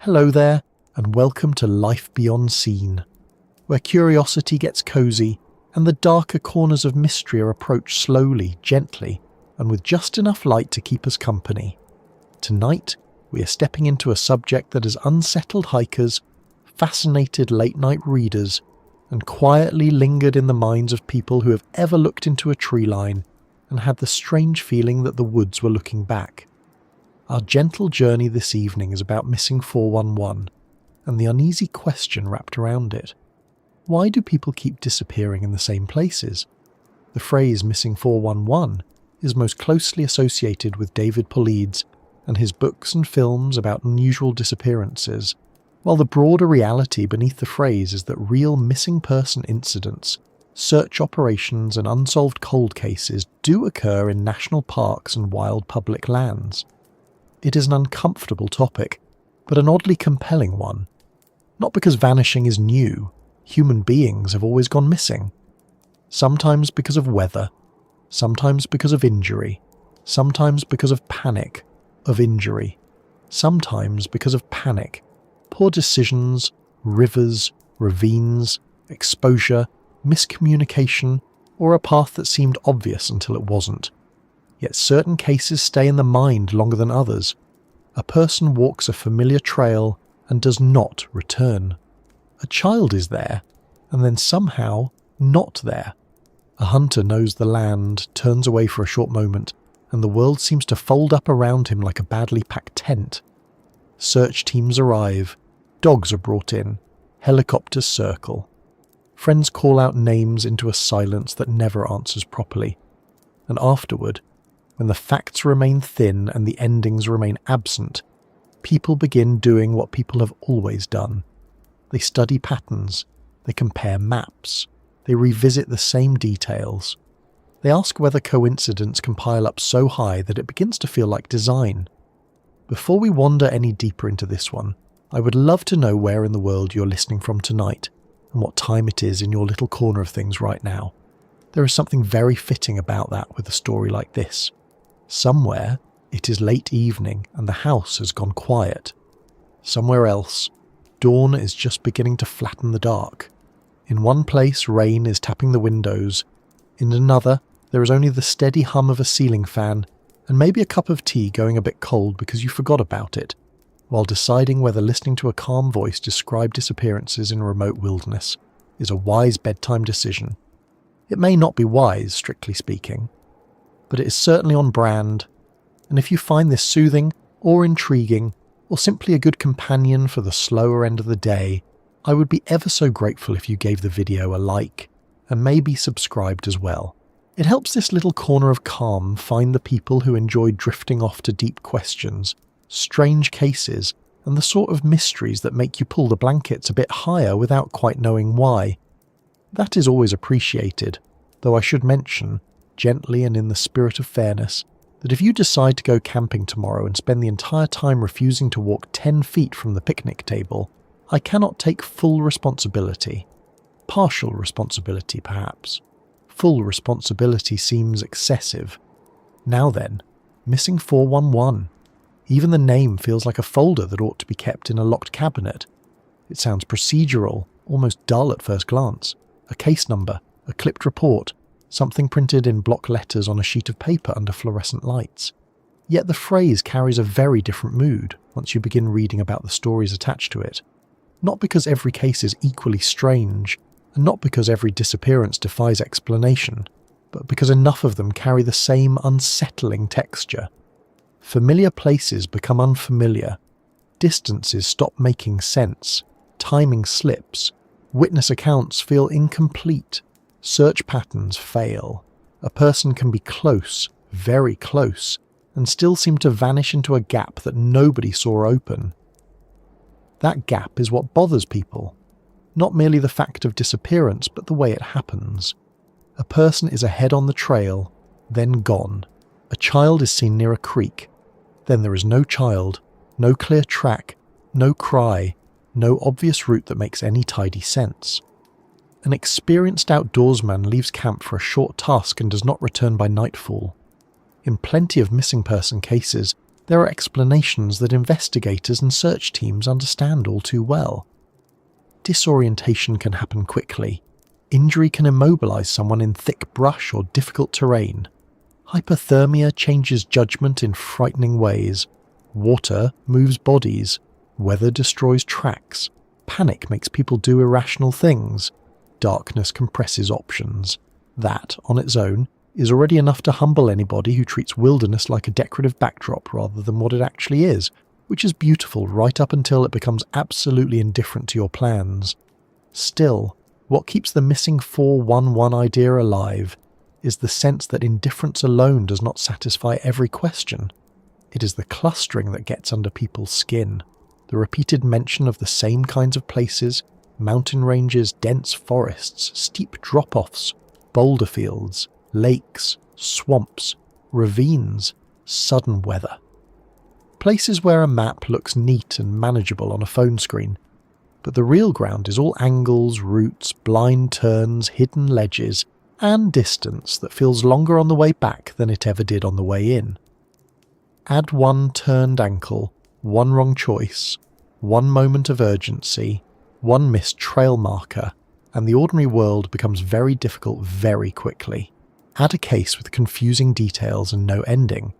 Hello there, and welcome to Life Beyond Seen, where curiosity gets cozy and the darker corners of mystery are approached slowly, gently, and with just enough light to keep us company. Tonight, we are stepping into a subject that has unsettled hikers, fascinated late-night readers, and quietly lingered in the minds of people who have ever looked into a tree line and had the strange feeling that the woods were looking back. Our gentle journey this evening is about missing 411 and the uneasy question wrapped around it. Why do people keep disappearing in the same places? The phrase missing 411 is most closely associated with David Paulides and his books and films about unusual disappearances, while the broader reality beneath the phrase is that real missing person incidents, search operations and unsolved cold cases do occur in national parks and wild public lands. It is an uncomfortable topic, but an oddly compelling one. Not because vanishing is new, human beings have always gone missing. Sometimes because of weather, sometimes because of injury, sometimes because of panic, of injury, sometimes because of panic, poor decisions, rivers, ravines, exposure, miscommunication, or a path that seemed obvious until it wasn't. Yet certain cases stay in the mind longer than others. A person walks a familiar trail and does not return. A child is there, and then somehow not there. A hunter knows the land, turns away for a short moment, and the world seems to fold up around him like a badly packed tent. Search teams arrive, dogs are brought in, helicopters circle. Friends call out names into a silence that never answers properly. And afterward, when the facts remain thin and the endings remain absent, people begin doing what people have always done. They study patterns, they compare maps, they revisit the same details. They ask whether coincidence can pile up so high that it begins to feel like design. Before we wander any deeper into this one, I would love to know where in the world you're listening from tonight, and what time it is in your little corner of things right now. There is something very fitting about that with a story like this. Somewhere, it is late evening and the house has gone quiet. Somewhere else, dawn is just beginning to flatten the dark. In one place, rain is tapping the windows. In another, there is only the steady hum of a ceiling fan and maybe a cup of tea going a bit cold because you forgot about it, while deciding whether listening to a calm voice describe disappearances in a remote wilderness is a wise bedtime decision. It may not be wise, strictly speaking, but it is certainly on brand, and if you find this soothing or intriguing or simply a good companion for the slower end of the day, I would be ever so grateful if you gave the video a like and maybe subscribed as well. It helps this little corner of calm find the people who enjoy drifting off to deep questions, strange cases, and the sort of mysteries that make you pull the blankets a bit higher without quite knowing why. That is always appreciated, though I should mention, gently and in the spirit of fairness, that if you decide to go camping tomorrow and spend the entire time refusing to walk 10 feet from the picnic table, I cannot take full responsibility. Partial responsibility, perhaps. Full responsibility seems excessive. Now then, missing 411. Even the name feels like a folder that ought to be kept in a locked cabinet. It sounds procedural, almost dull at first glance. A case number, a clipped report, something printed in block letters on a sheet of paper under fluorescent lights. Yet the phrase carries a very different mood once you begin reading about the stories attached to it. Not because every case is equally strange, and not because every disappearance defies explanation, but because enough of them carry the same unsettling texture. Familiar places become unfamiliar, distances stop making sense, timing slips, witness accounts feel incomplete, search patterns fail. A person can be close, very close, and still seem to vanish into a gap that nobody saw open. That gap is what bothers people. Not merely the fact of disappearance, but the way it happens. A person is ahead on the trail, then gone. A child is seen near a creek. Then there is no child, no clear track, no cry, no obvious route that makes any tidy sense. An experienced outdoorsman leaves camp for a short task and does not return by nightfall. In plenty of missing person cases, There are explanations that investigators and search teams understand all too well. Disorientation can happen quickly. Injury can immobilize someone in thick brush or difficult terrain. Hypothermia changes judgment in frightening ways. Water moves bodies. Weather destroys tracks. Panic makes people do irrational things. Darkness compresses options. That, on its own, is already enough to humble anybody who treats wilderness like a decorative backdrop rather than what it actually is, which is beautiful right up until it becomes absolutely indifferent to your plans. Still, what keeps the missing 411 idea alive is the sense that indifference alone does not satisfy every question. It is the clustering that gets under people's skin, the repeated mention of the same kinds of places, mountain ranges, dense forests, steep drop-offs, boulder fields, lakes, swamps, ravines, sudden weather. Places where a map looks neat and manageable on a phone screen, but the real ground is all angles, routes, blind turns, hidden ledges, and distance that feels longer on the way back than it ever did on the way in. Add one turned ankle, one wrong choice, one moment of urgency, one missed trail marker, and the ordinary world becomes very difficult very quickly. Add a case with confusing details and no ending,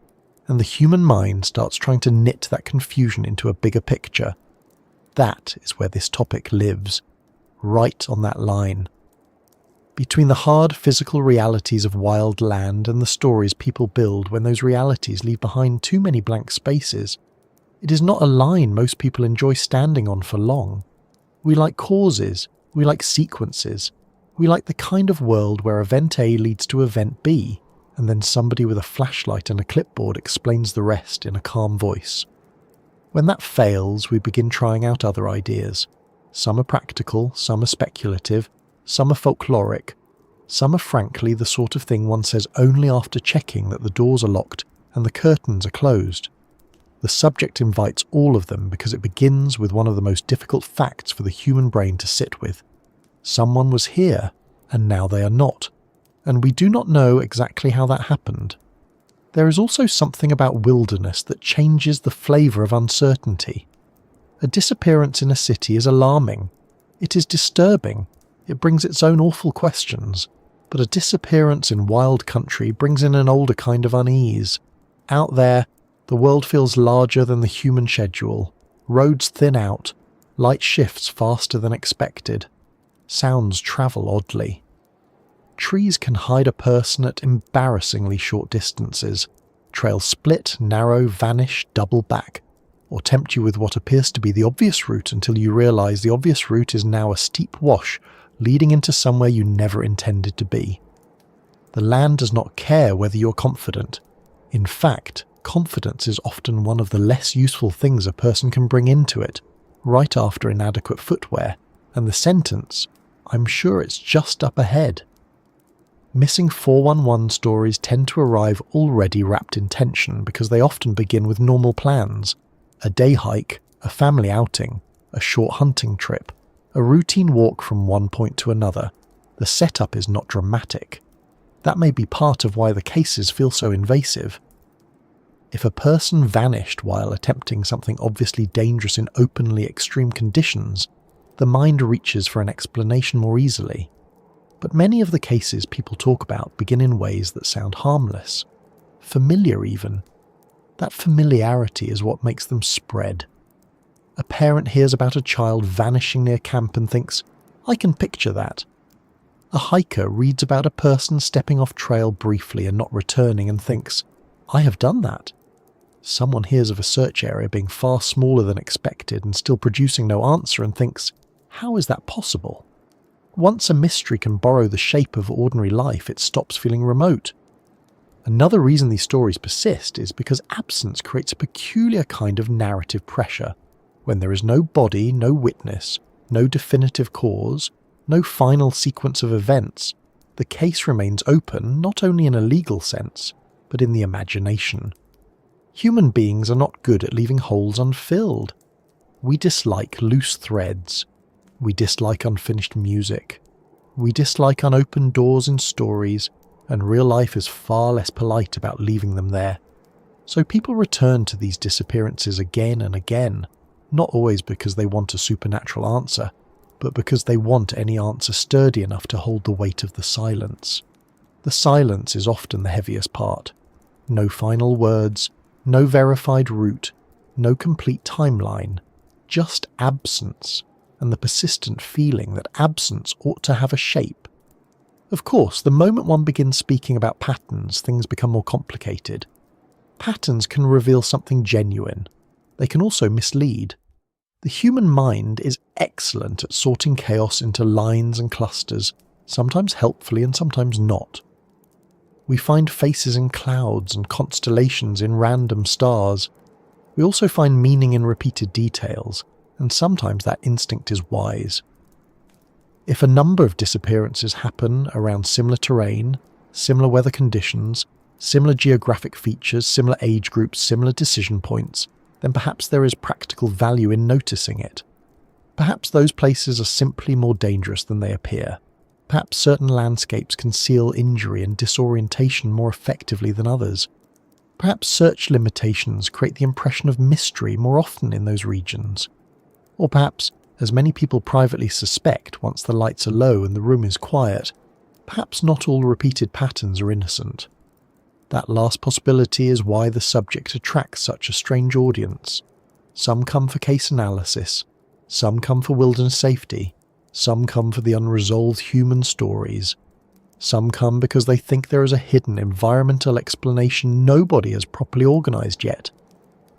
and the human mind starts trying to knit that confusion into a bigger picture. That is where this topic lives, right on that line. Between the hard physical realities of wild land and the stories people build when those realities leave behind too many blank spaces, it is not a line most people enjoy standing on for long. We like causes, we like sequences, we like the kind of world where event A leads to event B, and then somebody with a flashlight and a clipboard explains the rest in a calm voice. When that fails, we begin trying out other ideas. Some are practical, some are speculative, some are folkloric, some are frankly the sort of thing one says only after checking that the doors are locked and the curtains are closed. The subject invites all of them because it begins with one of the most difficult facts for the human brain to sit with. Someone was here, and now they are not, and we do not know exactly how that happened. There is also something about wilderness that changes the flavour of uncertainty. A disappearance in a city is alarming. It is disturbing. It brings its own awful questions. But a disappearance in wild country brings in an older kind of unease. Out there, the world feels larger than the human schedule. Roads thin out. Light shifts faster than expected. Sounds travel oddly. Trees can hide a person at embarrassingly short distances. Trails split, narrow, vanish, double back, or tempt you with what appears to be the obvious route until you realise the obvious route is now a steep wash leading into somewhere you never intended to be. The land does not care whether you're confident. In fact, confidence is often one of the less useful things a person can bring into it, right after inadequate footwear, and the sentence, "I'm sure it's just up ahead." Missing 411 stories tend to arrive already wrapped in tension because they often begin with normal plans. A day hike, a family outing, a short hunting trip, a routine walk from one point to another. The setup is not dramatic. That may be part of why the cases feel so invasive. If a person vanished while attempting something obviously dangerous in openly extreme conditions, the mind reaches for an explanation more easily. But many of the cases people talk about begin in ways that sound harmless, familiar even. That familiarity is what makes them spread. A parent hears about a child vanishing near camp and thinks, "I can picture that." A hiker reads about a person stepping off trail briefly and not returning and thinks, "I have done that." Someone hears of a search area being far smaller than expected and still producing no answer and thinks, "How is that possible?" Once a mystery can borrow the shape of ordinary life, it stops feeling remote. Another reason these stories persist is because absence creates a peculiar kind of narrative pressure. When there is no body, no witness, no definitive cause, no final sequence of events, the case remains open not only in a legal sense, but in the imagination. Human beings are not good at leaving holes unfilled. We dislike loose threads. We dislike unfinished music. We dislike unopened doors in stories, and real life is far less polite about leaving them there. So people return to these disappearances again and again, not always because they want a supernatural answer, but because they want any answer sturdy enough to hold the weight of the silence. The silence is often the heaviest part. No final words, no verified route, no complete timeline, just absence, and the persistent feeling that absence ought to have a shape. Of course, the moment one begins speaking about patterns, things become more complicated. Patterns can reveal something genuine. They can also mislead. The human mind is excellent at sorting chaos into lines and clusters, sometimes helpfully and sometimes not. We find faces in clouds and constellations in random stars. We also find meaning in repeated details, and sometimes that instinct is wise. If a number of disappearances happen around similar terrain, similar weather conditions, similar geographic features, similar age groups, similar decision points, then perhaps there is practical value in noticing it. Perhaps those places are simply more dangerous than they appear. Perhaps certain landscapes conceal injury and disorientation more effectively than others. Perhaps search limitations create the impression of mystery more often in those regions. Or perhaps, as many people privately suspect once the lights are low and the room is quiet, perhaps not all repeated patterns are innocent. That last possibility is why the subject attracts such a strange audience. Some come for case analysis, some come for wilderness safety, some come for the unresolved human stories. Some come because they think there is a hidden environmental explanation nobody has properly organised yet.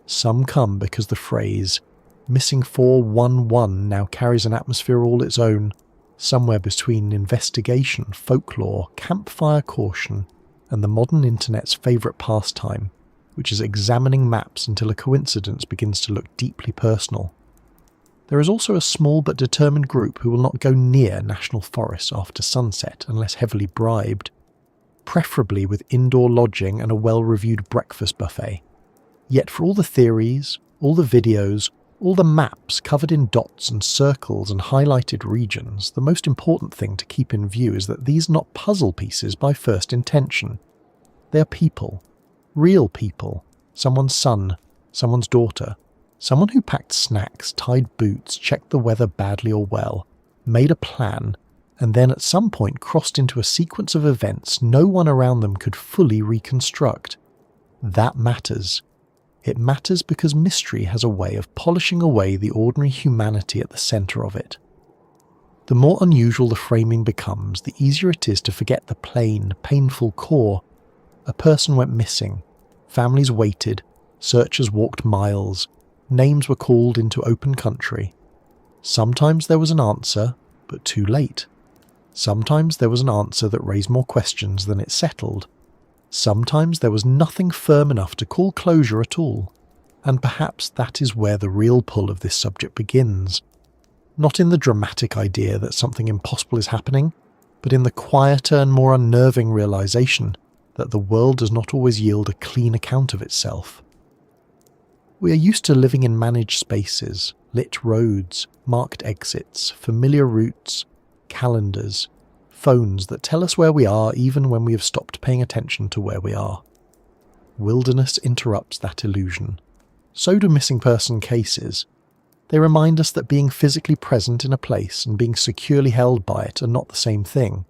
Some come because the phrase, Missing 411 now carries an atmosphere all its own, somewhere between investigation, folklore, campfire caution, and the modern internet's favourite pastime, which is examining maps until a coincidence begins to look deeply personal. There is also a small but determined group who will not go near national forests after sunset unless heavily bribed, preferably with indoor lodging and a well-reviewed breakfast buffet. Yet for all the theories, all the videos, all the maps covered in dots and circles and highlighted regions, the most important thing to keep in view is that these are not puzzle pieces by first intention. They are people. Real people. Someone's son, someone's daughter. Someone who packed snacks, tied boots, checked the weather badly or well, made a plan, and then at some point crossed into a sequence of events no one around them could fully reconstruct. That matters. It matters because mystery has a way of polishing away the ordinary humanity at the centre of it. The more unusual the framing becomes, the easier it is to forget the plain, painful core. A person went missing. Families waited. Searchers walked miles. Names were called into open country. Sometimes there was an answer, but too late. Sometimes there was an answer that raised more questions than it settled. Sometimes there was nothing firm enough to call closure at all, and perhaps that is where the real pull of this subject begins. Not in the dramatic idea that something impossible is happening, but in the quieter and more unnerving realization that the world does not always yield a clean account of itself. We are used to living in managed spaces, lit roads, marked exits, familiar routes, calendars, phones that tell us where we are even when we have stopped paying attention to where we are. Wilderness interrupts that illusion. So do missing person cases. They remind us that being physically present in a place and being securely held by it are not the same thing.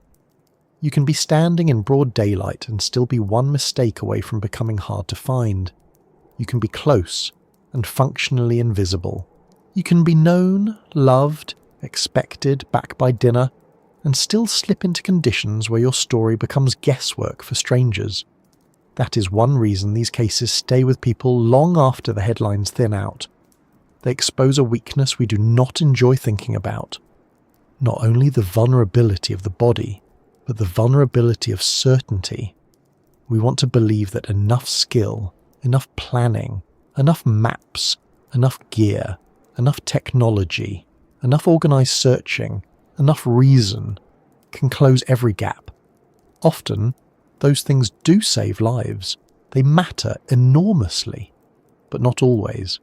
You can be standing in broad daylight and still be one mistake away from becoming hard to find. You can be close and functionally invisible. You can be known, loved, expected, back by dinner, and still slip into conditions where your story becomes guesswork for strangers. That is one reason these cases stay with people long after the headlines thin out. They expose a weakness we do not enjoy thinking about. Not only the vulnerability of the body, but the vulnerability of certainty. We want to believe that enough skill, enough planning, enough maps, enough gear, enough technology, enough organised searching, enough reason can close every gap. Often, those things do save lives. They matter enormously, but not always.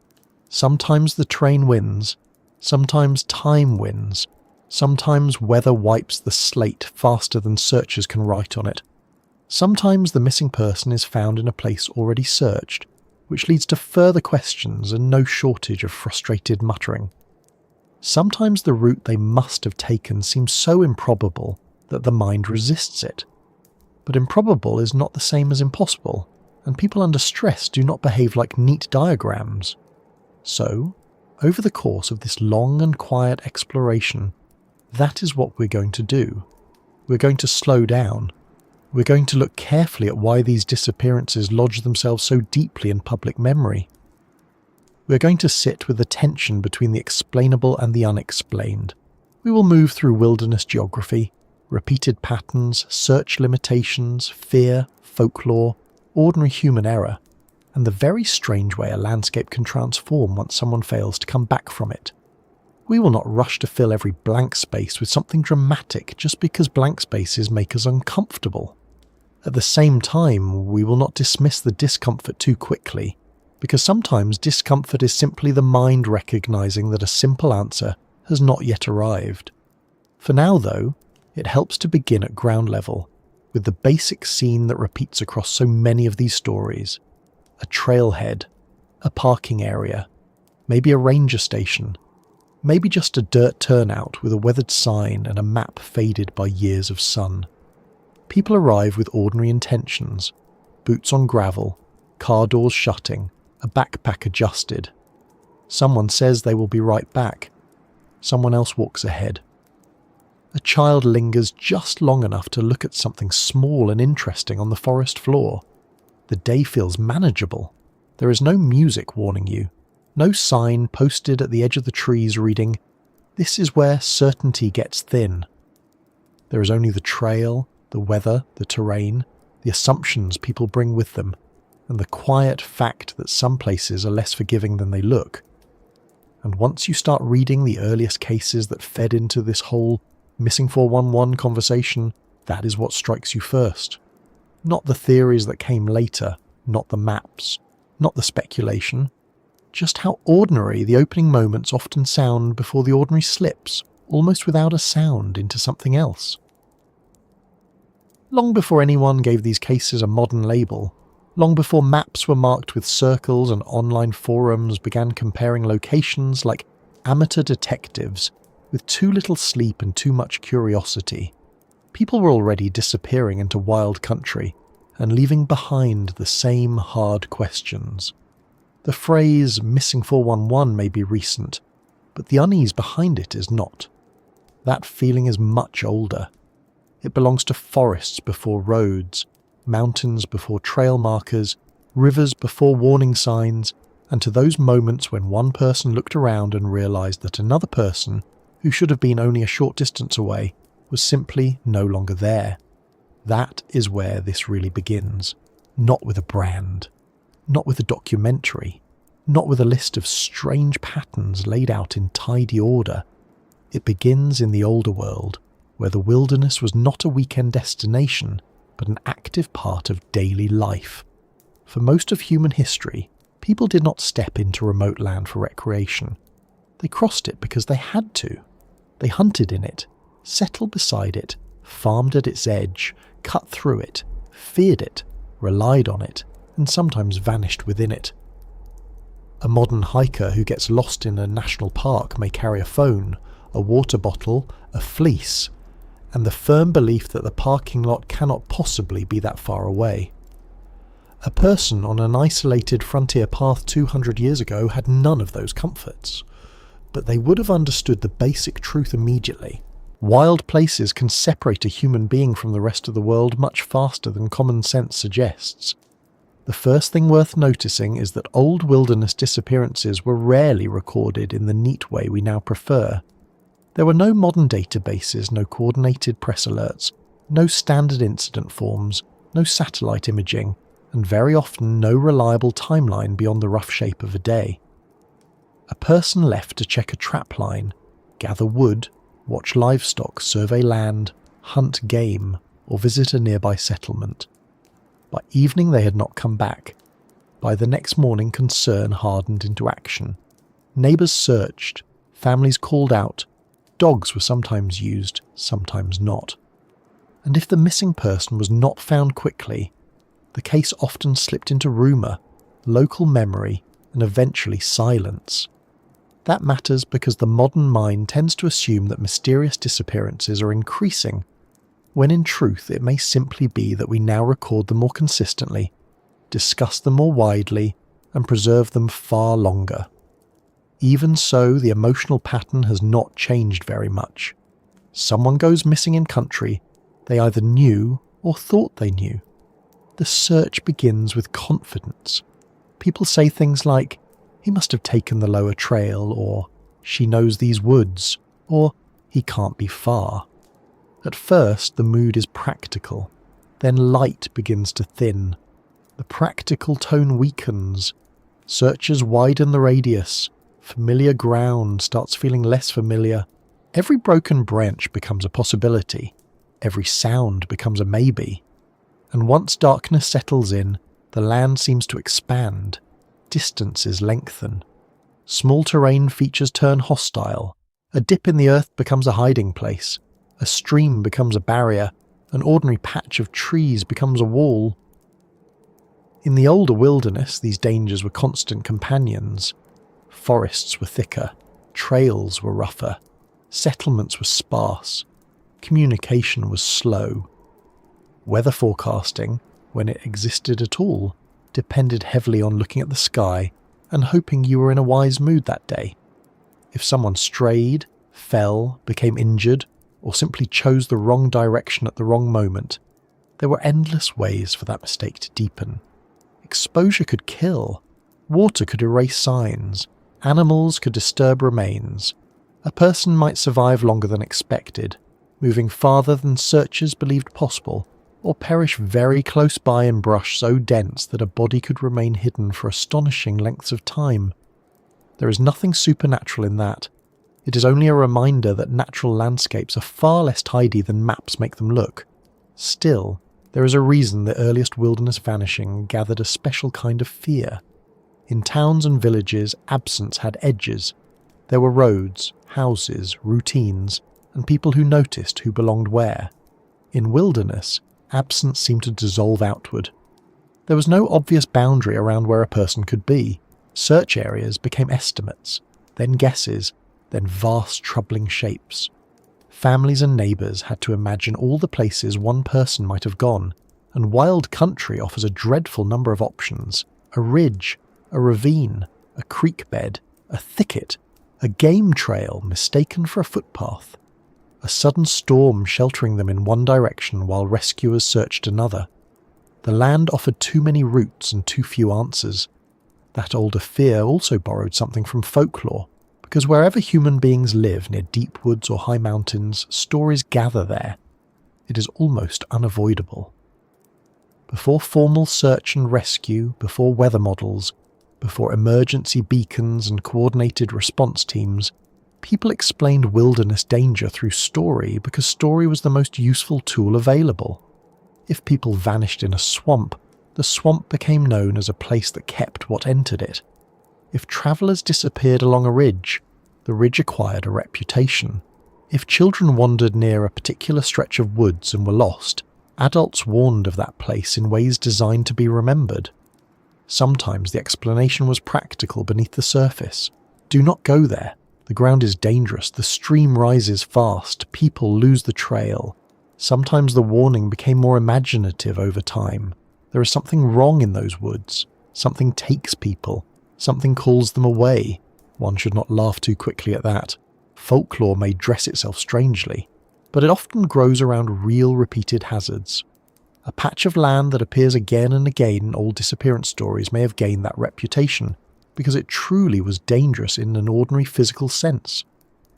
Sometimes the train wins, sometimes time wins, sometimes weather wipes the slate faster than searchers can write on it. Sometimes the missing person is found in a place already searched, which leads to further questions and no shortage of frustrated muttering. Sometimes the route they must have taken seems so improbable that the mind resists it. But improbable is not the same as impossible, and people under stress do not behave like neat diagrams. So, over the course of this long and quiet exploration, that is what we're going to do. We're going to slow down. We're going to look carefully at why these disappearances lodge themselves so deeply in public memory. We're going to sit with the tension between the explainable and the unexplained. We will move through wilderness geography, repeated patterns, search limitations, fear, folklore, ordinary human error, and the very strange way a landscape can transform once someone fails to come back from it. We will not rush to fill every blank space with something dramatic just because blank spaces make us uncomfortable. At the same time, we will not dismiss the discomfort too quickly, because sometimes discomfort is simply the mind recognizing that a simple answer has not yet arrived. For now, though, it helps to begin at ground level, with the basic scene that repeats across so many of these stories. A trailhead, a parking area, maybe a ranger station, maybe just a dirt turnout with a weathered sign and a map faded by years of sun. People arrive with ordinary intentions, boots on gravel, car doors shutting, a backpack adjusted. Someone says they will be right back. Someone else walks ahead. A child lingers just long enough to look at something small and interesting on the forest floor. The day feels manageable. There is no music warning you, no sign posted at the edge of the trees reading, "This is where certainty gets thin." There is only the trail, the weather, the terrain, the assumptions people bring with them, and the quiet fact that some places are less forgiving than they look. And once you start reading the earliest cases that fed into this whole missing 411 conversation, that is what strikes you first. Not the theories that came later, not the maps, not the speculation, just how ordinary the opening moments often sound before the ordinary slips, almost without a sound, into something else. Long before anyone gave these cases a modern label, long before maps were marked with circles and online forums began comparing locations like amateur detectives with too little sleep and too much curiosity, people were already disappearing into wild country and leaving behind the same hard questions. The phrase missing 411 may be recent, but the unease behind it is not. That feeling is much older. It belongs to forests before roads, mountains before trail markers, rivers before warning signs, and to those moments when one person looked around and realized that another person, who should have been only a short distance away, was simply no longer there. That is where this really begins. Not with a brand, not with a documentary, not with a list of strange patterns laid out in tidy order. It begins in the older world, where the wilderness was not a weekend destination, but an active part of daily life. For most of human history, people did not step into remote land for recreation. They crossed it because they had to. They hunted in it, settled beside it, farmed at its edge, cut through it, feared it, relied on it, and sometimes vanished within it. A modern hiker who gets lost in a national park may carry a phone, a water bottle, a fleece, and the firm belief that the parking lot cannot possibly be that far away. A person on an isolated frontier path 200 years ago had none of those comforts, but they would have understood the basic truth immediately. Wild places can separate a human being from the rest of the world much faster than common sense suggests. The first thing worth noticing is that old wilderness disappearances were rarely recorded in the neat way we now prefer. There were no modern databases, no coordinated press alerts, no standard incident forms, no satellite imaging, and very often no reliable timeline beyond the rough shape of a day. A person left to check a trap line, gather wood, watch livestock, survey land, hunt game, or visit a nearby settlement. By evening they had not come back. By the next morning concern hardened into action. Neighbours searched, families called out, dogs were sometimes used, sometimes not. And if the missing person was not found quickly, the case often slipped into rumour, local memory, and eventually silence. That matters because the modern mind tends to assume that mysterious disappearances are increasing, when in truth it may simply be that we now record them more consistently, discuss them more widely, and preserve them far longer. Even so, the emotional pattern has not changed very much. Someone goes missing in country, they either knew or thought they knew. The search begins with confidence. People say things like, "He must have taken the lower trail," or "She knows these woods," or "He can't be far." At first, the mood is practical. Then light begins to thin. The practical tone weakens. Searchers widen the radius. Familiar ground starts feeling less familiar. Every broken branch becomes a possibility. Every sound becomes a maybe. And once darkness settles in, the land seems to expand. Distances lengthen. Small terrain features turn hostile. A dip in the earth becomes a hiding place. A stream becomes a barrier. An ordinary patch of trees becomes a wall. In the older wilderness, these dangers were constant companions. Forests were thicker. Trails were rougher. Settlements were sparse. Communication was slow. Weather forecasting, when it existed at all, depended heavily on looking at the sky and hoping you were in a wise mood that day. If someone strayed, fell, became injured, or simply chose the wrong direction at the wrong moment, there were endless ways for that mistake to deepen. Exposure could kill. Water could erase signs. Animals could disturb remains. A person might survive longer than expected, moving farther than searchers believed possible, or perish very close by in brush so dense that a body could remain hidden for astonishing lengths of time. There is nothing supernatural in that. It is only a reminder that natural landscapes are far less tidy than maps make them look. Still, there is a reason the earliest wilderness vanishing gathered a special kind of fear. In towns and villages, absence had edges. There were roads, houses, routines, and people who noticed who belonged where. In wilderness, absence seemed to dissolve outward. There was no obvious boundary around where a person could be. Search areas became estimates, then guesses, then vast troubling shapes. Families and neighbours had to imagine all the places one person might have gone, and wild country offers a dreadful number of options. A ridge, a ravine, a creek bed, a thicket, a game trail mistaken for a footpath. A sudden storm sheltering them in one direction while rescuers searched another. The land offered too many routes and too few answers. That older fear also borrowed something from folklore, because wherever human beings live near deep woods or high mountains, stories gather there. It is almost unavoidable. Before formal search and rescue, before weather models, before emergency beacons and coordinated response teams, people explained wilderness danger through story because story was the most useful tool available. If people vanished in a swamp, the swamp became known as a place that kept what entered it. If travellers disappeared along a ridge, the ridge acquired a reputation. If children wandered near a particular stretch of woods and were lost, adults warned of that place in ways designed to be remembered. Sometimes the explanation was practical beneath the surface. Do not go there. The ground is dangerous, the stream rises fast, people lose the trail. Sometimes the warning became more imaginative over time. There is something wrong in those woods. Something takes people. Something calls them away. One should not laugh too quickly at that. Folklore may dress itself strangely, but it often grows around real repeated hazards. A patch of land that appears again and again in old disappearance stories may have gained that reputation because it truly was dangerous in an ordinary physical sense.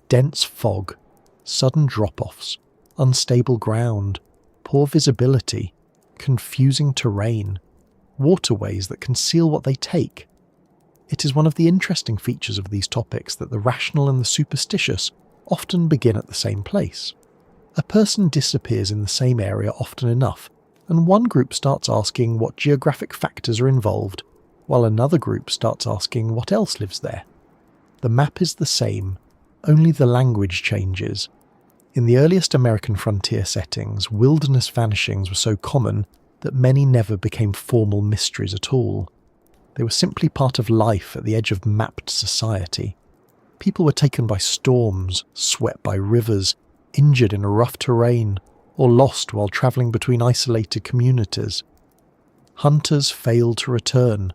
Dense fog, sudden drop-offs, unstable ground, poor visibility, confusing terrain, waterways that conceal what they take. It is one of the interesting features of these topics that the rational and the superstitious often begin at the same place. A person disappears in the same area often enough, and one group starts asking what geographic factors are involved, while another group starts asking what else lives there. The map is the same, only the language changes. In the earliest American frontier settings, wilderness vanishings were so common that many never became formal mysteries at all. They were simply part of life at the edge of mapped society. People were taken by storms, swept by rivers, injured in a rough terrain, or lost while travelling between isolated communities. Hunters failed to return.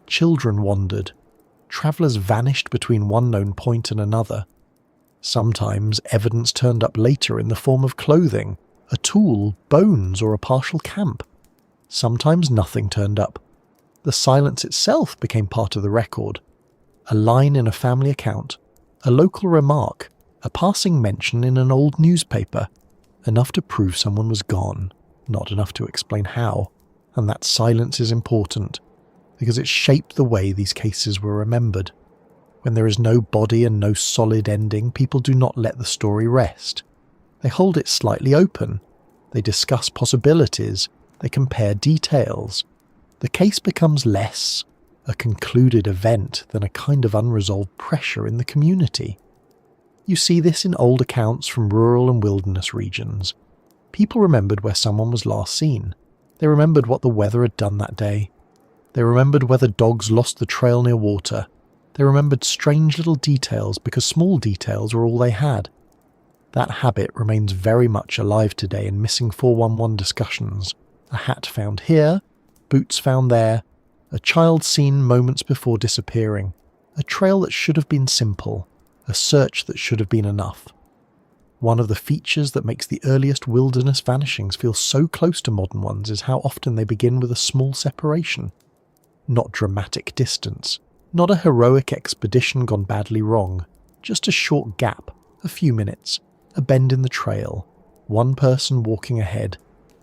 Children wandered. Travellers vanished between one known point and another. Sometimes evidence turned up later in the form of clothing, a tool, bones, or a partial camp. Sometimes nothing turned up. The silence itself became part of the record. A line in a family account, a local remark, a passing mention in an old newspaper, enough to prove someone was gone, not enough to explain how. And that silence is important, because it shaped the way these cases were remembered. When there is no body and no solid ending, people do not let the story rest. They hold it slightly open. They discuss possibilities. They compare details. The case becomes less a concluded event than a kind of unresolved pressure in the community. You see this in old accounts from rural and wilderness regions. People remembered where someone was last seen. They remembered what the weather had done that day. They remembered whether dogs lost the trail near water. They remembered strange little details because small details were all they had. That habit remains very much alive today in missing 411 discussions. A hat found here, boots found there, a child seen moments before disappearing, a trail that should have been simple, a search that should have been enough. One of the features that makes the earliest wilderness vanishings feel so close to modern ones is how often they begin with a small separation. Not dramatic distance, not a heroic expedition gone badly wrong, just a short gap, a few minutes, a bend in the trail, one person walking ahead,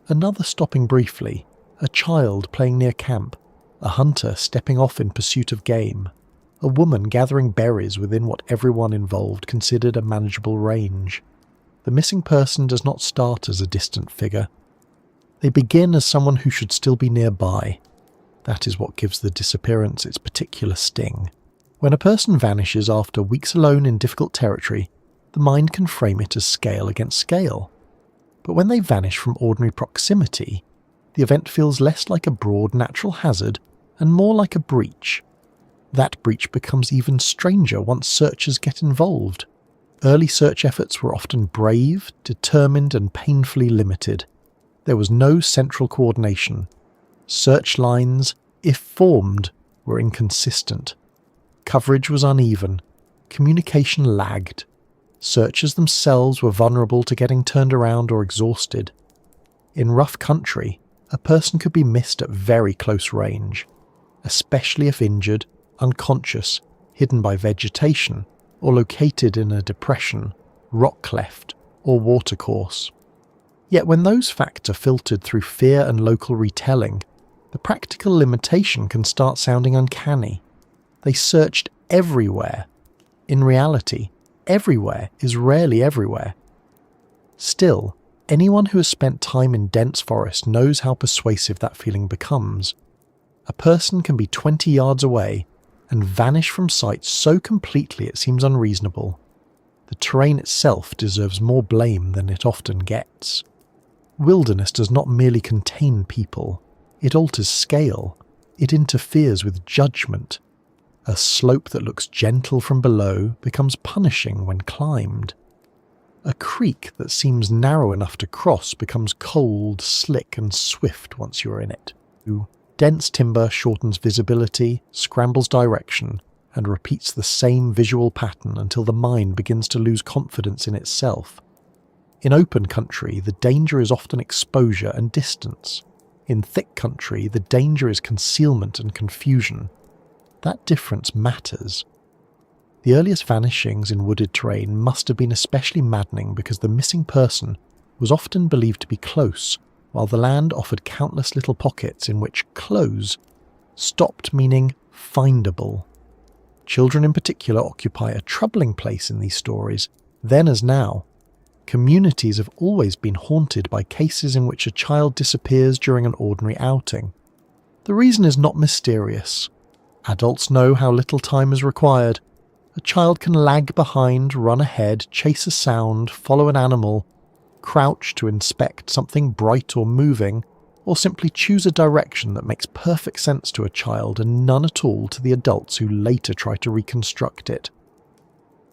another stopping briefly, a child playing near camp, a hunter stepping off in pursuit of game, a woman gathering berries within what everyone involved considered a manageable range. The missing person does not start as a distant figure. They begin as someone who should still be nearby. That is what gives the disappearance its particular sting. When a person vanishes after weeks alone in difficult territory, the mind can frame it as scale against scale. But when they vanish from ordinary proximity, the event feels less like a broad natural hazard and more like a breach. That breach becomes even stranger once searchers get involved. Early search efforts were often brave, determined, and painfully limited. There was no central coordination. Search lines, if formed, were inconsistent. Coverage was uneven. Communication lagged. Searchers themselves were vulnerable to getting turned around or exhausted. In rough country, a person could be missed at very close range, especially if injured, unconscious, hidden by vegetation, or located in a depression, rock cleft, or watercourse. Yet when those facts are filtered through fear and local retelling, the practical limitation can start sounding uncanny. They searched everywhere. In reality, everywhere is rarely everywhere. Still, anyone who has spent time in dense forest knows how persuasive that feeling becomes. A person can be 20 yards away and vanish from sight so completely it seems unreasonable. The terrain itself deserves more blame than it often gets. Wilderness does not merely contain people, it alters scale, it interferes with judgment. A slope that looks gentle from below becomes punishing when climbed. A creek that seems narrow enough to cross becomes cold, slick, and swift once you're in it. Dense timber shortens visibility, scrambles direction, and repeats the same visual pattern until the mind begins to lose confidence in itself. In open country, the danger is often exposure and distance. In thick country, the danger is concealment and confusion. That difference matters. The earliest vanishings in wooded terrain must have been especially maddening because the missing person was often believed to be close, while the land offered countless little pockets in which close stopped meaning findable. Children in particular occupy a troubling place in these stories, then as now. Communities have always been haunted by cases in which a child disappears during an ordinary outing. The reason is not mysterious. Adults know how little time is required. A child can lag behind, run ahead, chase a sound, follow an animal, crouch to inspect something bright or moving, or simply choose a direction that makes perfect sense to a child and none at all to the adults who later try to reconstruct it.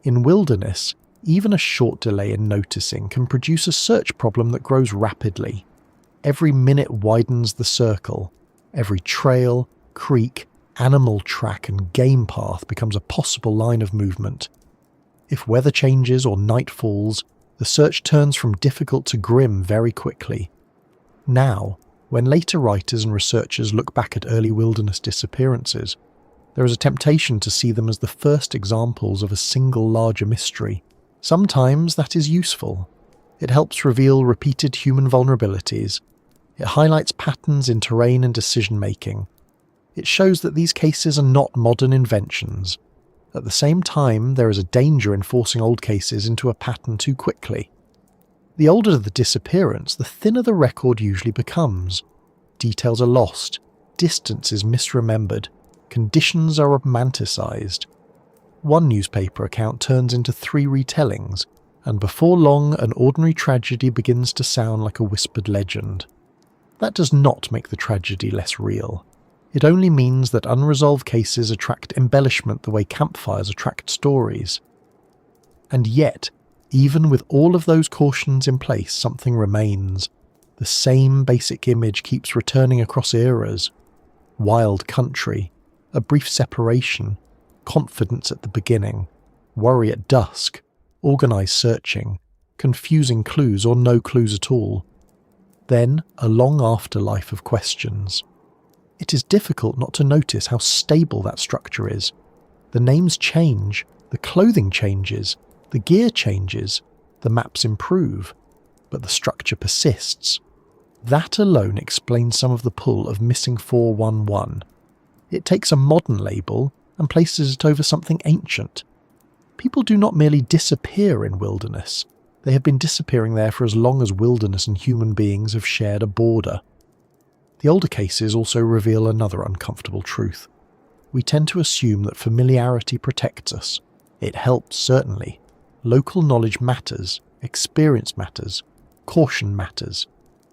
In wilderness, even a short delay in noticing can produce a search problem that grows rapidly. Every minute widens the circle. Every trail, creek, animal track and game path becomes a possible line of movement. If weather changes or night falls, the search turns from difficult to grim very quickly. Now, when later writers and researchers look back at early wilderness disappearances, there is a temptation to see them as the first examples of a single larger mystery. Sometimes that is useful. It helps reveal repeated human vulnerabilities. It highlights patterns in terrain and decision-making. It shows that these cases are not modern inventions. At the same time, there is a danger in forcing old cases into a pattern too quickly. The older the disappearance, the thinner the record usually becomes. Details are lost, distance is misremembered, conditions are romanticised. One newspaper account turns into 3 retellings, and before long an ordinary tragedy begins to sound like a whispered legend. That does not make the tragedy less real. It only means that unresolved cases attract embellishment the way campfires attract stories. And yet, even with all of those cautions in place, something remains. The same basic image keeps returning across eras. Wild country, a brief separation, confidence at the beginning, worry at dusk, organised searching, confusing clues or no clues at all. Then a long afterlife of questions. It is difficult not to notice how stable that structure is. The names change, the clothing changes, the gear changes, the maps improve, but the structure persists. That alone explains some of the pull of Missing 411. It takes a modern label and places it over something ancient. People do not merely disappear in wilderness. They have been disappearing there for as long as wilderness and human beings have shared a border. The older cases also reveal another uncomfortable truth. We tend to assume that familiarity protects us. It helps, certainly. Local knowledge matters, experience matters, caution matters.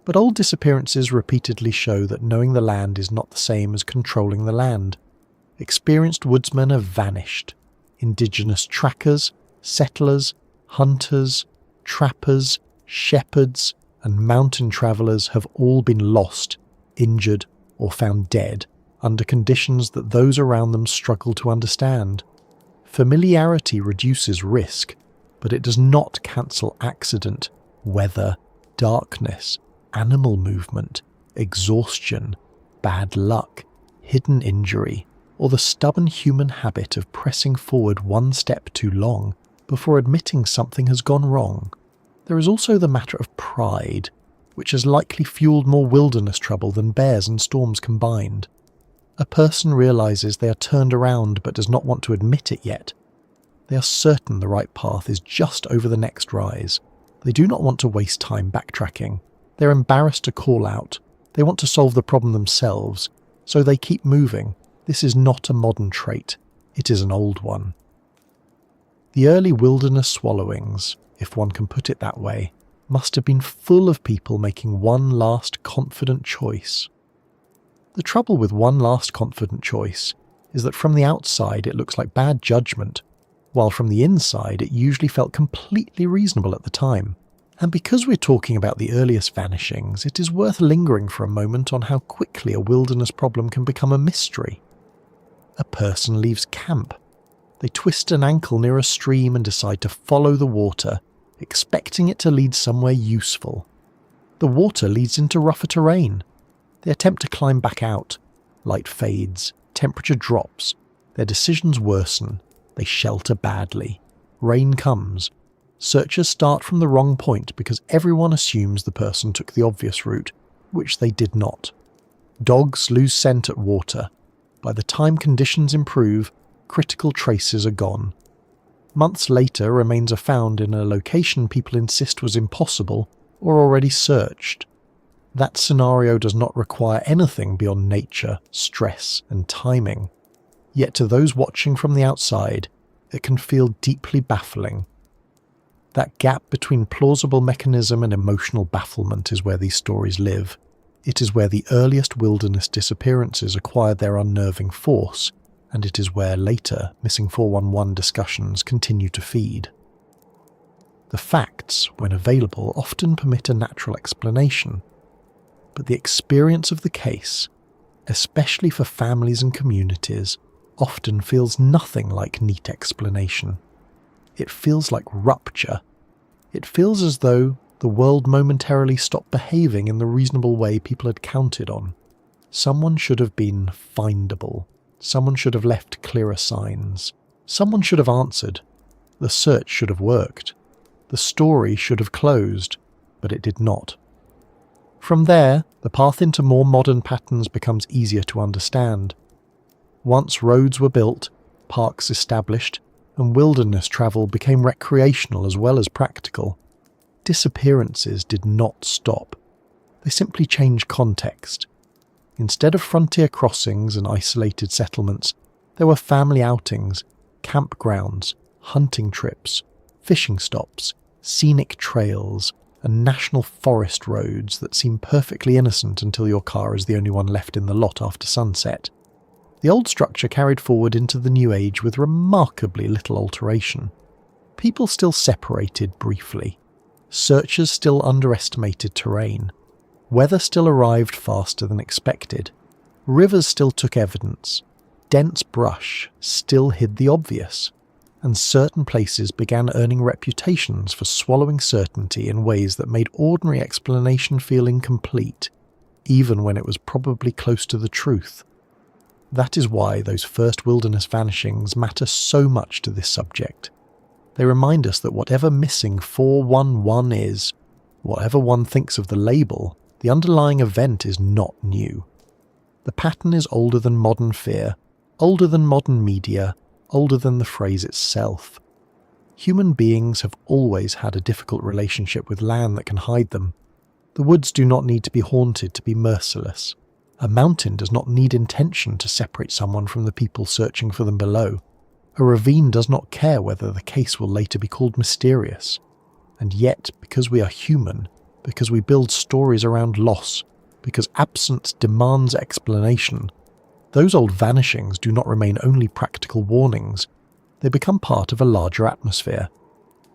But old disappearances repeatedly show that knowing the land is not the same as controlling the land. Experienced woodsmen have vanished. Indigenous trackers, settlers, hunters, trappers, shepherds, and mountain travellers have all been lost, injured, or found dead under conditions that those around them struggle to understand. Familiarity reduces risk, but it does not cancel accident, weather, darkness, animal movement, exhaustion, bad luck, hidden injury, or the stubborn human habit of pressing forward one step too long before admitting something has gone wrong. There is also the matter of pride, which has likely fueled more wilderness trouble than bears and storms combined. A person realises they are turned around but does not want to admit it yet. They are certain the right path is just over the next rise. They do not want to waste time backtracking. They are embarrassed to call out. They want to solve the problem themselves, so they keep moving. This is not a modern trait. It is an old one. The early wilderness swallowings, if one can put it that way, must have been full of people making one last confident choice. The trouble with one last confident choice is that from the outside it looks like bad judgment, while from the inside it usually felt completely reasonable at the time. And because we're talking about the earliest vanishings, it is worth lingering for a moment on how quickly a wilderness problem can become a mystery. A person leaves camp. They twist an ankle near a stream and decide to follow the water, expecting it to lead somewhere useful. The water leads into rougher terrain. They attempt to climb back out. Light fades, temperature drops, their decisions worsen, they shelter badly. Rain comes. Searchers start from the wrong point because everyone assumes the person took the obvious route, which they did not. Dogs lose scent at water. By the time conditions improve, critical traces are gone. Months later, remains are found in a location people insist was impossible or already searched. That scenario does not require anything beyond nature, stress, and timing. Yet to those watching from the outside, it can feel deeply baffling. That gap between plausible mechanism and emotional bafflement is where these stories live. It is where the earliest wilderness disappearances acquired their unnerving force, and it is where later Missing 411 discussions continue to feed. The facts, when available, often permit a natural explanation, but the experience of the case, especially for families and communities, often feels nothing like neat explanation. It feels like rupture. It feels as though the world momentarily stopped behaving in the reasonable way people had counted on. Someone should have been findable. Someone should have left clearer signs. Someone should have answered. The search should have worked. The story should have closed, but it did not. From there, the path into more modern patterns becomes easier to understand. Once roads were built, parks established, and wilderness travel became recreational as well as practical, disappearances did not stop. They simply changed context. Instead of frontier crossings and isolated settlements, there were family outings, campgrounds, hunting trips, fishing stops, scenic trails, and national forest roads that seem perfectly innocent until your car is the only one left in the lot after sunset. The old structure carried forward into the new age with remarkably little alteration. People still separated briefly. Searchers still underestimated terrain. Weather still arrived faster than expected. Rivers still took evidence. Dense brush still hid the obvious. And certain places began earning reputations for swallowing certainty in ways that made ordinary explanation feel incomplete, even when it was probably close to the truth. That is why those first wilderness vanishings matter so much to this subject. They remind us that whatever Missing 411 is, whatever one thinks of the label, the underlying event is not new. The pattern is older than modern fear, older than modern media, older than the phrase itself. Human beings have always had a difficult relationship with land that can hide them. The woods do not need to be haunted to be merciless. A mountain does not need intention to separate someone from the people searching for them below. A ravine does not care whether the case will later be called mysterious. And yet, because we are human, because we build stories around loss, because absence demands explanation, those old vanishings do not remain only practical warnings, they become part of a larger atmosphere.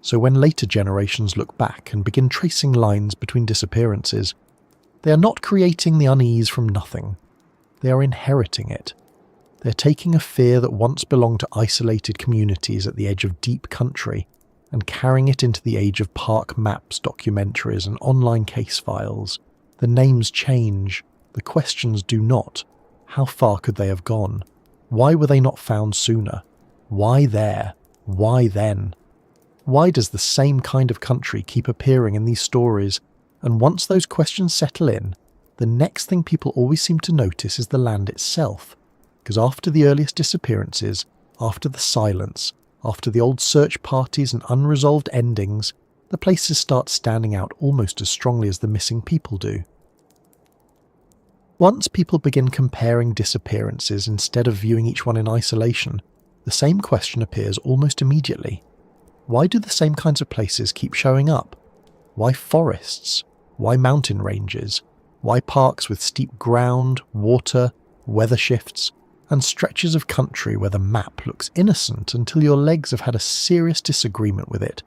So when later generations look back and begin tracing lines between disappearances, they are not creating the unease from nothing. They are inheriting it. They are taking a fear that once belonged to isolated communities at the edge of deep country and carrying it into the age of park maps, documentaries, and online case files. The names change, the questions do not. How far could they have gone? Why were they not found sooner? Why there? Why then? Why does the same kind of country keep appearing in these stories? And once those questions settle in, the next thing people always seem to notice is the land itself. Because after the earliest disappearances, after the silence, after the old search parties and unresolved endings, the places start standing out almost as strongly as the missing people do. Once people begin comparing disappearances instead of viewing each one in isolation, the same question appears almost immediately. Why do the same kinds of places keep showing up? Why forests? Why mountain ranges? Why parks with steep ground, water, weather shifts, and stretches of country where the map looks innocent until your legs have had a serious disagreement with it?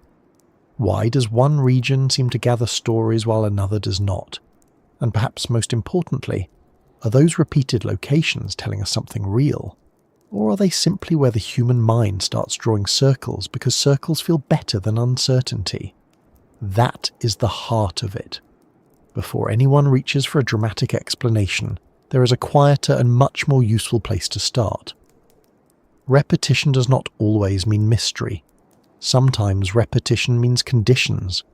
Why does one region seem to gather stories while another does not? And perhaps most importantly, are those repeated locations telling us something real? Or are they simply where the human mind starts drawing circles because circles feel better than uncertainty? That is the heart of it. Before anyone reaches for a dramatic explanation, there is a quieter and much more useful place to start. Repetition does not always mean mystery. Sometimes repetition means conditions.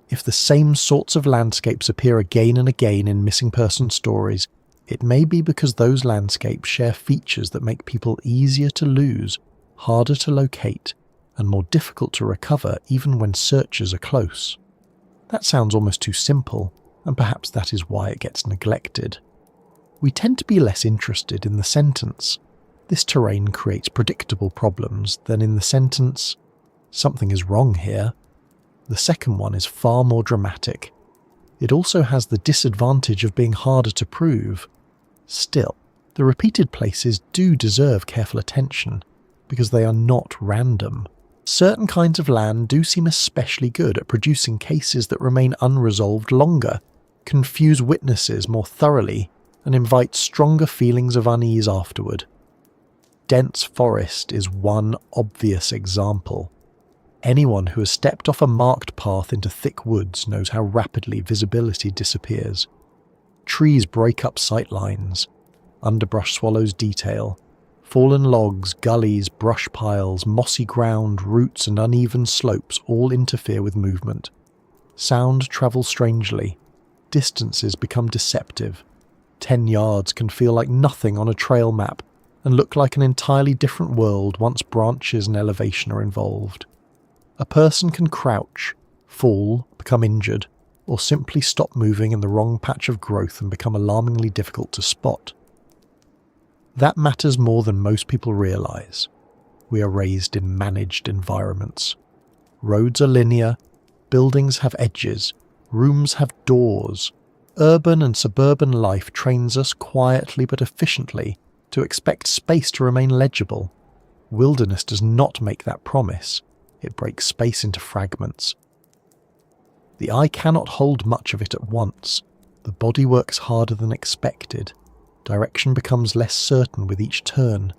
If the same sorts of landscapes appear again and again in missing person stories, it may be because those landscapes share features that make people easier to lose, harder to locate, and more difficult to recover even when searchers are close. That sounds almost too simple, and perhaps that is why it gets neglected. We tend to be less interested in the sentence, "This terrain creates predictable problems," than in the sentence, "Something is wrong here." The second one is far more dramatic. It also has the disadvantage of being harder to prove. Still, the repeated places do deserve careful attention, because they are not random. Certain kinds of land do seem especially good at producing cases that remain unresolved longer, confuse witnesses more thoroughly, and invite stronger feelings of unease afterward. Dense forest is one obvious example. Anyone who has stepped off a marked path into thick woods knows how rapidly visibility disappears. Trees break up sight lines, underbrush swallows detail, fallen logs, gullies, brush piles, mossy ground, roots and uneven slopes all interfere with movement. Sound travels strangely. Distances become deceptive. 10 yards can feel like nothing on a trail map and look like an entirely different world once branches and elevation are involved. A person can crouch, fall, become injured, or simply stop moving in the wrong patch of growth and become alarmingly difficult to spot. That matters more than most people realise. We are raised in managed environments. Roads are linear, buildings have edges, rooms have doors. Urban and suburban life trains us quietly but efficiently to expect space to remain legible. Wilderness does not make that promise. It breaks space into fragments. The eye cannot hold much of it at once. The body works harder than expected. Direction becomes less certain with each turn.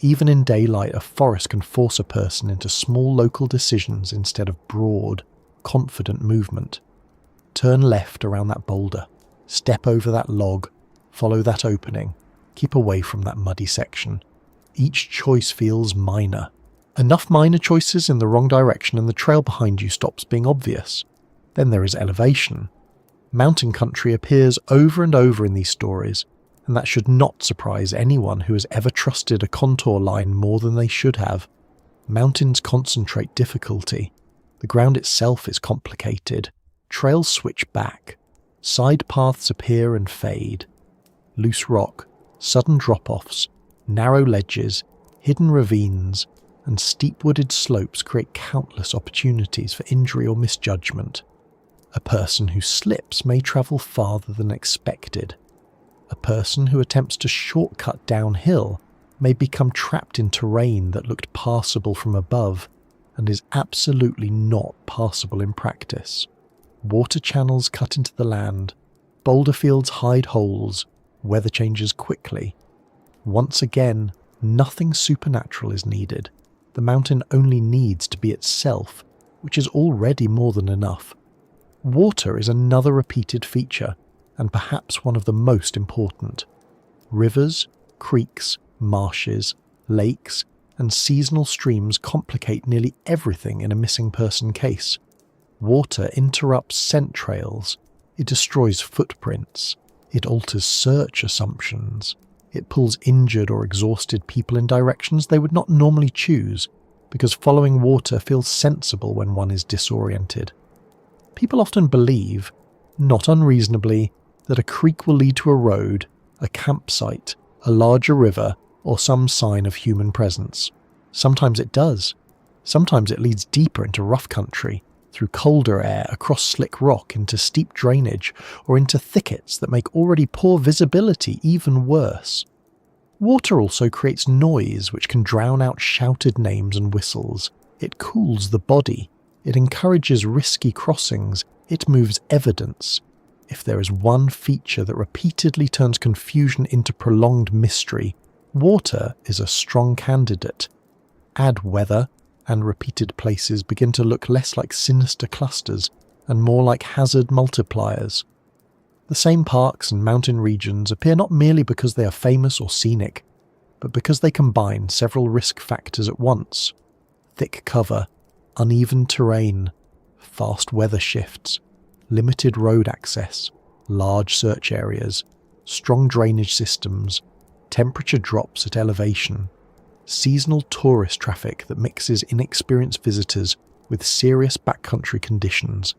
Even in daylight, a forest can force a person into small local decisions instead of broad, confident movement. Turn left around that boulder, step over that log, follow that opening, keep away from that muddy section. Each choice feels minor. Enough minor choices in the wrong direction and the trail behind you stops being obvious. Then there is elevation. Mountain country appears over and over in these stories, and that should not surprise anyone who has ever trusted a contour line more than they should have. Mountains concentrate difficulty. The ground itself is complicated. Trails switch back. Side paths appear and fade. Loose rock, sudden drop-offs, narrow ledges, hidden ravines, and steep wooded slopes create countless opportunities for injury or misjudgment. A person who slips may travel farther than expected. A person who attempts to shortcut downhill may become trapped in terrain that looked passable from above and is absolutely not passable in practice. Water channels cut into the land, boulder fields hide holes, weather changes quickly. Once again, nothing supernatural is needed. The mountain only needs to be itself, which is already more than enough. Water is another repeated feature, and perhaps one of the most important. Rivers, creeks, marshes, lakes, and seasonal streams complicate nearly everything in a missing person case. Water interrupts scent trails, it destroys footprints, it alters search assumptions, it pulls injured or exhausted people in directions they would not normally choose, because following water feels sensible when one is disoriented. People often believe, not unreasonably, that a creek will lead to a road, a campsite, a larger river, or some sign of human presence. Sometimes it does. Sometimes it leads deeper into rough country, through colder air, across slick rock, into steep drainage, or into thickets that make already poor visibility even worse. Water also creates noise which can drown out shouted names and whistles. It cools the body. It encourages risky crossings. It moves evidence. If there is one feature that repeatedly turns confusion into prolonged mystery, water is a strong candidate. Add weather, and repeated places begin to look less like sinister clusters and more like hazard multipliers. The same parks and mountain regions appear not merely because they are famous or scenic, but because they combine several risk factors at once: thick cover, uneven terrain, fast weather shifts, limited road access, large search areas, strong drainage systems, temperature drops at elevation, seasonal tourist traffic that mixes inexperienced visitors with serious backcountry conditions.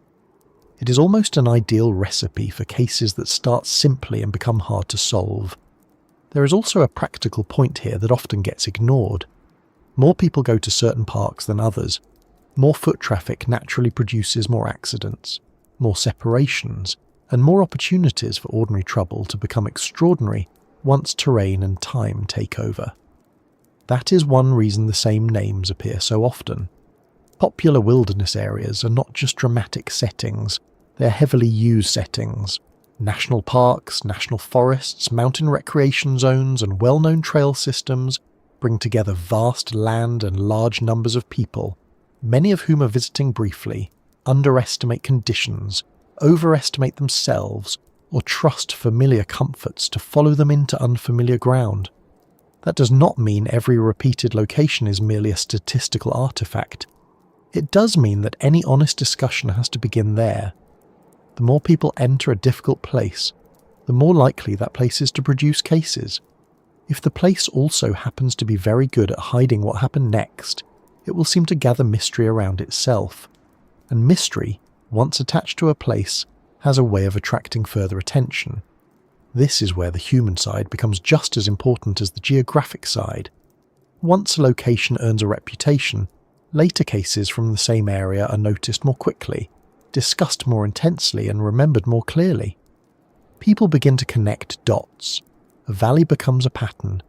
It is almost an ideal recipe for cases that start simply and become hard to solve. There is also a practical point here that often gets ignored. More people go to certain parks than others. More foot traffic naturally produces more accidents, more separations, and more opportunities for ordinary trouble to become extraordinary once terrain and time take over. That is one reason the same names appear so often. Popular wilderness areas are not just dramatic settings, they are heavily used settings. National parks, national forests, mountain recreation zones, and well-known trail systems bring together vast land and large numbers of people, many of whom are visiting briefly, underestimate conditions, overestimate themselves, or trust familiar comforts to follow them into unfamiliar ground. That does not mean every repeated location is merely a statistical artifact. It does mean that any honest discussion has to begin there. The more people enter a difficult place, the more likely that place is to produce cases. If the place also happens to be very good at hiding what happened next, it will seem to gather mystery around itself. And mystery, once attached to a place, has a way of attracting further attention. This is where the human side becomes just as important as the geographic side. Once a location earns a reputation, later cases from the same area are noticed more quickly, discussed more intensely, and remembered more clearly. People begin to connect dots. A valley becomes a pattern.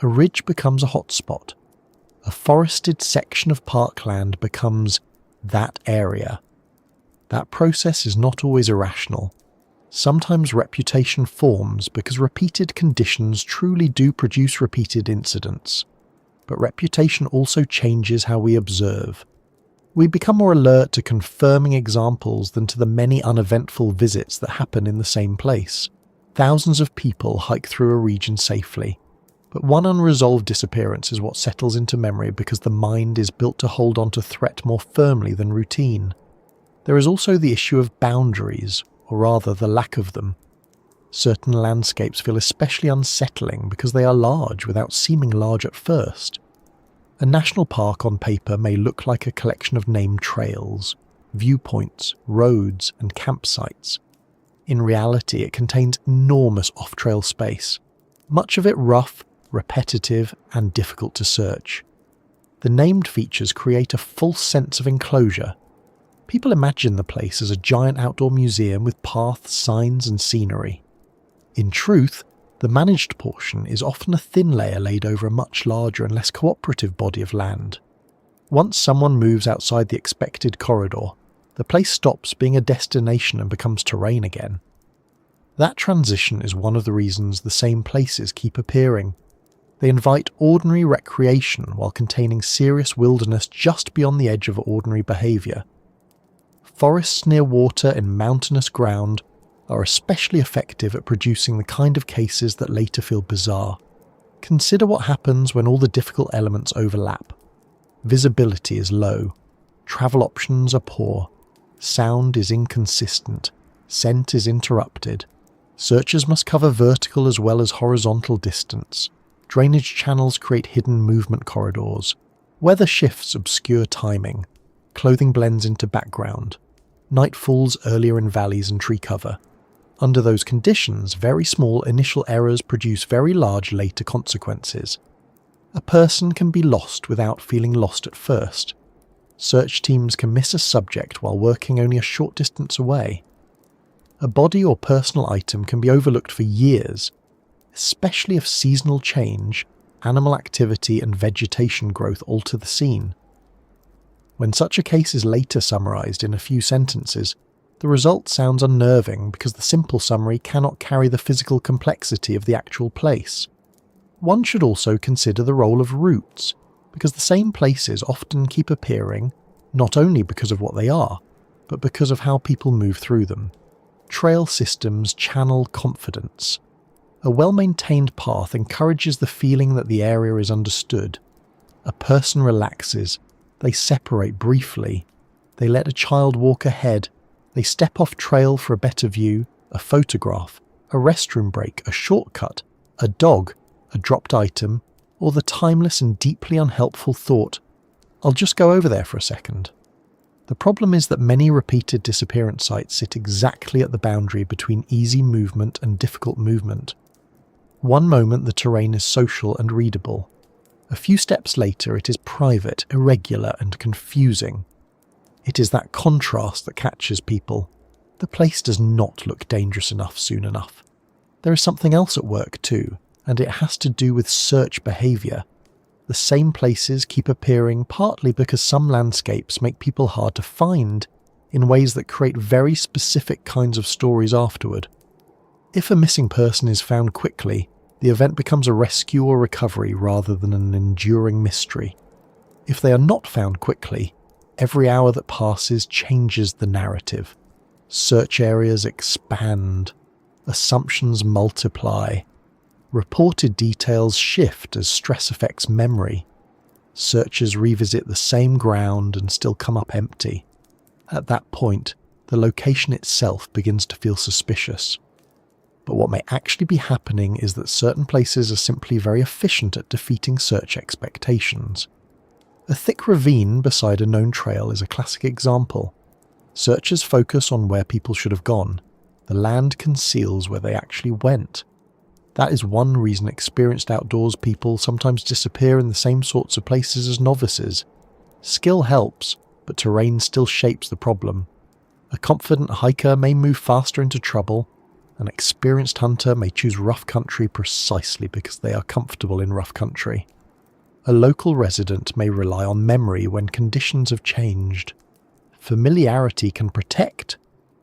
A ridge becomes a hotspot. A forested section of parkland becomes that area. That process is not always irrational. Sometimes reputation forms because repeated conditions truly do produce repeated incidents. But reputation also changes how we observe. We become more alert to confirming examples than to the many uneventful visits that happen in the same place. Thousands of people hike through a region safely, but one unresolved disappearance is what settles into memory because the mind is built to hold on to threat more firmly than routine. There is also the issue of boundaries, or rather the lack of them. Certain landscapes feel especially unsettling because they are large without seeming large at first. A national park on paper may look like a collection of named trails, viewpoints, roads, and campsites. In reality, it contains enormous off-trail space, much of it rough, repetitive, and difficult to search. The named features create a false sense of enclosure. People imagine the place as a giant outdoor museum with paths, signs, and scenery. In truth, the managed portion is often a thin layer laid over a much larger and less cooperative body of land. Once someone moves outside the expected corridor, the place stops being a destination and becomes terrain again. That transition is one of the reasons the same places keep appearing. They invite ordinary recreation while containing serious wilderness just beyond the edge of ordinary behaviour. Forests near water and mountainous ground are especially effective at producing the kind of cases that later feel bizarre. Consider what happens when all the difficult elements overlap. Visibility is low, travel options are poor, sound is inconsistent, scent is interrupted, searchers must cover vertical as well as horizontal distance, drainage channels create hidden movement corridors, weather shifts obscure timing, clothing blends into background, night falls earlier in valleys and tree cover. Under those conditions, very small initial errors produce very large later consequences. A person can be lost without feeling lost at first. Search teams can miss a subject while working only a short distance away. A body or personal item can be overlooked for years, especially if seasonal change, animal activity, and vegetation growth alter the scene. When such a case is later summarized in a few sentences, the result sounds unnerving because the simple summary cannot carry the physical complexity of the actual place. One should also consider the role of routes, because the same places often keep appearing, not only because of what they are, but because of how people move through them. Trail systems channel confidence. A well-maintained path encourages the feeling that the area is understood. A person relaxes. They separate briefly. They let a child walk ahead. They step off trail for a better view, a photograph, a restroom break, a shortcut, a dog, a dropped item, or the timeless and deeply unhelpful thought, "I'll just go over there for a second." The problem is that many repeated disappearance sites sit exactly at the boundary between easy movement and difficult movement. One moment the terrain is social and readable. A few steps later it is private, irregular, and confusing. It is that contrast that catches people. the place does not look dangerous enough soon enough. There is something else at work too, and it has to do with search behaviour. The same places keep appearing partly because some landscapes make people hard to find in ways that create very specific kinds of stories afterward. If a missing person is found quickly, the event becomes a rescue or recovery rather than an enduring mystery. If they are not found quickly, every hour that passes changes the narrative. Search areas expand, assumptions multiply, reported details shift as stress affects memory. Searchers revisit the same ground and still come up empty. At that point, the location itself begins to feel suspicious. But what may actually be happening is that certain places are simply very efficient at defeating search expectations. A thick ravine beside a known trail is a classic example. Searchers focus on where people should have gone. The land conceals where they actually went. That is one reason experienced outdoors people sometimes disappear in the same sorts of places as novices. Skill helps, but terrain still shapes the problem. A confident hiker may move faster into trouble. An experienced hunter may choose rough country precisely because they are comfortable in rough country. A local resident may rely on memory when conditions have changed. Familiarity can protect,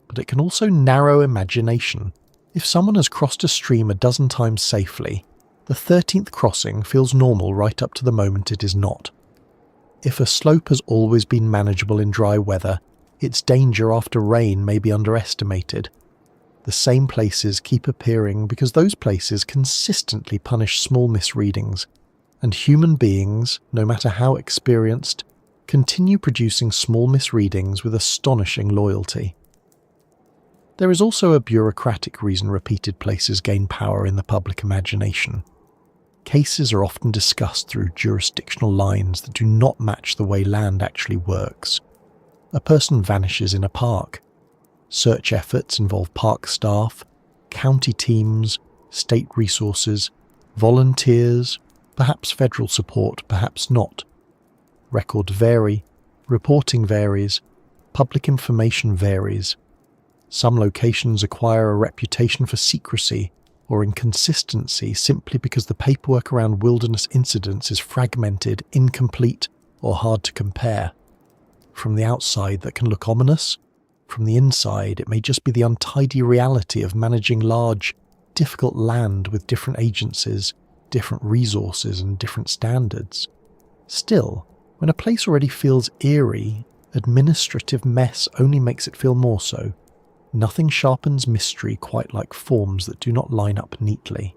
but it can also narrow imagination. If someone has crossed a stream a dozen times safely, the 13th crossing feels normal right up to the moment it is not. If a slope has always been manageable in dry weather, its danger after rain may be underestimated. The same places keep appearing because those places consistently punish small misreadings, and human beings, no matter how experienced, continue producing small misreadings with astonishing loyalty. There is also a bureaucratic reason repeated places gain power in the public imagination. Cases are often discussed through jurisdictional lines that do not match the way land actually works. A person vanishes in a park. Search efforts involve park staff, county teams, state resources, volunteers, perhaps federal support, perhaps not. Records vary, reporting varies, public information varies. Some locations acquire a reputation for secrecy or inconsistency simply because the paperwork around wilderness incidents is fragmented, incomplete, or hard to compare. From the outside, that can look ominous. From the inside, it may just be the untidy reality of managing large, difficult land with different agencies, different resources, and different standards. Still, when a place already feels eerie, administrative mess only makes it feel more so. Nothing sharpens mystery quite like forms that do not line up neatly.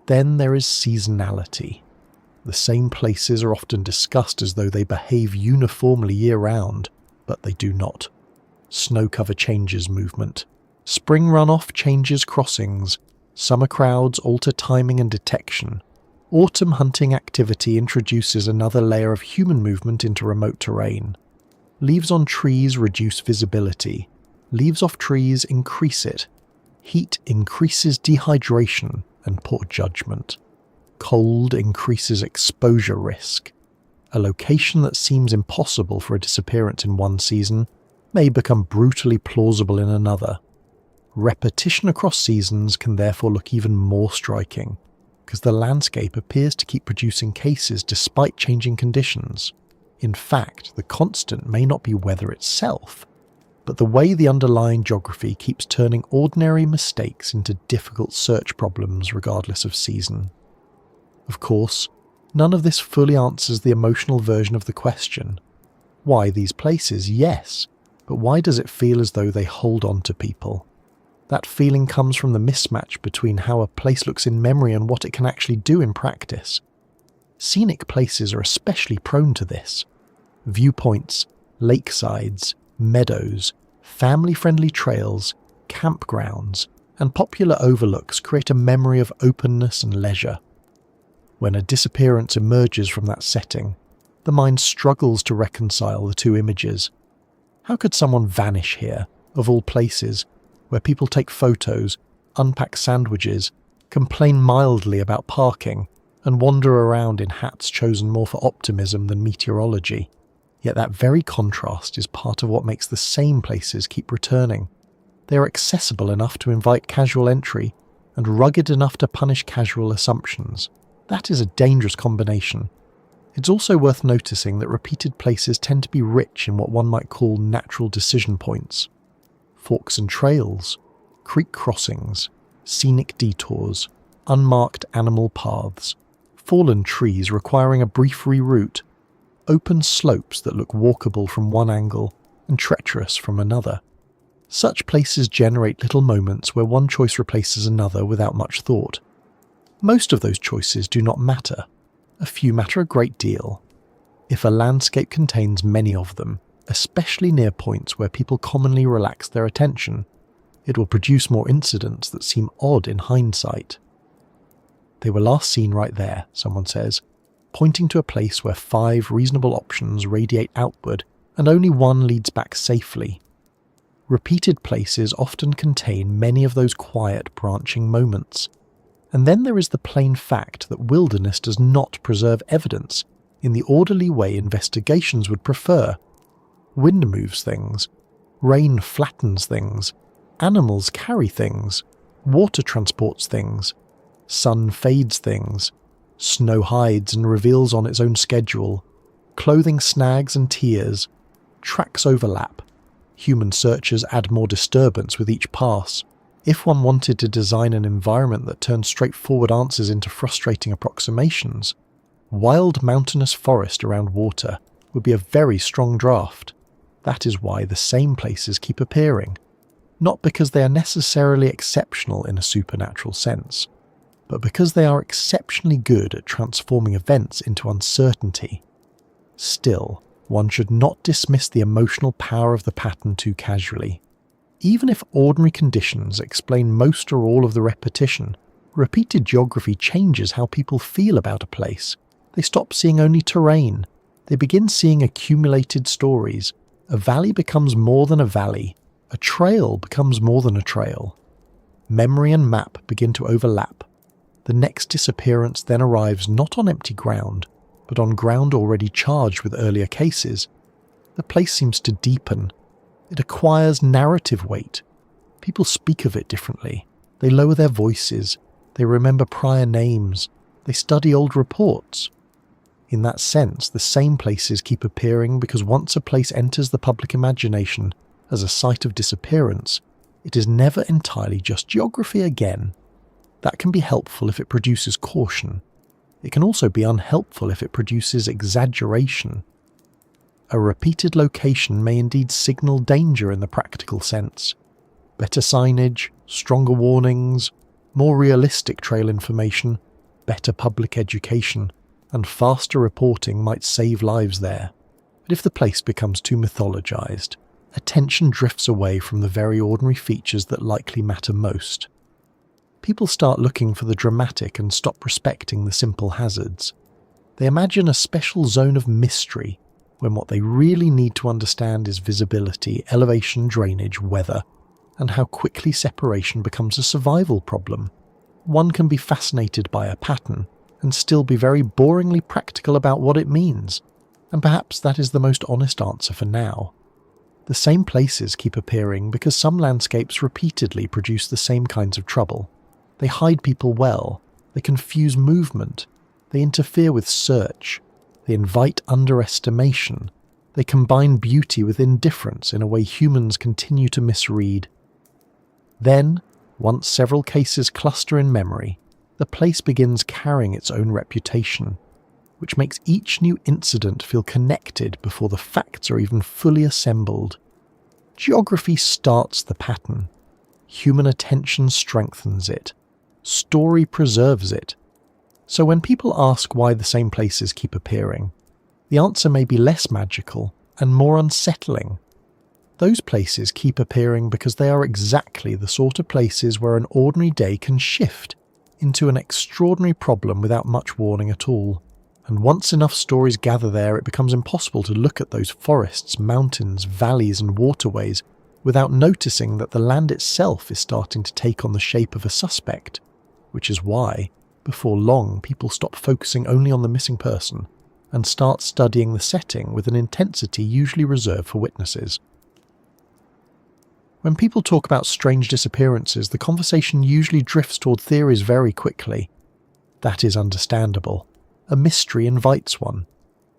Then there is seasonality. The same places are often discussed as though they behave uniformly year-round, but they do not. Snow cover changes movement. Spring runoff changes crossings. Summer crowds alter timing and detection. Autumn hunting activity introduces another layer of human movement into remote terrain. Leaves on trees reduce visibility. Leaves off trees increase it. Heat increases dehydration and poor judgment. Cold increases exposure risk. A location that seems impossible for a disappearance in one season may become brutally plausible in another. Repetition across seasons can therefore look even more striking, because the landscape appears to keep producing cases despite changing conditions. In fact, the constant may not be weather itself, but the way the underlying geography keeps turning ordinary mistakes into difficult search problems regardless of season. Of course, none of this fully answers the emotional version of the question. Why these places? Yes, but why does it feel as though they hold on to people? That feeling comes from the mismatch between how a place looks in memory and what it can actually do in practice. Scenic places are especially prone to this. Viewpoints, lakesides, meadows, family-friendly trails, campgrounds, and popular overlooks create a memory of openness and leisure. When a disappearance emerges from that setting, the mind struggles to reconcile the two images. How could someone vanish here, of all places, where people take photos, unpack sandwiches, complain mildly about parking, and wander around in hats chosen more for optimism than meteorology? Yet that very contrast is part of what makes the same places keep returning. They are accessible enough to invite casual entry, and rugged enough to punish casual assumptions. That is a dangerous combination. It's also worth noticing that repeated places tend to be rich in what one might call natural decision points. Forks and trails, creek crossings, scenic detours, unmarked animal paths, fallen trees requiring a brief reroute, open slopes that look walkable from one angle and treacherous from another. Such places generate little moments where one choice replaces another without much thought. Most of those choices do not matter. A few matter a great deal. If a landscape contains many of them, especially near points where people commonly relax their attention, it will produce more incidents that seem odd in hindsight. They were last seen right there, someone says, pointing to a place where 5 reasonable options radiate outward and only one leads back safely. Repeated places often contain many of those quiet branching moments. And then there is the plain fact that wilderness does not preserve evidence in the orderly way investigations would prefer. Wind moves things, rain flattens things, animals carry things, water transports things, sun fades things, snow hides and reveals on its own schedule, clothing snags and tears, tracks overlap, human searchers add more disturbance with each pass. If one wanted to design an environment that turned straightforward answers into frustrating approximations, wild mountainous forest around water would be a very strong draft. That is why the same places keep appearing, not because they are necessarily exceptional in a supernatural sense, but because they are exceptionally good at transforming events into uncertainty. Still, one should not dismiss the emotional power of the pattern too casually. Even if ordinary conditions explain most or all of the repetition, repeated geography changes how people feel about a place. They stop seeing only terrain. They begin seeing accumulated stories. A valley becomes more than a valley. A trail becomes more than a trail. Memory and map begin to overlap. The next disappearance then arrives not on empty ground, but on ground already charged with earlier cases. The place seems to deepen. It acquires narrative weight. People speak of it differently. They lower their voices. They remember prior names. They study old reports. In that sense, the same places keep appearing because once a place enters the public imagination as a site of disappearance, it is never entirely just geography again. That can be helpful if it produces caution. It can also be unhelpful if it produces exaggeration. A repeated location may indeed signal danger in the practical sense. Better signage, stronger warnings, more realistic trail information, better public education, and faster reporting might save lives there. But if the place becomes too mythologized, attention drifts away from the very ordinary features that likely matter most. People start looking for the dramatic and stop respecting the simple hazards. They imagine a special zone of mystery, when what they really need to understand is visibility, elevation, drainage, weather, and how quickly separation becomes a survival problem. One can be fascinated by a pattern and still be very boringly practical about what it means, and perhaps that is the most honest answer for now. The same places keep appearing because some landscapes repeatedly produce the same kinds of trouble. They hide people well, they confuse movement, they interfere with search, they invite underestimation, they combine beauty with indifference in a way humans continue to misread. Then, once several cases cluster in memory, the place begins carrying its own reputation, which makes each new incident feel connected before the facts are even fully assembled. Geography starts the pattern. Human attention strengthens it. Story preserves it. So when people ask why the same places keep appearing, the answer may be less magical and more unsettling. Those places keep appearing because they are exactly the sort of places where an ordinary day can shift into an extraordinary problem without much warning at all. And once enough stories gather there, it becomes impossible to look at those forests, mountains, valleys and waterways without noticing that the land itself is starting to take on the shape of a suspect, which is why, before long, people stop focusing only on the missing person and start studying the setting with an intensity usually reserved for witnesses. When people talk about strange disappearances, the conversation usually drifts toward theories very quickly. That is understandable. A mystery invites one.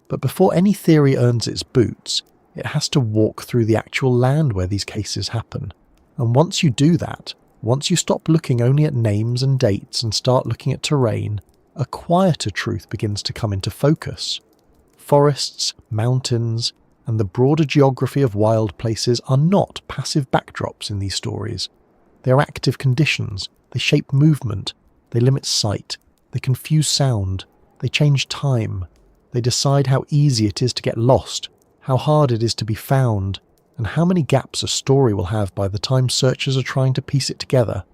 But before any theory earns its boots, it has to walk through the actual land where these cases happen. And once you do that, once you stop looking only at names and dates and start looking at terrain, a quieter truth begins to come into focus. Forests, mountains, and the broader geography of wild places are not passive backdrops in these stories. They are active conditions, they shape movement, they limit sight, they confuse sound, they change time, they decide how easy it is to get lost, how hard it is to be found, and how many gaps a story will have by the time searchers are trying to piece it together.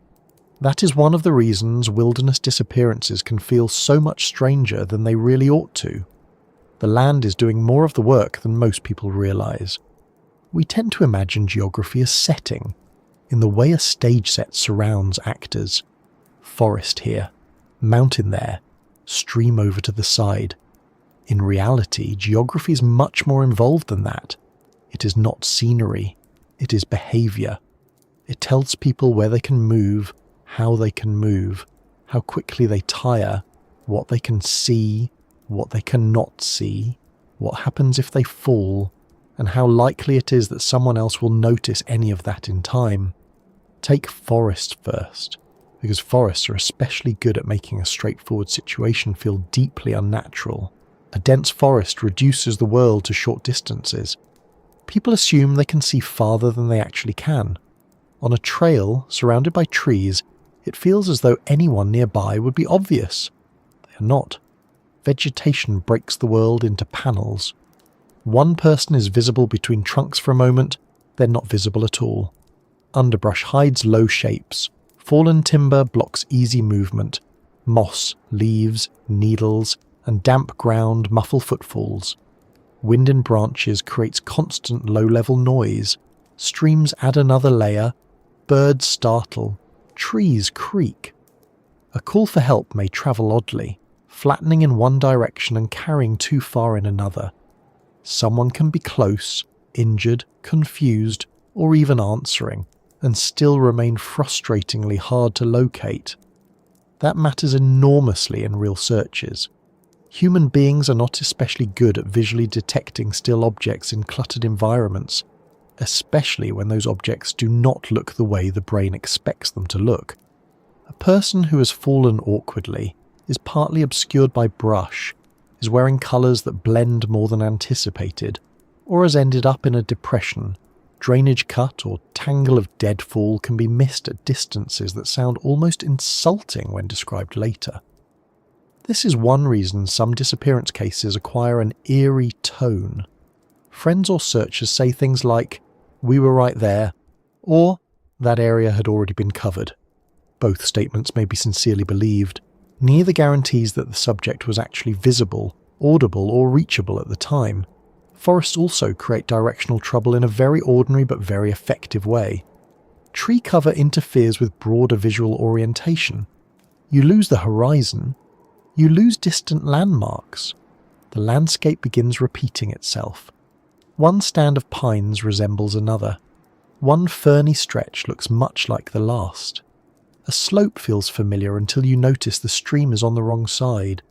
That is one of the reasons wilderness disappearances can feel so much stranger than they really ought to. The land is doing more of the work than most people realise. We tend to imagine geography as setting, in the way a stage set surrounds actors. Forest here, mountain there, stream over to the side. In reality, geography is much more involved than that. It is not scenery, it is behaviour. It tells people where they can move, how they can move, how quickly they tire, what they can see, what they cannot see, what happens if they fall, and how likely it is that someone else will notice any of that in time. Take forests first, because forests are especially good at making a straightforward situation feel deeply unnatural. A dense forest reduces the world to short distances. People assume they can see farther than they actually can. On a trail surrounded by trees, it feels as though anyone nearby would be obvious. They are not. Vegetation breaks the world into panels. One person is visible between trunks for a moment, then not visible at all. Underbrush hides low shapes. Fallen timber blocks easy movement. Moss, leaves, needles, and damp ground muffle footfalls. Wind in branches creates constant low-level noise. Streams add another layer. Birds startle. Trees creak. A call for help may travel oddly, flattening in one direction and carrying too far in another. Someone can be close, injured, confused, or even answering, and still remain frustratingly hard to locate. That matters enormously in real searches. Human beings are not especially good at visually detecting still objects in cluttered environments, especially when those objects do not look the way the brain expects them to look. A person who has fallen awkwardly, is partly obscured by brush, is wearing colours that blend more than anticipated, or has ended up in a depression. Drainage cut or tangle of deadfall can be missed at distances that sound almost insulting when described later. This is one reason some disappearance cases acquire an eerie tone. Friends or searchers say things like, "We were right there," or "that area had already been covered." Both statements may be sincerely believed. Neither guarantees that the subject was actually visible, audible, or reachable at the time. Forests also create directional trouble in a very ordinary but very effective way. Tree cover interferes with broader visual orientation. You lose the horizon. You lose distant landmarks. The landscape begins repeating itself. One stand of pines resembles another. One ferny stretch looks much like the last. A slope feels familiar until you notice the stream is on the wrong side.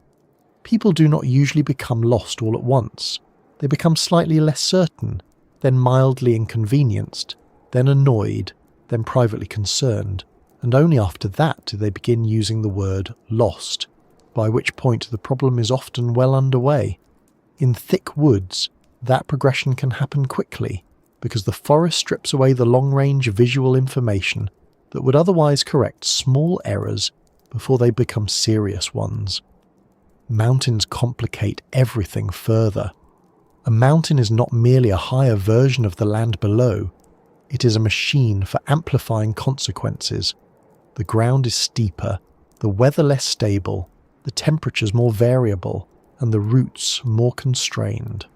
People do not usually become lost all at once. They become slightly less certain, then mildly inconvenienced, then annoyed, then privately concerned, and only after that do they begin using the word lost, by which point the problem is often well underway. In thick woods, that progression can happen quickly, because the forest strips away the long-range visual information that would otherwise correct small errors before they become serious ones. Mountains complicate everything further. A mountain is not merely a higher version of the land below, it is a machine for amplifying consequences. The ground is steeper, the weather less stable, the temperatures more variable, and the routes more constrained.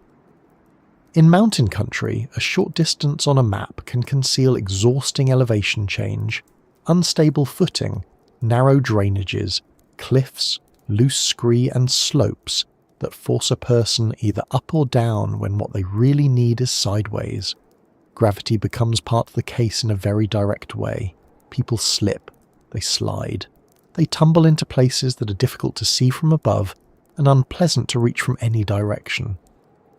In mountain country, a short distance on a map can conceal exhausting elevation change, unstable footing, narrow drainages, cliffs, loose scree and slopes, that force a person either up or down when what they really need is sideways. Gravity becomes part of the case in a very direct way. People slip, they slide, they tumble into places that are difficult to see from above and unpleasant to reach from any direction.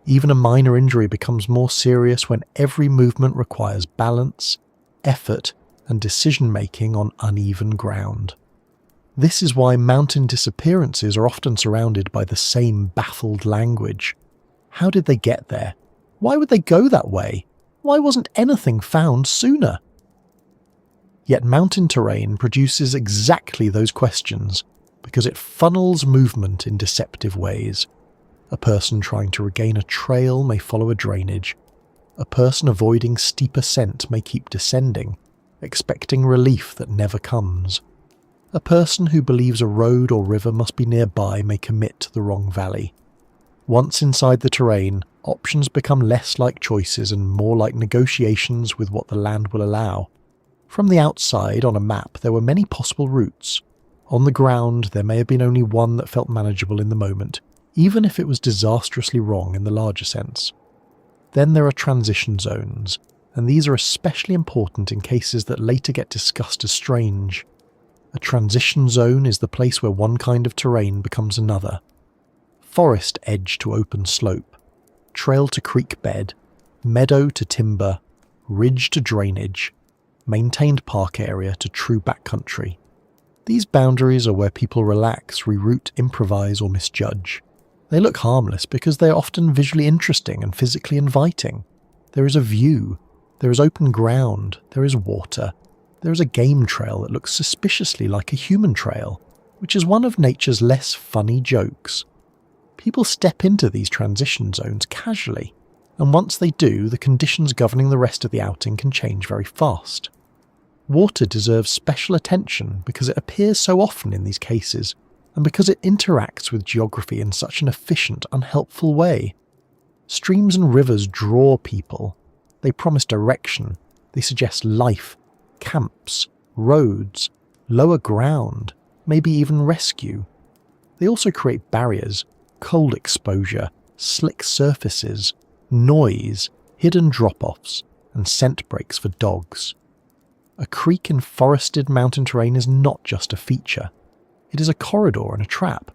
Even a minor injury becomes more serious when every movement requires balance, effort, and decision-making on uneven ground. This is why mountain disappearances are often surrounded by the same baffled language. How did they get there? Why would they go that way? Why wasn't anything found sooner? Yet mountain terrain produces exactly those questions because it funnels movement in deceptive ways. A person trying to regain a trail may follow a drainage. A person avoiding steep ascent may keep descending, expecting relief that never comes. A person who believes a road or river must be nearby may commit to the wrong valley. Once inside the terrain, options become less like choices and more like negotiations with what the land will allow. From the outside, on a map, there were many possible routes. On the ground, there may have been only one that felt manageable in the moment, even if it was disastrously wrong in the larger sense. Then there are transition zones, and these are especially important in cases that later get discussed as strange. A transition zone is the place where one kind of terrain becomes another. Forest edge to open slope, trail to creek bed, meadow to timber, ridge to drainage, maintained park area to true backcountry. These boundaries are where people relax, reroute, improvise, or misjudge. They look harmless because they are often visually interesting and physically inviting. There is a view, there is open ground, there is water, there is a game trail that looks suspiciously like a human trail, which is one of nature's less funny jokes. People step into these transition zones casually, and once they do, the conditions governing the rest of the outing can change very fast. Water deserves special attention because it appears so often in these cases, and because it interacts with geography in such an efficient, unhelpful way. Streams and rivers draw people. They promise direction. They suggest life, camps, roads, lower ground, maybe even rescue. They also create barriers, cold exposure, slick surfaces, noise, hidden drop-offs, and scent breaks for dogs. A creek in forested mountain terrain is not just a feature. It is a corridor and a trap.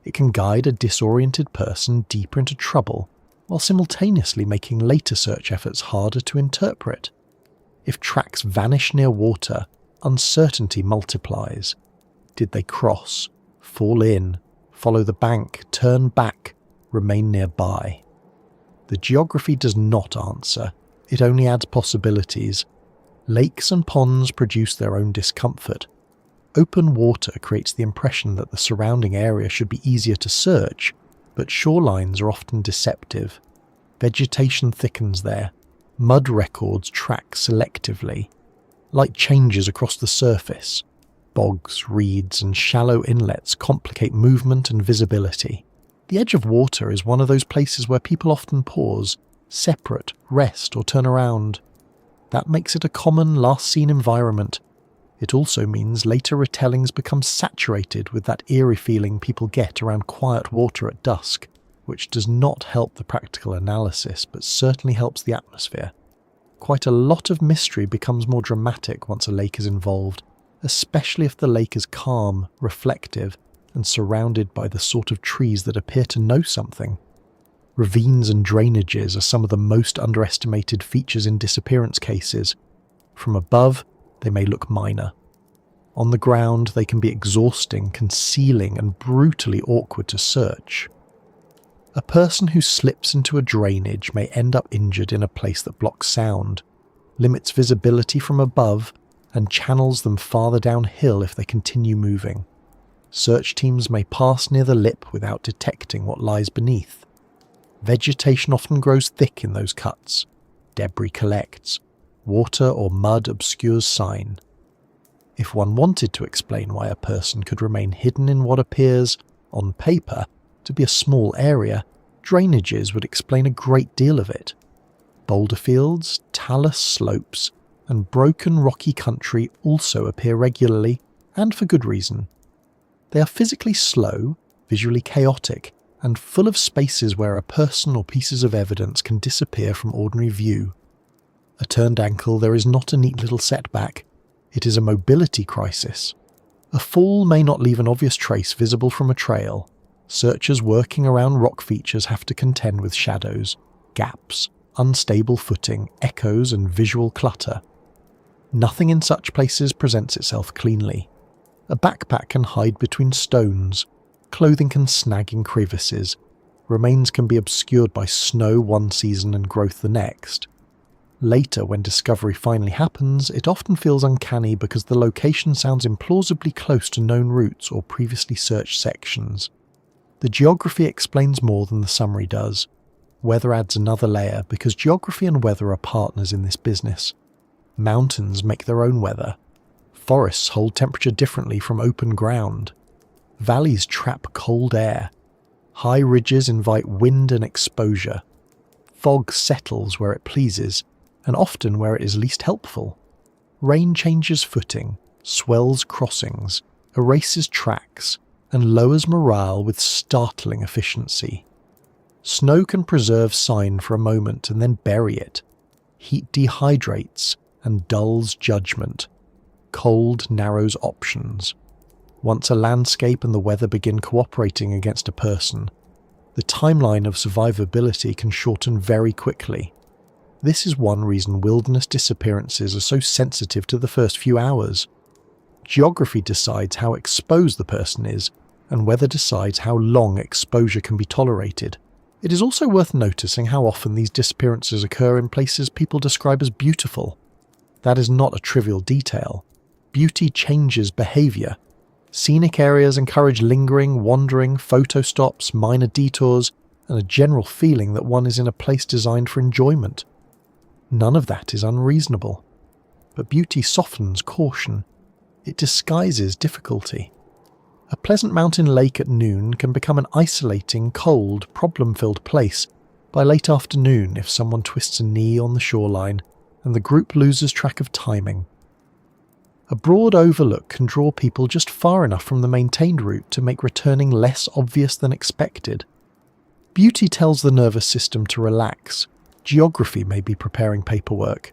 It can guide a disoriented person deeper into trouble, while simultaneously making later search efforts harder to interpret. If tracks vanish near water, uncertainty multiplies. Did they cross, fall in, follow the bank, turn back, remain nearby? The geography does not answer. It only adds possibilities. Lakes and ponds produce their own discomfort. Open water creates the impression that the surrounding area should be easier to search, but shorelines are often deceptive. Vegetation thickens there. Mud records track selectively. Light changes across the surface. Bogs, reeds, and shallow inlets complicate movement and visibility. The edge of water is one of those places where people often pause, separate, rest, or turn around. That makes it a common last-seen environment. It also means later retellings become saturated with that eerie feeling people get around quiet water at dusk, which does not help the practical analysis, but certainly helps the atmosphere. Quite a lot of mystery becomes more dramatic once a lake is involved, especially if the lake is calm, reflective, and surrounded by the sort of trees that appear to know something. Ravines and drainages are some of the most underestimated features in disappearance cases. From above, they may look minor. On the ground, they can be exhausting, concealing, and brutally awkward to search. A person who slips into a drainage may end up injured in a place that blocks sound, limits visibility from above, and channels them farther downhill if they continue moving. Search teams may pass near the lip without detecting what lies beneath. Vegetation often grows thick in those cuts. Debris collects. Water or mud obscures sign. If one wanted to explain why a person could remain hidden in what appears, on paper, to be a small area, drainages would explain a great deal of it. Boulder fields, talus slopes, and broken rocky country also appear regularly, and for good reason. They are physically slow, visually chaotic, and full of spaces where a person or pieces of evidence can disappear from ordinary view. A turned ankle there is not a neat little setback, it is a mobility crisis. A fall may not leave an obvious trace visible from a trail. Searchers working around rock features have to contend with shadows, gaps, unstable footing, echoes and visual clutter. Nothing in such places presents itself cleanly. A backpack can hide between stones, clothing can snag in crevices, remains can be obscured by snow one season and growth the next. Later, when discovery finally happens, it often feels uncanny because the location sounds implausibly close to known routes or previously searched sections. The geography explains more than the summary does. Weather adds another layer because geography and weather are partners in this business. Mountains make their own weather. Forests hold temperature differently from open ground. Valleys trap cold air. High ridges invite wind and exposure. Fog settles where it pleases, and often where it is least helpful. Rain changes footing, swells crossings, erases tracks, and lowers morale with startling efficiency. Snow can preserve sign for a moment and then bury it. Heat dehydrates and dulls judgment. Cold narrows options. Once a landscape and the weather begin cooperating against a person, the timeline of survivability can shorten very quickly. This is one reason wilderness disappearances are so sensitive to the first few hours. Geography decides how exposed the person is, and weather decides how long exposure can be tolerated. It is also worth noticing how often these disappearances occur in places people describe as beautiful. That is not a trivial detail. Beauty changes behaviour. Scenic areas encourage lingering, wandering, photo stops, minor detours, and a general feeling that one is in a place designed for enjoyment. None of that is unreasonable. But beauty softens caution. It disguises difficulty. A pleasant mountain lake at noon can become an isolating, cold, problem-filled place by late afternoon if someone twists a knee on the shoreline and the group loses track of timing. A broad overlook can draw people just far enough from the maintained route to make returning less obvious than expected. Beauty tells the nervous system to relax. Geography may be preparing paperwork.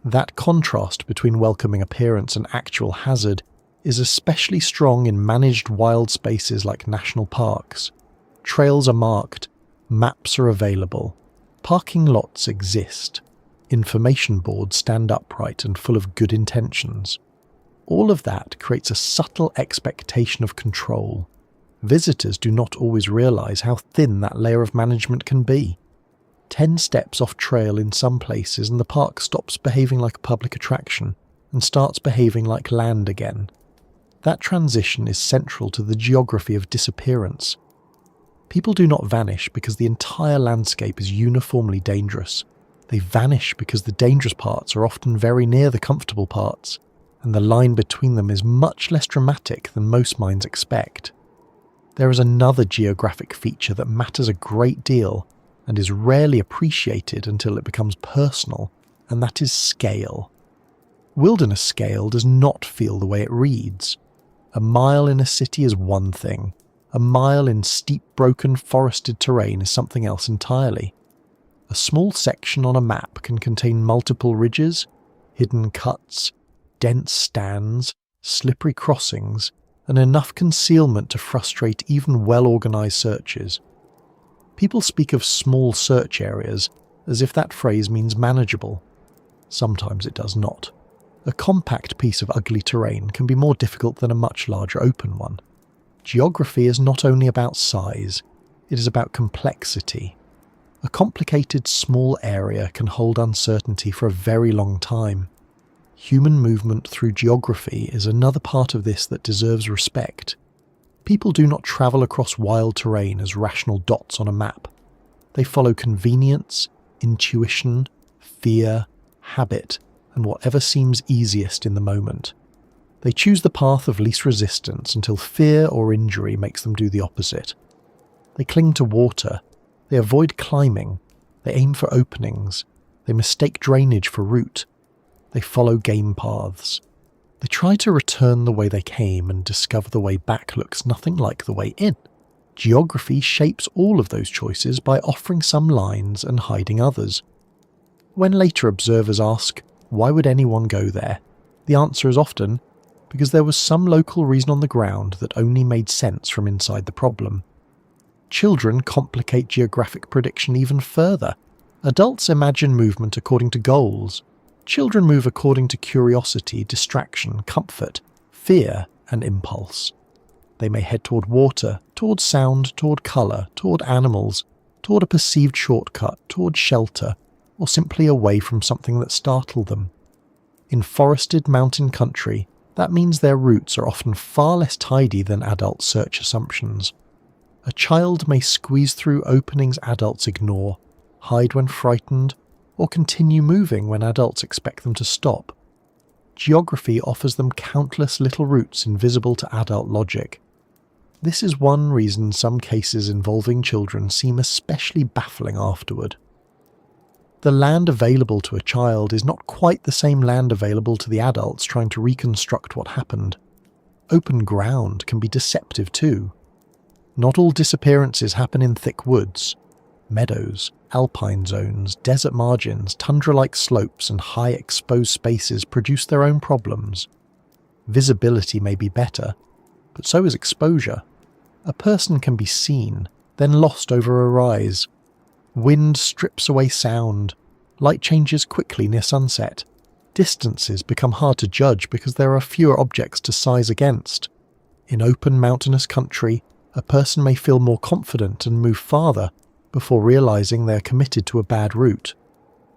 That contrast between welcoming appearance and actual hazard is especially strong in managed wild spaces like national parks. Trails are marked, maps are available, parking lots exist, information boards stand upright and full of good intentions. All of that creates a subtle expectation of control. Visitors do not always realise how thin that layer of management can be. 10 steps off trail in some places and the park stops behaving like a public attraction and starts behaving like land again. That transition is central to the geography of disappearance. People do not vanish because the entire landscape is uniformly dangerous. They vanish because the dangerous parts are often very near the comfortable parts, and the line between them is much less dramatic than most minds expect. There is another geographic feature that matters a great deal and is rarely appreciated until it becomes personal, and that is scale. Wilderness scale does not feel the way it reads. A mile in a city is one thing. A mile in steep, broken, forested terrain is something else entirely. A small section on a map can contain multiple ridges, hidden cuts, dense stands, slippery crossings, and enough concealment to frustrate even well-organised searches. People speak of small search areas as if that phrase means manageable. Sometimes it does not. A compact piece of ugly terrain can be more difficult than a much larger open one. Geography is not only about size, it is about complexity. A complicated small area can hold uncertainty for a very long time. Human movement through geography is another part of this that deserves respect. People do not travel across wild terrain as rational dots on a map. They follow convenience, intuition, fear, habit, and whatever seems easiest in the moment. They choose the path of least resistance until fear or injury makes them do the opposite. They cling to water, they avoid climbing, they aim for openings, they mistake drainage for route, they follow game paths. They try to return the way they came and discover the way back looks nothing like the way in. Geography shapes all of those choices by offering some lines and hiding others. When later observers ask, why would anyone go there? The answer is often, because there was some local reason on the ground that only made sense from inside the problem. Children complicate geographic prediction even further. Adults imagine movement according to goals. Children move according to curiosity, distraction, comfort, fear, and impulse. They may head toward water, toward sound, toward colour, toward animals, toward a perceived shortcut, toward shelter, or simply away from something that startled them. In forested mountain country, that means their routes are often far less tidy than adult search assumptions. A child may squeeze through openings adults ignore, hide when frightened, or continue moving when adults expect them to stop. Geography offers them countless little routes invisible to adult logic. This is one reason some cases involving children seem especially baffling afterward. The land available to a child is not quite the same land available to the adults trying to reconstruct what happened. Open ground can be deceptive too. Not all disappearances happen in thick woods. Meadows, alpine zones, desert margins, tundra-like slopes and high exposed spaces produce their own problems. Visibility may be better, but so is exposure. A person can be seen, then lost over a rise. Wind strips away sound. Light changes quickly near sunset. Distances become hard to judge because there are fewer objects to size against. In open mountainous country, a person may feel more confident and move farther before realizing they are committed to a bad route.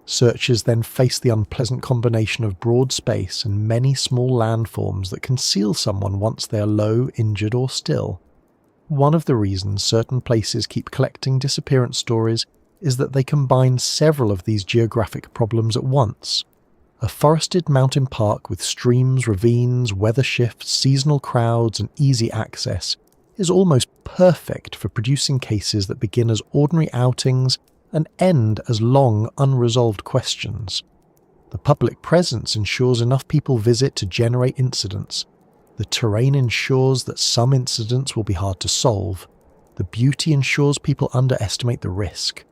Searchers then face the unpleasant combination of broad space and many small landforms that conceal someone once they are low, injured or still. One of the reasons certain places keep collecting disappearance stories is that they combine several of these geographic problems at once. A forested mountain park with streams, ravines, weather shifts, seasonal crowds and easy access is almost perfect for producing cases that begin as ordinary outings and end as long, unresolved questions. The public presence ensures enough people visit to generate incidents. The terrain ensures that some incidents will be hard to solve. The beauty ensures people underestimate the risk.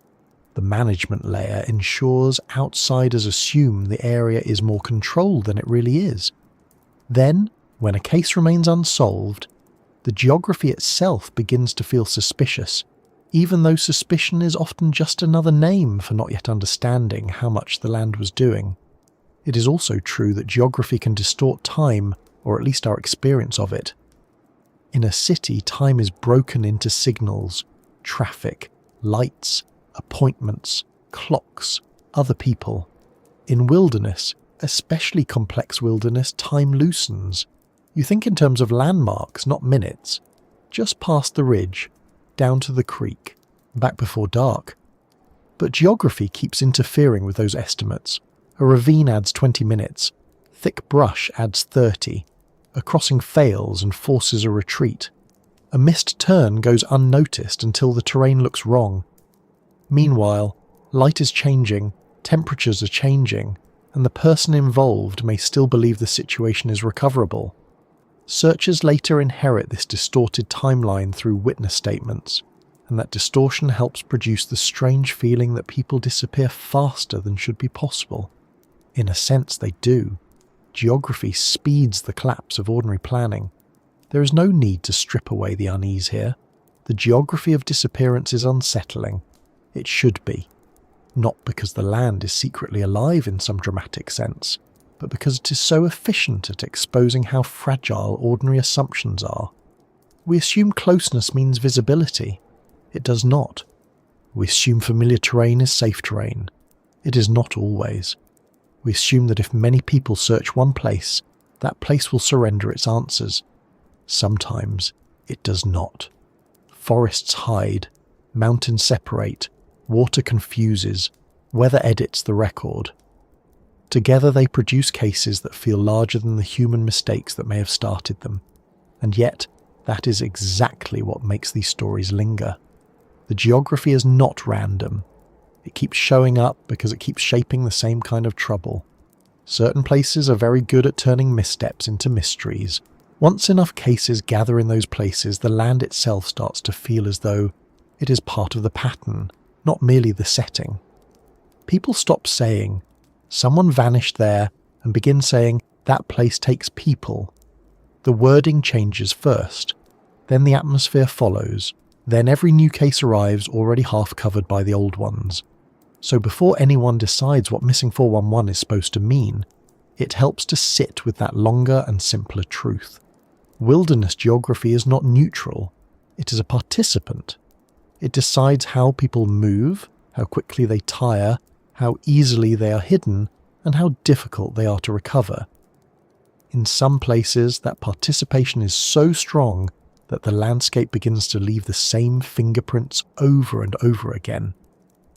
The management layer ensures outsiders assume the area is more controlled than it really is. Then, when a case remains unsolved, the geography itself begins to feel suspicious, even though suspicion is often just another name for not yet understanding how much the land was doing. It is also true that geography can distort time, or at least our experience of it. In a city, time is broken into signals, traffic, lights, appointments, clocks, other people. In wilderness, especially complex wilderness, time loosens. You think in terms of landmarks, not minutes. Just past the ridge, down to the creek, back before dark. But geography keeps interfering with those estimates. A ravine adds 20 minutes. Thick brush adds 30. A crossing fails and forces a retreat. A missed turn goes unnoticed until the terrain looks wrong. Meanwhile, light is changing, temperatures are changing, and the person involved may still believe the situation is recoverable. Searchers later inherit this distorted timeline through witness statements, and that distortion helps produce the strange feeling that people disappear faster than should be possible. In a sense, they do. Geography speeds the collapse of ordinary planning. There is no need to strip away the unease here. The geography of disappearance is unsettling. It should be. Not because the land is secretly alive in some dramatic sense, but because it is so efficient at exposing how fragile ordinary assumptions are. We assume closeness means visibility. It does not. We assume familiar terrain is safe terrain. It is not always. We assume that if many people search one place, that place will surrender its answers. Sometimes it does not. Forests hide, mountains separate, water confuses, weather edits the record. Together they produce cases that feel larger than the human mistakes that may have started them. And yet, that is exactly what makes these stories linger. The geography is not random. It keeps showing up because it keeps shaping the same kind of trouble. Certain places are very good at turning missteps into mysteries. Once enough cases gather in those places, the land itself starts to feel as though it is part of the pattern, not merely the setting. People stop saying, "Someone vanished there," and begin saying, "That place takes people." The wording changes first, then the atmosphere follows, then every new case arrives already half covered by the old ones. So before anyone decides what Missing 411 is supposed to mean, it helps to sit with that longer and simpler truth. Wilderness geography is not neutral, it is a participant. It decides how people move, how quickly they tire, how easily they are hidden, and how difficult they are to recover. In some places, that participation is so strong that the landscape begins to leave the same fingerprints over and over again.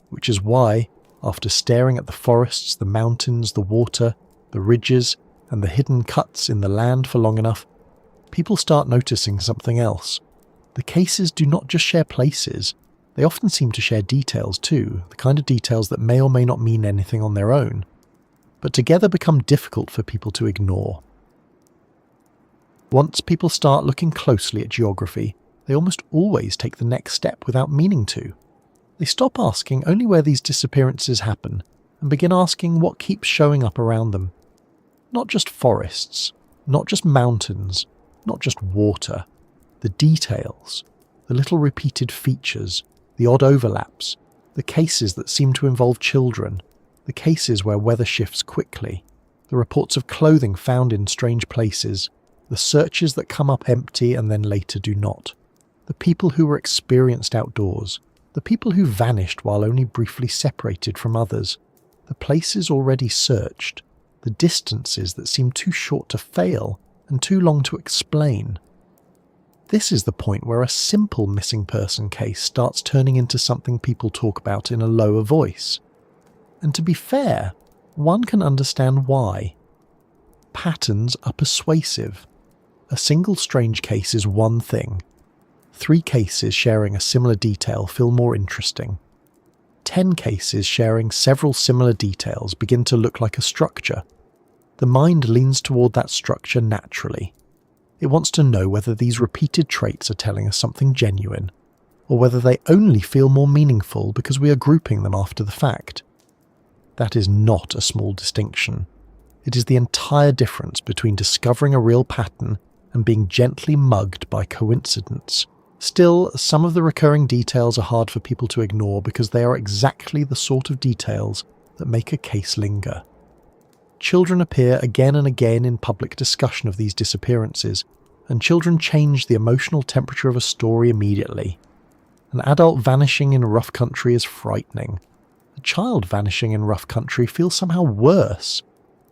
Which is why, after staring at the forests, the mountains, the water, the ridges, and the hidden cuts in the land for long enough, people start noticing something else. The cases do not just share places, they often seem to share details too, the kind of details that may or may not mean anything on their own, but together become difficult for people to ignore. Once people start looking closely at geography, they almost always take the next step without meaning to. They stop asking only where these disappearances happen and begin asking what keeps showing up around them. Not just forests, not just mountains, not just water. The details, the little repeated features, the odd overlaps, the cases that seem to involve children, the cases where weather shifts quickly, the reports of clothing found in strange places, the searches that come up empty and then later do not, the people who were experienced outdoors, the people who vanished while only briefly separated from others, the places already searched, the distances that seem too short to fail and too long to explain. This is the point where a simple missing person case starts turning into something people talk about in a lower voice. And to be fair, one can understand why. Patterns are persuasive. A single strange case is one thing. 3 cases sharing a similar detail feel more interesting. 10 cases sharing several similar details begin to look like a structure. The mind leans toward that structure naturally. It wants to know whether these repeated traits are telling us something genuine, or whether they only feel more meaningful because we are grouping them after the fact. That is not a small distinction. It is the entire difference between discovering a real pattern and being gently mugged by coincidence. Still, some of the recurring details are hard for people to ignore because they are exactly the sort of details that make a case linger. Children appear again and again in public discussion of these disappearances, and children change the emotional temperature of a story immediately. An adult vanishing in rough country is frightening. A child vanishing in rough country feels somehow worse,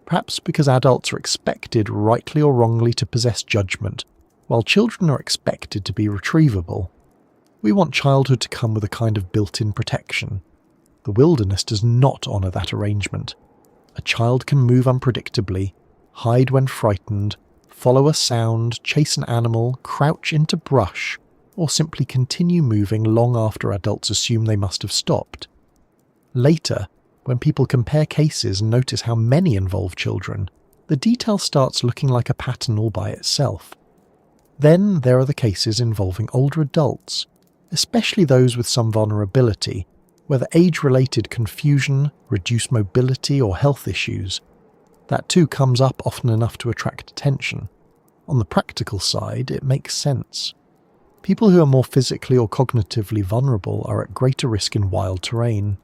perhaps because adults are expected, rightly or wrongly, to possess judgment, while children are expected to be retrievable. We want childhood to come with a kind of built-in protection. The wilderness does not honour that arrangement. A child can move unpredictably, hide when frightened, follow a sound, chase an animal, crouch into brush, or simply continue moving long after adults assume they must have stopped. Later, when people compare cases and notice how many involve children, the detail starts looking like a pattern all by itself. Then there are the cases involving older adults, especially those with some vulnerability, whether age-related confusion, reduced mobility or health issues. That too comes up often enough to attract attention. On the practical side, it makes sense. People who are more physically or cognitively vulnerable are at greater risk in wild terrain.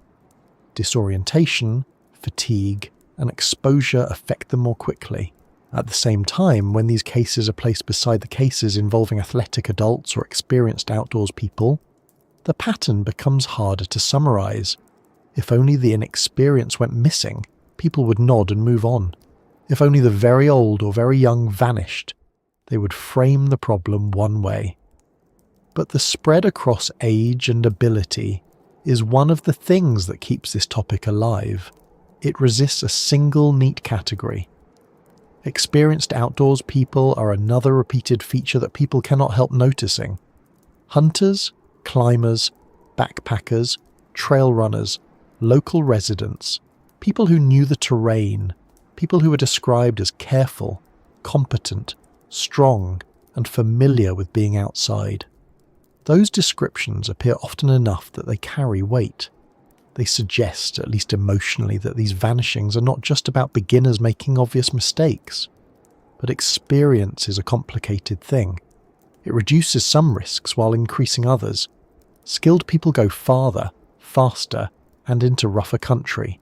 Disorientation, fatigue, and exposure affect them more quickly. At the same time, when these cases are placed beside the cases involving athletic adults or experienced outdoors people, the pattern becomes harder to summarize. If only the inexperience went missing, people would nod and move on. If only the very old or very young vanished, they would frame the problem one way. But the spread across age and ability is one of the things that keeps this topic alive. It resists a single neat category. Experienced outdoors people are another repeated feature that people cannot help noticing. Hunters, climbers, backpackers, trail runners, local residents, people who knew the terrain, people who were described as careful, competent, strong, and familiar with being outside. Those descriptions appear often enough that they carry weight. They suggest, at least emotionally, that these vanishings are not just about beginners making obvious mistakes. But experience is a complicated thing. It reduces some risks while increasing others. Skilled people go farther, faster, and into rougher country.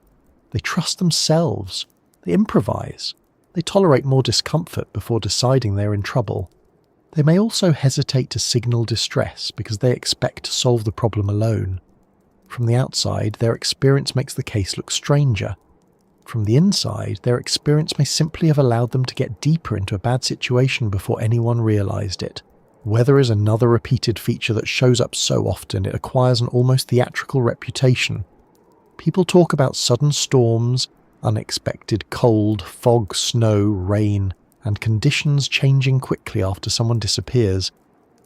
They trust themselves. They improvise. They tolerate more discomfort before deciding they're in trouble. They may also hesitate to signal distress because they expect to solve the problem alone. From the outside, their experience makes the case look stranger. From the inside, their experience may simply have allowed them to get deeper into a bad situation before anyone realised it. Weather is another repeated feature that shows up so often it acquires an almost theatrical reputation. People talk about sudden storms, unexpected cold, fog, snow, rain, and conditions changing quickly after someone disappears.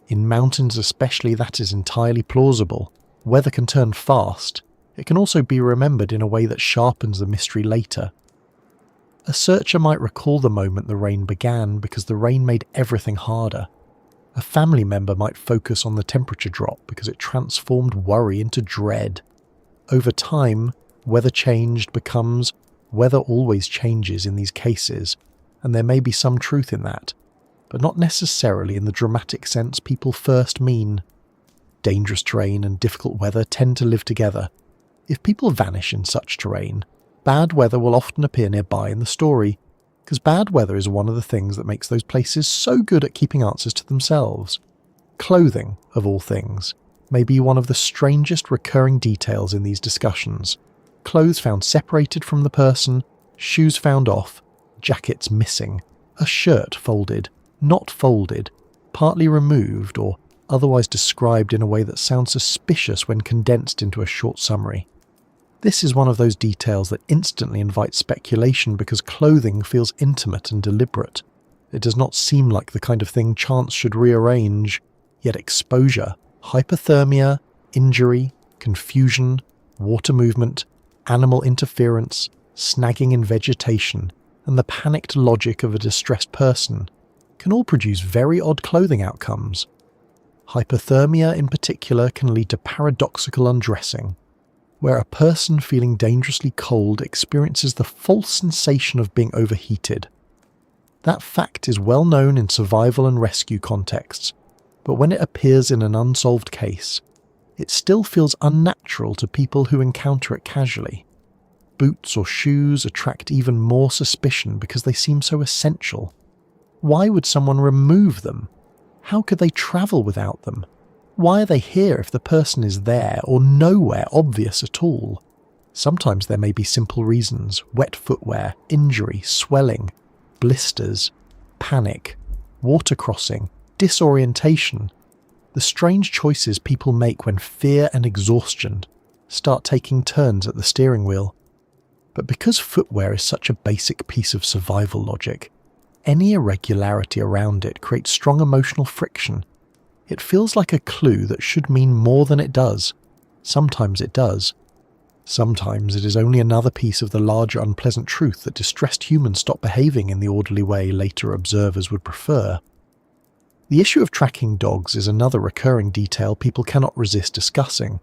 In mountains especially, that is entirely plausible. Weather can turn fast. It can also be remembered in a way that sharpens the mystery later. A searcher might recall the moment the rain began because the rain made everything harder. A family member might focus on the temperature drop because it transformed worry into dread. Over time, weather changed becomes weather always changes in these cases, and there may be some truth in that, but not necessarily in the dramatic sense people first mean. Dangerous terrain and difficult weather tend to live together. If people vanish in such terrain, bad weather will often appear nearby in the story, because bad weather is one of the things that makes those places so good at keeping answers to themselves. Clothing, of all things, may be one of the strangest recurring details in these discussions. Clothes found separated from the person, shoes found off, jackets missing, a shirt folded, not folded, partly removed, or otherwise described in a way that sounds suspicious when condensed into a short summary. This is one of those details that instantly invites speculation because clothing feels intimate and deliberate. It does not seem like the kind of thing chance should rearrange, yet exposure, hypothermia, injury, confusion, water movement, animal interference, snagging in vegetation, and the panicked logic of a distressed person can all produce very odd clothing outcomes. Hypothermia in particular can lead to paradoxical undressing, where a person feeling dangerously cold experiences the false sensation of being overheated. That fact is well known in survival and rescue contexts, but when it appears in an unsolved case, it still feels unnatural to people who encounter it casually. Boots or shoes attract even more suspicion because they seem so essential. Why would someone remove them? How could they travel without them? Why are they here if the person is there or nowhere obvious at all? Sometimes there may be simple reasons: wet footwear, injury, swelling, blisters, panic, water crossing, disorientation. The strange choices people make when fear and exhaustion start taking turns at the steering wheel. But because footwear is such a basic piece of survival logic, any irregularity around it creates strong emotional friction. It feels like a clue that should mean more than it does. Sometimes it does. Sometimes it is only another piece of the larger unpleasant truth that distressed humans stop behaving in the orderly way later observers would prefer. The issue of tracking dogs is another recurring detail people cannot resist discussing.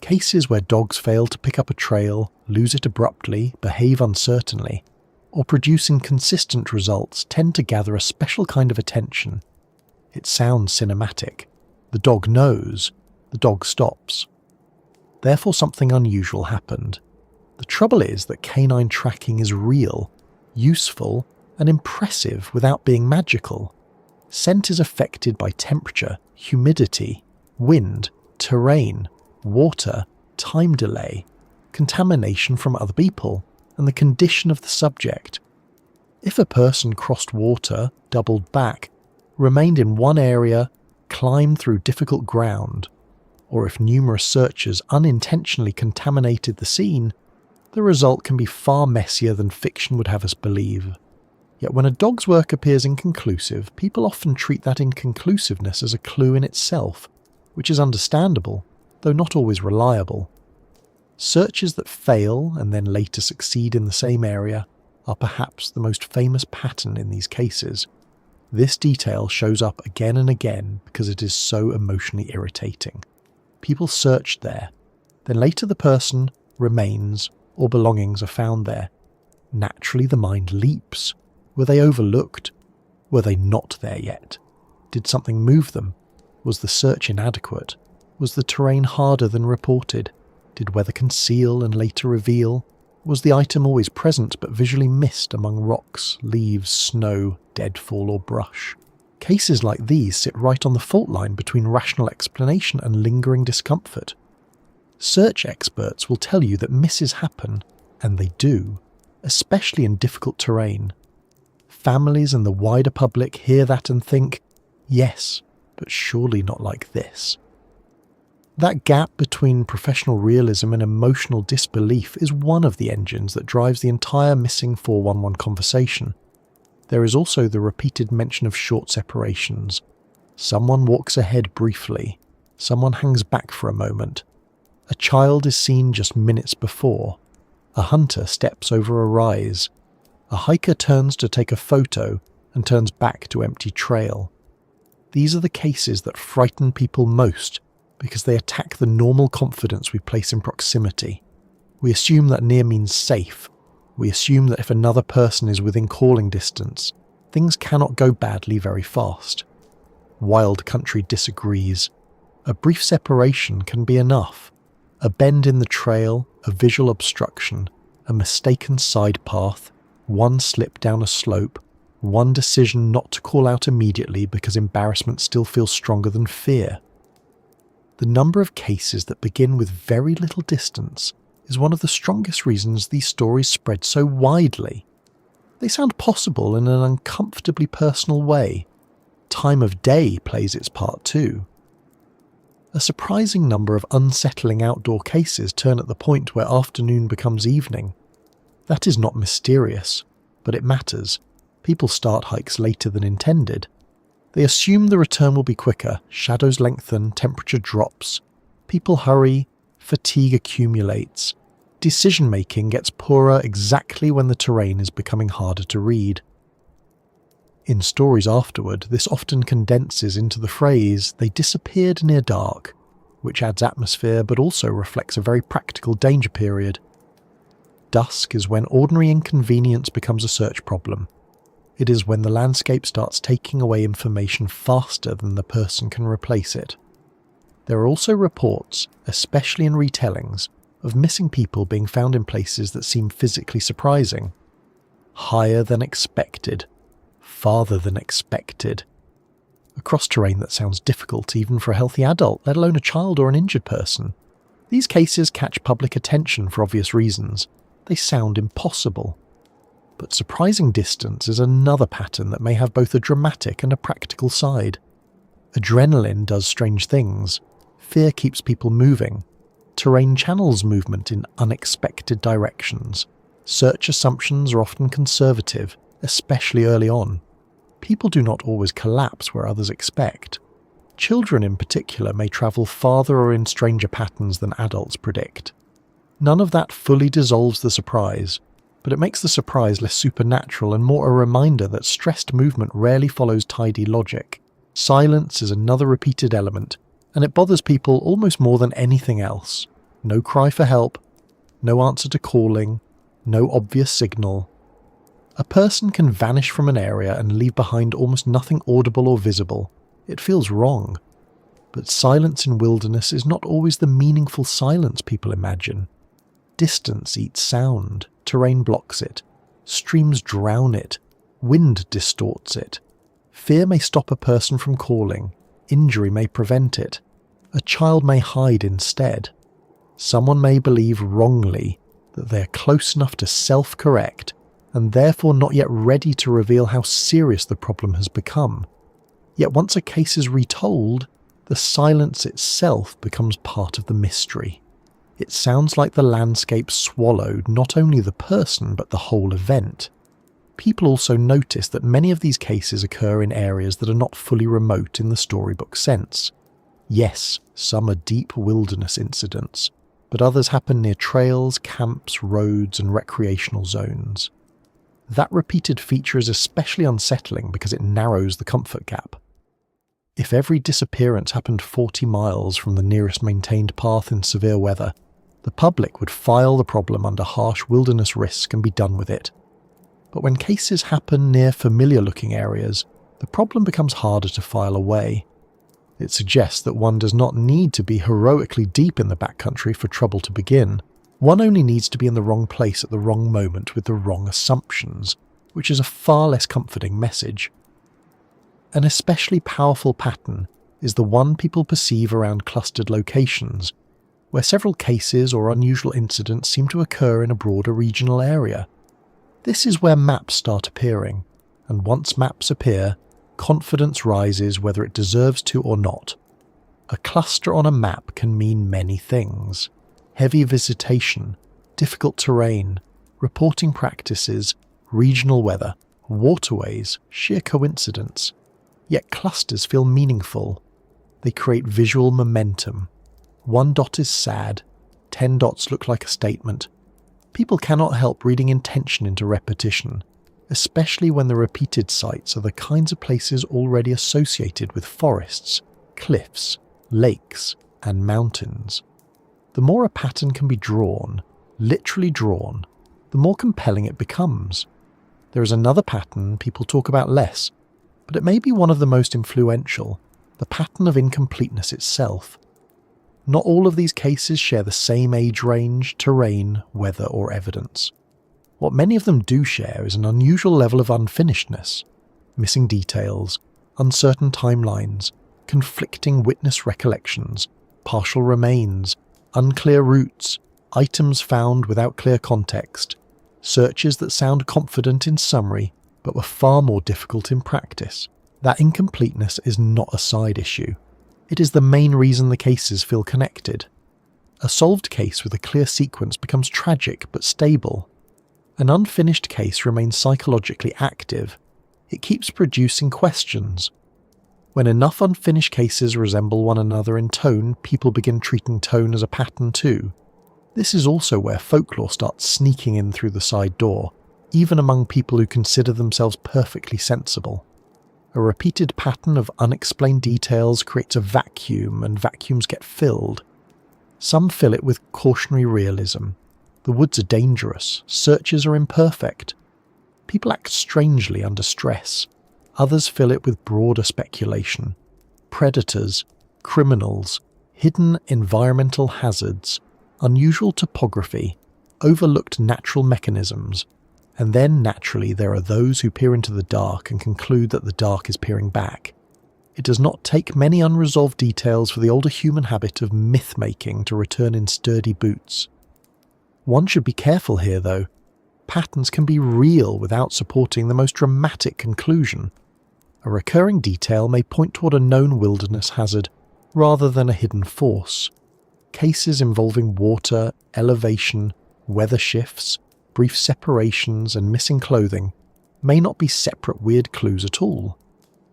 Cases where dogs fail to pick up a trail, lose it abruptly, behave uncertainly, or produce inconsistent results tend to gather a special kind of attention. It sounds cinematic. The dog knows. The dog stops. Therefore something unusual happened. The trouble is that canine tracking is real, useful, and impressive without being magical. Scent is affected by temperature, humidity, wind, terrain, water, time delay, contamination from other people, and the condition of the subject. If a person crossed water, doubled back, remained in one area, climbed through difficult ground, or if numerous searchers unintentionally contaminated the scene, the result can be far messier than fiction would have us believe. Yet when a dog's work appears inconclusive, people often treat that inconclusiveness as a clue in itself, which is understandable, though not always reliable. Searches that fail and then later succeed in the same area are perhaps the most famous pattern in these cases. This detail shows up again and again because it is so emotionally irritating. People searched there, then later the person remains or belongings are found there. Naturally the mind leaps. Were they overlooked? Were they not there yet? Did something move them? Was the search inadequate? Was the terrain harder than reported? Did weather conceal and later reveal? Was the item always present but visually missed among rocks, leaves, snow, deadfall or brush? Cases like these sit right on the fault line between rational explanation and lingering discomfort. Search experts will tell you that misses happen, and they do, especially in difficult terrain. Families and the wider public hear that and think, yes, but surely not like this. That gap between professional realism and emotional disbelief is one of the engines that drives the entire missing 411 conversation. There is also the repeated mention of short separations. Someone walks ahead briefly. Someone hangs back for a moment. A child is seen just minutes before. A hunter steps over a rise. A hiker turns to take a photo and turns back to empty trail. These are the cases that frighten people most because they attack the normal confidence we place in proximity. We assume that near means safe. We assume that if another person is within calling distance, things cannot go badly very fast. Wild country disagrees. A brief separation can be enough. A bend in the trail, a visual obstruction, a mistaken side path, one slip down a slope, one decision not to call out immediately because embarrassment still feels stronger than fear. The number of cases that begin with very little distance is one of the strongest reasons these stories spread so widely. They sound possible in an uncomfortably personal way. Time of day plays its part too. A surprising number of unsettling outdoor cases turn at the point where afternoon becomes evening. That is not mysterious, but it matters. People start hikes later than intended. They assume the return will be quicker, shadows lengthen, temperature drops. People hurry, fatigue accumulates. Decision-making gets poorer exactly when the terrain is becoming harder to read. In stories afterward, this often condenses into the phrase, "they disappeared near dark," which adds atmosphere but also reflects a very practical danger period. Dusk is when ordinary inconvenience becomes a search problem. It is when the landscape starts taking away information faster than the person can replace it. There are also reports, especially in retellings, of missing people being found in places that seem physically surprising. Higher than expected. Farther than expected. Across terrain that sounds difficult even for a healthy adult, let alone a child or an injured person. These cases catch public attention for obvious reasons. They sound impossible. But surprising distance is another pattern that may have both a dramatic and a practical side. Adrenaline does strange things. Fear keeps people moving. Terrain channels movement in unexpected directions. Search assumptions are often conservative, especially early on. People do not always collapse where others expect. Children in particular may travel farther or in stranger patterns than adults predict. None of that fully dissolves the surprise, but it makes the surprise less supernatural and more a reminder that stressed movement rarely follows tidy logic. Silence is another repeated element, and it bothers people almost more than anything else. No cry for help, no answer to calling, no obvious signal. A person can vanish from an area and leave behind almost nothing audible or visible. It feels wrong. But silence in wilderness is not always the meaningful silence people imagine. Distance eats sound, terrain blocks it, streams drown it, wind distorts it. Fear may stop a person from calling, injury may prevent it. A child may hide instead. Someone may believe wrongly that they are close enough to self-correct and therefore not yet ready to reveal how serious the problem has become. Yet once a case is retold, the silence itself becomes part of the mystery. It sounds like the landscape swallowed not only the person but the whole event. People also notice that many of these cases occur in areas that are not fully remote in the storybook sense. Yes, some are deep wilderness incidents, but others happen near trails, camps, roads, and recreational zones. That repeated feature is especially unsettling because it narrows the comfort gap. If every disappearance happened 40 miles from the nearest maintained path in severe weather, the public would file the problem under harsh wilderness risk and be done with it. But when cases happen near familiar-looking areas, the problem becomes harder to file away. It suggests that one does not need to be heroically deep in the backcountry for trouble to begin. One only needs to be in the wrong place at the wrong moment with the wrong assumptions, which is a far less comforting message. An especially powerful pattern is the one people perceive around clustered locations, where several cases or unusual incidents seem to occur in a broader regional area. This is where maps start appearing, and once maps appear, confidence rises whether it deserves to or not. A cluster on a map can mean many things: heavy visitation, difficult terrain, reporting practices, regional weather, waterways, sheer coincidence. Yet clusters feel meaningful. They create visual momentum. 1 dot is sad, 10 dots look like a statement. People cannot help reading intention into repetition, especially when the repeated sites are the kinds of places already associated with forests, cliffs, lakes, and mountains. The more a pattern can be drawn, literally drawn, the more compelling it becomes. There is another pattern people talk about less, but it may be one of the most influential, the pattern of incompleteness itself. Not all of these cases share the same age range, terrain, weather, or evidence. What many of them do share is an unusual level of unfinishedness, missing details, uncertain timelines, conflicting witness recollections, partial remains, unclear routes, items found without clear context, searches that sound confident in summary but were far more difficult in practice. That incompleteness is not a side issue. It is the main reason the cases feel connected. A solved case with a clear sequence becomes tragic but stable. An unfinished case remains psychologically active. It keeps producing questions. When enough unfinished cases resemble one another in tone, people begin treating tone as a pattern too. This is also where folklore starts sneaking in through the side door, even among people who consider themselves perfectly sensible. A repeated pattern of unexplained details creates a vacuum, and vacuums get filled. Some fill it with cautionary realism. The woods are dangerous, searches are imperfect. People act strangely under stress. Others fill it with broader speculation. Predators, criminals, hidden environmental hazards, unusual topography, overlooked natural mechanisms. And then, naturally, there are those who peer into the dark and conclude that the dark is peering back. It does not take many unresolved details for the older human habit of myth-making to return in sturdy boots. One should be careful here, though. Patterns can be real without supporting the most dramatic conclusion. A recurring detail may point toward a known wilderness hazard rather than a hidden force. Cases involving water, elevation, weather shifts, brief separations, and missing clothing may not be separate weird clues at all.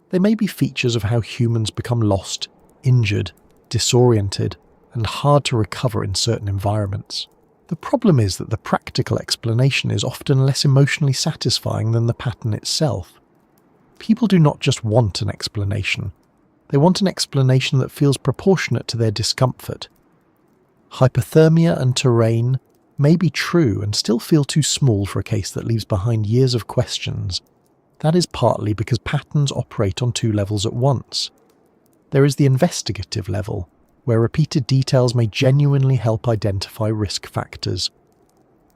They may be features of how humans become lost, injured, disoriented, and hard to recover in certain environments. The problem is that the practical explanation is often less emotionally satisfying than the pattern itself. People do not just want an explanation. They want an explanation that feels proportionate to their discomfort. Hypothermia and terrain may be true and still feel too small for a case that leaves behind years of questions. That is partly because patterns operate on two levels at once. There is the investigative level, where repeated details may genuinely help identify risk factors.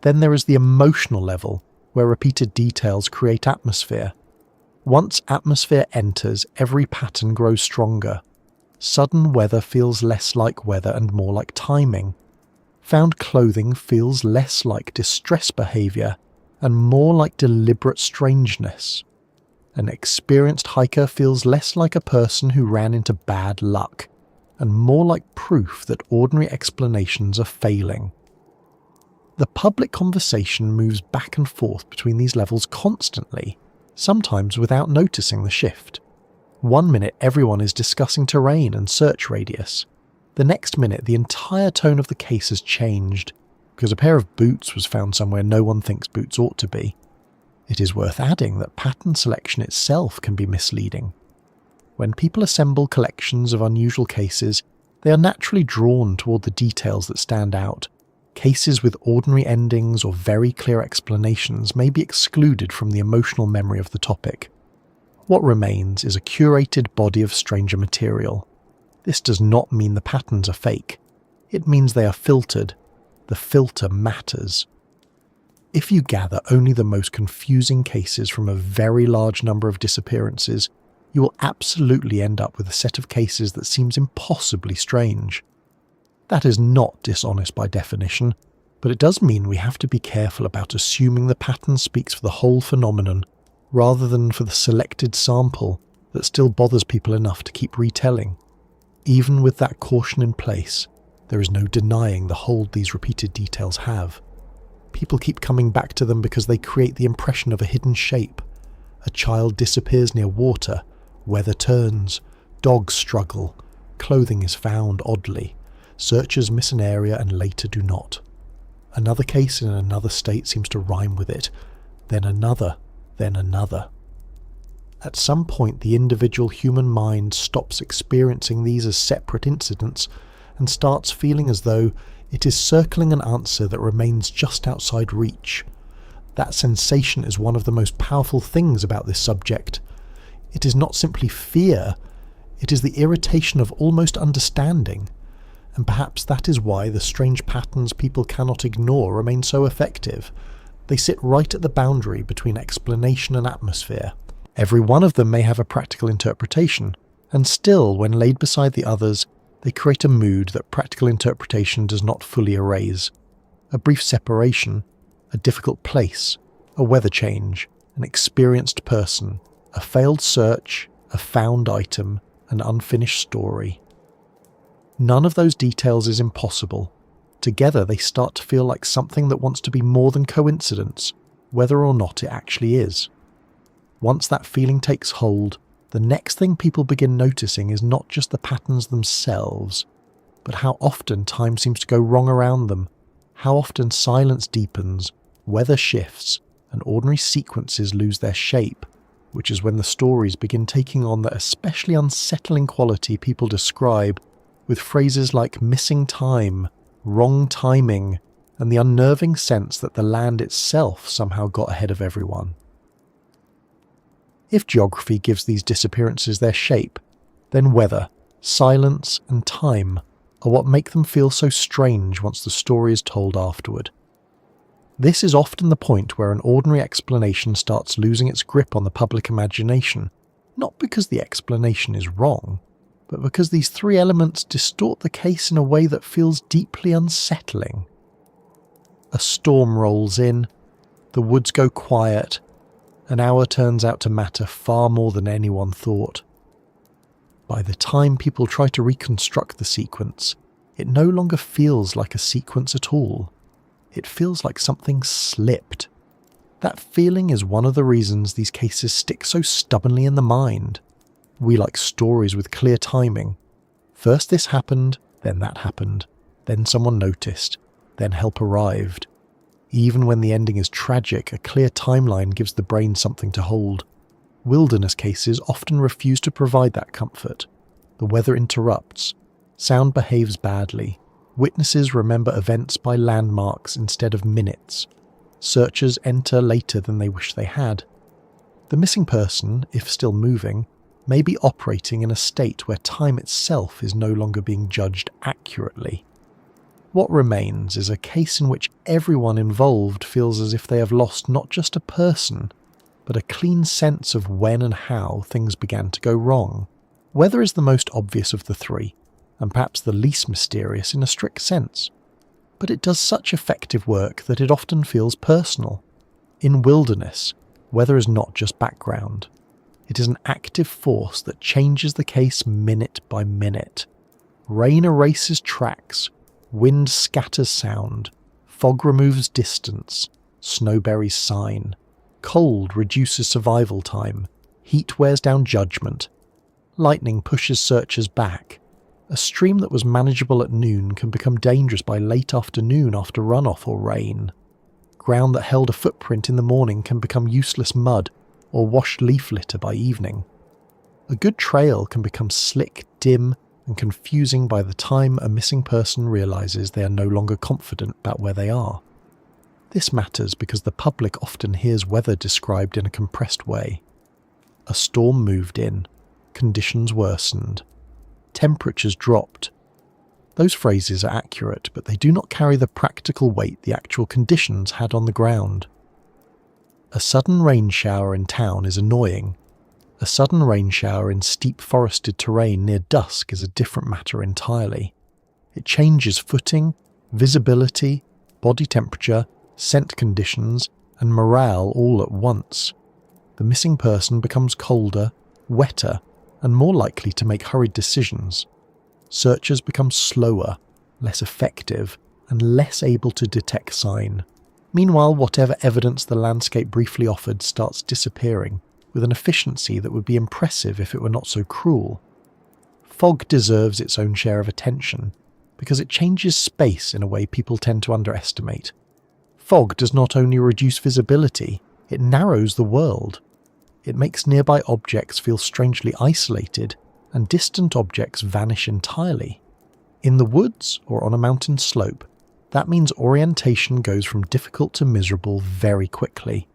Then there is the emotional level, where repeated details create atmosphere. Once atmosphere enters, every pattern grows stronger. Sudden weather feels less like weather and more like timing. Found clothing feels less like distress behaviour and more like deliberate strangeness. An experienced hiker feels less like a person who ran into bad luck and more like proof that ordinary explanations are failing. The public conversation moves back and forth between these levels constantly, sometimes without noticing the shift. 1 minute everyone is discussing terrain and search radius. The next minute the entire tone of the case has changed because a pair of boots was found somewhere no one thinks boots ought to be. It is worth adding that pattern selection itself can be misleading. When people assemble collections of unusual cases, they are naturally drawn toward the details that stand out. Cases with ordinary endings or very clear explanations may be excluded from the emotional memory of the topic. What remains is a curated body of stranger material. This does not mean the patterns are fake. It means they are filtered. The filter matters. If you gather only the most confusing cases from a very large number of disappearances, you will absolutely end up with a set of cases that seems impossibly strange. That is not dishonest by definition, but it does mean we have to be careful about assuming the pattern speaks for the whole phenomenon, rather than for the selected sample that still bothers people enough to keep retelling. Even with that caution in place, there is no denying the hold these repeated details have. People keep coming back to them because they create the impression of a hidden shape. A child disappears near water, weather turns, dogs struggle, clothing is found oddly, searchers miss an area and later do not. Another case in another state seems to rhyme with it, then another, then another. At some point, the individual human mind stops experiencing these as separate incidents and starts feeling as though it is circling an answer that remains just outside reach. That sensation is one of the most powerful things about this subject. It is not simply fear, it is the irritation of almost understanding, and perhaps that is why the strange patterns people cannot ignore remain so effective. They sit right at the boundary between explanation and atmosphere. Every one of them may have a practical interpretation, and still, when laid beside the others, they create a mood that practical interpretation does not fully erase. A brief separation, a difficult place, a weather change, an experienced person, a failed search, a found item, an unfinished story. None of those details is impossible. Together they start to feel like something that wants to be more than coincidence, whether or not it actually is. Once that feeling takes hold, the next thing people begin noticing is not just the patterns themselves, but how often time seems to go wrong around them, how often silence deepens, weather shifts, and ordinary sequences lose their shape, which is when the stories begin taking on the especially unsettling quality people describe with phrases like missing time, wrong timing, and the unnerving sense that the land itself somehow got ahead of everyone. If geography gives these disappearances their shape, then weather, silence, and time are what make them feel so strange once the story is told afterward. This is often the point where an ordinary explanation starts losing its grip on the public imagination, not because the explanation is wrong, but because these three elements distort the case in a way that feels deeply unsettling. A storm rolls in, the woods go quiet, an hour turns out to matter far more than anyone thought. By the time people try to reconstruct the sequence, it no longer feels like a sequence at all. It feels like something slipped. That feeling is one of the reasons these cases stick so stubbornly in the mind. We like stories with clear timing. First this happened, then that happened, then someone noticed, then help arrived. Even when the ending is tragic, a clear timeline gives the brain something to hold. Wilderness cases often refuse to provide that comfort. The weather interrupts. Sound behaves badly. Witnesses remember events by landmarks instead of minutes. Searchers enter later than they wish they had. The missing person, if still moving, may be operating in a state where time itself is no longer being judged accurately. What remains is a case in which everyone involved feels as if they have lost not just a person, but a clean sense of when and how things began to go wrong. Weather is the most obvious of the three, and perhaps the least mysterious in a strict sense. But it does such effective work that it often feels personal. In Wilderness, weather is not just background. It is an active force that changes the case minute by minute. Rain erases tracks, wind scatters sound, fog removes distance, snow buries sign, cold reduces survival time, heat wears down judgment, lightning pushes searchers back. A stream that was manageable at noon can become dangerous by late afternoon after runoff or rain. Ground that held a footprint in the morning can become useless mud or washed leaf litter by evening. A good trail can become slick, dim, and confusing by the time a missing person realises they are no longer confident about where they are. This matters because the public often hears weather described in a compressed way. A storm moved in, conditions worsened, temperatures dropped. Those phrases are accurate, but they do not carry the practical weight the actual conditions had on the ground. A sudden rain shower in town is annoying. A sudden rain shower in steep forested terrain near dusk is a different matter entirely. It changes footing, visibility, body temperature, scent conditions, and morale all at once. The missing person becomes colder, wetter, and more likely to make hurried decisions. Searchers become slower, less effective, and less able to detect sign. Meanwhile, whatever evidence the landscape briefly offered starts disappearing, with an efficiency that would be impressive if it were not so cruel. Fog deserves its own share of attention, because it changes space in a way people tend to underestimate. Fog does not only reduce visibility, it narrows the world. It makes nearby objects feel strangely isolated, and distant objects vanish entirely. In the woods or on a mountain slope, that means orientation goes from difficult to miserable very quickly.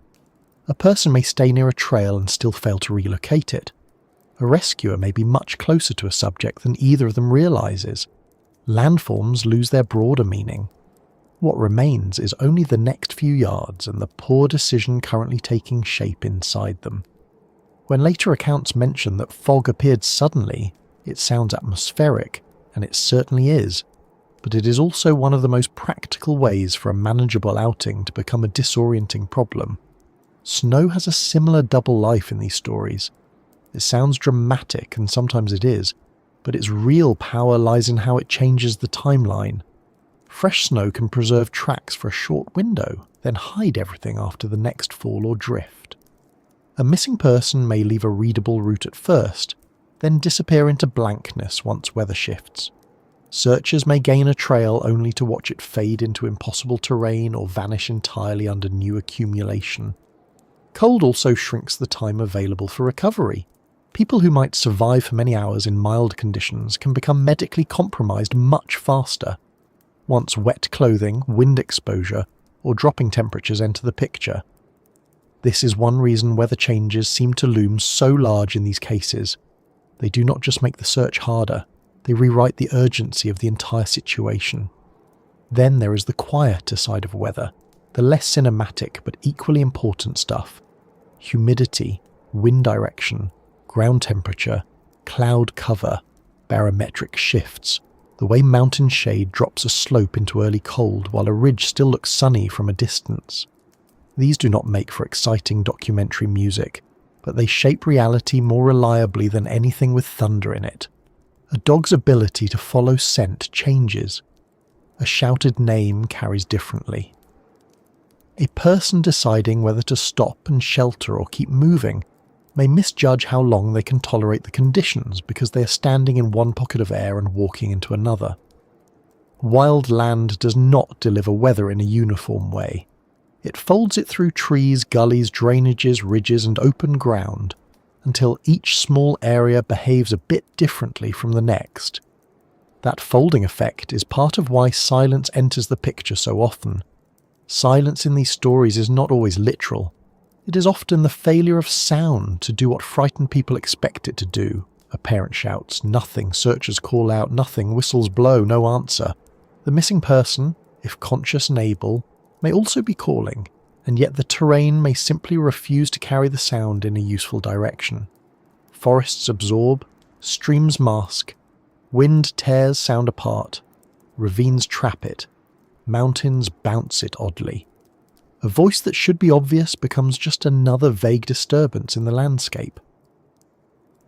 A person may stay near a trail and still fail to relocate it. A rescuer may be much closer to a subject than either of them realises. Landforms lose their broader meaning. What remains is only the next few yards and the poor decision currently taking shape inside them. When later accounts mention that fog appeared suddenly, it sounds atmospheric, and it certainly is, but it is also one of the most practical ways for a manageable outing to become a disorienting problem. Snow has a similar double life in these stories. It sounds dramatic, and sometimes it is, but its real power lies in how it changes the timeline. Fresh snow can preserve tracks for a short window, then hide everything after the next fall or drift. A missing person may leave a readable route at first, then disappear into blankness once weather shifts. Searchers may gain a trail only to watch it fade into impossible terrain or vanish entirely under new accumulation. Cold also shrinks the time available for recovery. People who might survive for many hours in mild conditions can become medically compromised much faster. Once wet clothing, wind exposure, or dropping temperatures enter the picture. This is one reason weather changes seem to loom so large in these cases. They do not just make the search harder, they rewrite the urgency of the entire situation. Then there is the quieter side of weather, the less cinematic but equally important stuff. Humidity, wind direction, ground temperature, cloud cover, barometric shifts, the way mountain shade drops a slope into early cold while a ridge still looks sunny from a distance. These do not make for exciting documentary music, but they shape reality more reliably than anything with thunder in it. A dog's ability to follow scent changes. A shouted name carries differently. A person deciding whether to stop and shelter or keep moving may misjudge how long they can tolerate the conditions because they are standing in one pocket of air and walking into another. Wild land does not deliver weather in a uniform way. It folds it through trees, gullies, drainages, ridges, and open ground, until each small area behaves a bit differently from the next. That folding effect is part of why silence enters the picture so often. Silence in these stories is not always literal. It is often the failure of sound to do what frightened people expect it to do. A parent shouts, nothing, searchers call out, nothing, whistles blow, no answer. The missing person, if conscious and able, may also be calling, and yet the terrain may simply refuse to carry the sound in a useful direction. Forests absorb, streams mask, wind tears sound apart, ravines trap it, mountains bounce it oddly. A voice that should be obvious becomes just another vague disturbance in the landscape.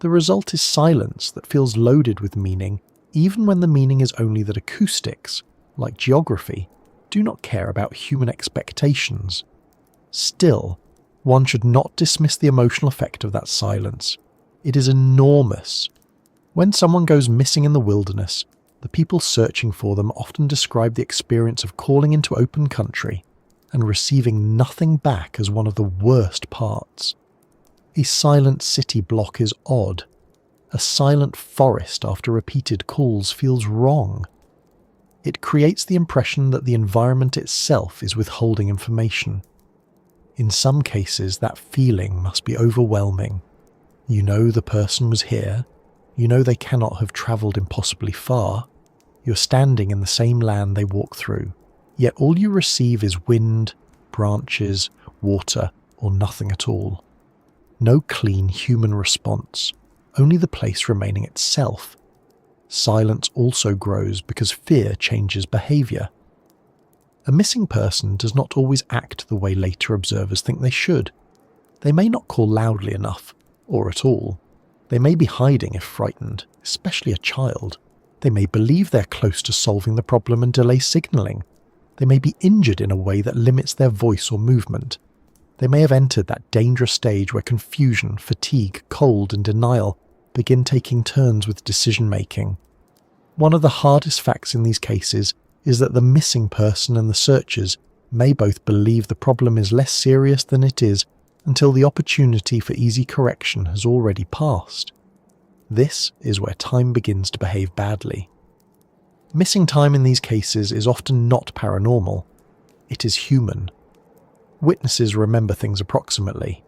The result is silence that feels loaded with meaning, even when the meaning is only that acoustics, like geography, do not care about human expectations. Still, one should not dismiss the emotional effect of that silence. It is enormous. When someone goes missing in the wilderness, the people searching for them often describe the experience of calling into open country and receiving nothing back as one of the worst parts. A silent city block is odd. A silent forest after repeated calls feels wrong. It creates the impression that the environment itself is withholding information. In some cases, that feeling must be overwhelming. You know the person was here. You know they cannot have travelled impossibly far. You're standing in the same land they walk through, yet all you receive is wind, branches, water, or nothing at all. No clean human response, only the place remaining itself. Silence also grows because fear changes behaviour. A missing person does not always act the way later observers think they should. They may not call loudly enough, or at all. They may be hiding if frightened, especially a child. They may believe they're close to solving the problem and delay signalling. They may be injured in a way that limits their voice or movement. They may have entered that dangerous stage where confusion, fatigue, cold, and denial begin taking turns with decision-making. One of the hardest facts in these cases is that the missing person and the searchers may both believe the problem is less serious than it is until the opportunity for easy correction has already passed. This is where time begins to behave badly. Missing time in these cases is often not paranormal. It is human. Witnesses remember things approximately.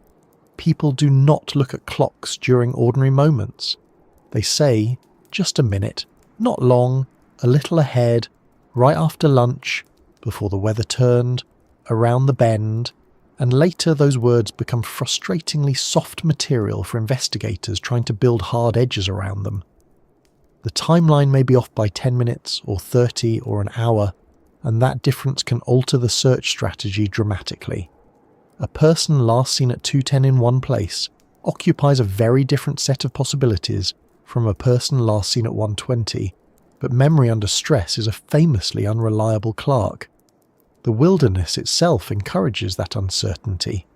People do not look at clocks during ordinary moments. They say, just a minute, not long, a little ahead, right after lunch, before the weather turned, around the bend, and later those words become frustratingly soft material for investigators trying to build hard edges around them. The timeline may be off by 10 minutes or 30 or an hour, and that difference can alter the search strategy dramatically. A person last seen at 2:10 in one place occupies a very different set of possibilities from a person last seen at 1:20, but memory under stress is a famously unreliable clerk. The wilderness itself encourages that uncertainty.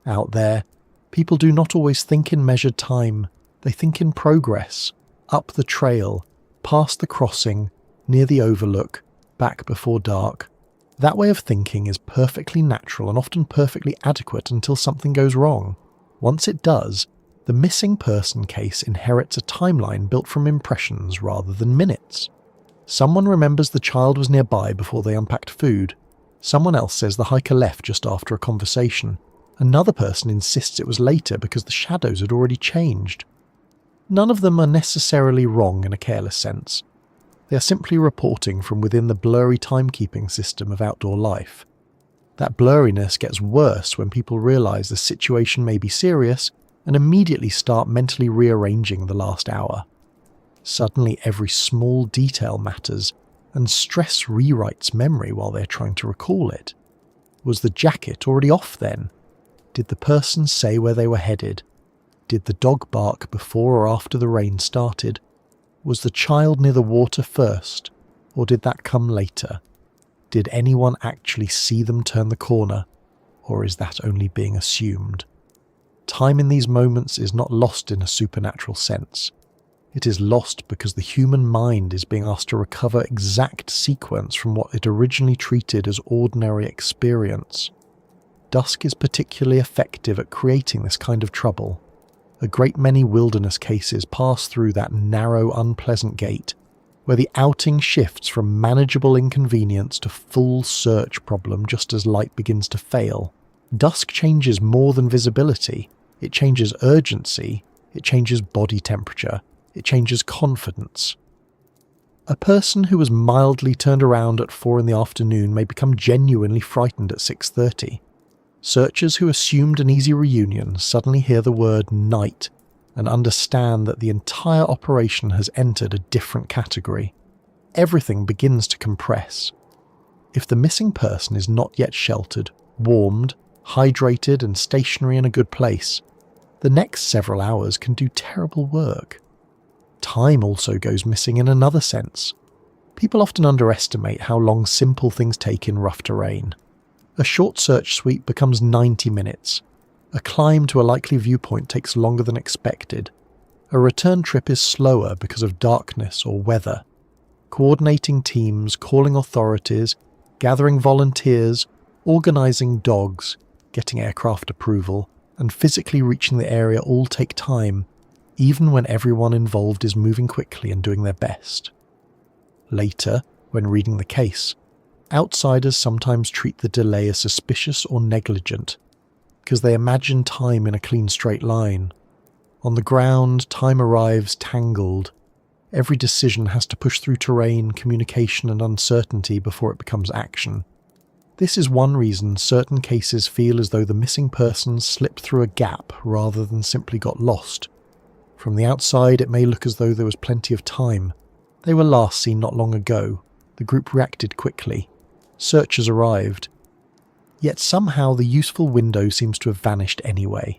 Out there, people do not always think in measured time, they think in progress, up the trail, past the crossing, near the overlook, back before dark. That way of thinking is perfectly natural and often perfectly adequate until something goes wrong. Once it does, the missing person case inherits a timeline built from impressions rather than minutes. Someone remembers the child was nearby before they unpacked food. Someone else says the hiker left just after a conversation. Another person insists it was later because the shadows had already changed. None of them are necessarily wrong in a careless sense. They are simply reporting from within the blurry timekeeping system of outdoor life. That blurriness gets worse when people realise the situation may be serious and immediately start mentally rearranging the last hour. Suddenly every small detail matters, and stress rewrites memory while they're trying to recall it. Was the jacket already off then? Did the person say where they were headed? Did the dog bark before or after the rain started? Was the child near the water first, or did that come later? Did anyone actually see them turn the corner, or is that only being assumed? Time in these moments is not lost in a supernatural sense. It is lost because the human mind is being asked to recover exact sequence from what it originally treated as ordinary experience. Dusk is particularly effective at creating this kind of trouble. A great many wilderness cases pass through that narrow, unpleasant gate, where the outing shifts from manageable inconvenience to full search problem just as light begins to fail. Dusk changes more than visibility. It changes urgency. It changes body temperature. It changes confidence. A person who was mildly turned around at 4 in the afternoon may become genuinely frightened at 6:30. Searchers who assumed an easy reunion suddenly hear the word night and understand that the entire operation has entered a different category. Everything begins to compress. If the missing person is not yet sheltered, warmed, hydrated and stationary in a good place, the next several hours can do terrible work. Time also goes missing in another sense. People often underestimate how long simple things take in rough terrain. A short search sweep becomes 90 minutes. A climb to a likely viewpoint takes longer than expected. A return trip is slower because of darkness or weather. Coordinating teams, calling authorities, gathering volunteers, Organising dogs, getting aircraft approval, and physically reaching the area all take time, even when everyone involved is moving quickly and doing their best. Later, when reading the case, outsiders sometimes treat the delay as suspicious or negligent, because they imagine time in a clean straight line. On the ground, time arrives tangled. Every decision has to push through terrain, communication and uncertainty before it becomes action. This is one reason certain cases feel as though the missing person slipped through a gap rather than simply got lost. From the outside, it may look as though there was plenty of time. They were last seen not long ago. The group reacted quickly. Searchers arrived. Yet somehow the useful window seems to have vanished anyway.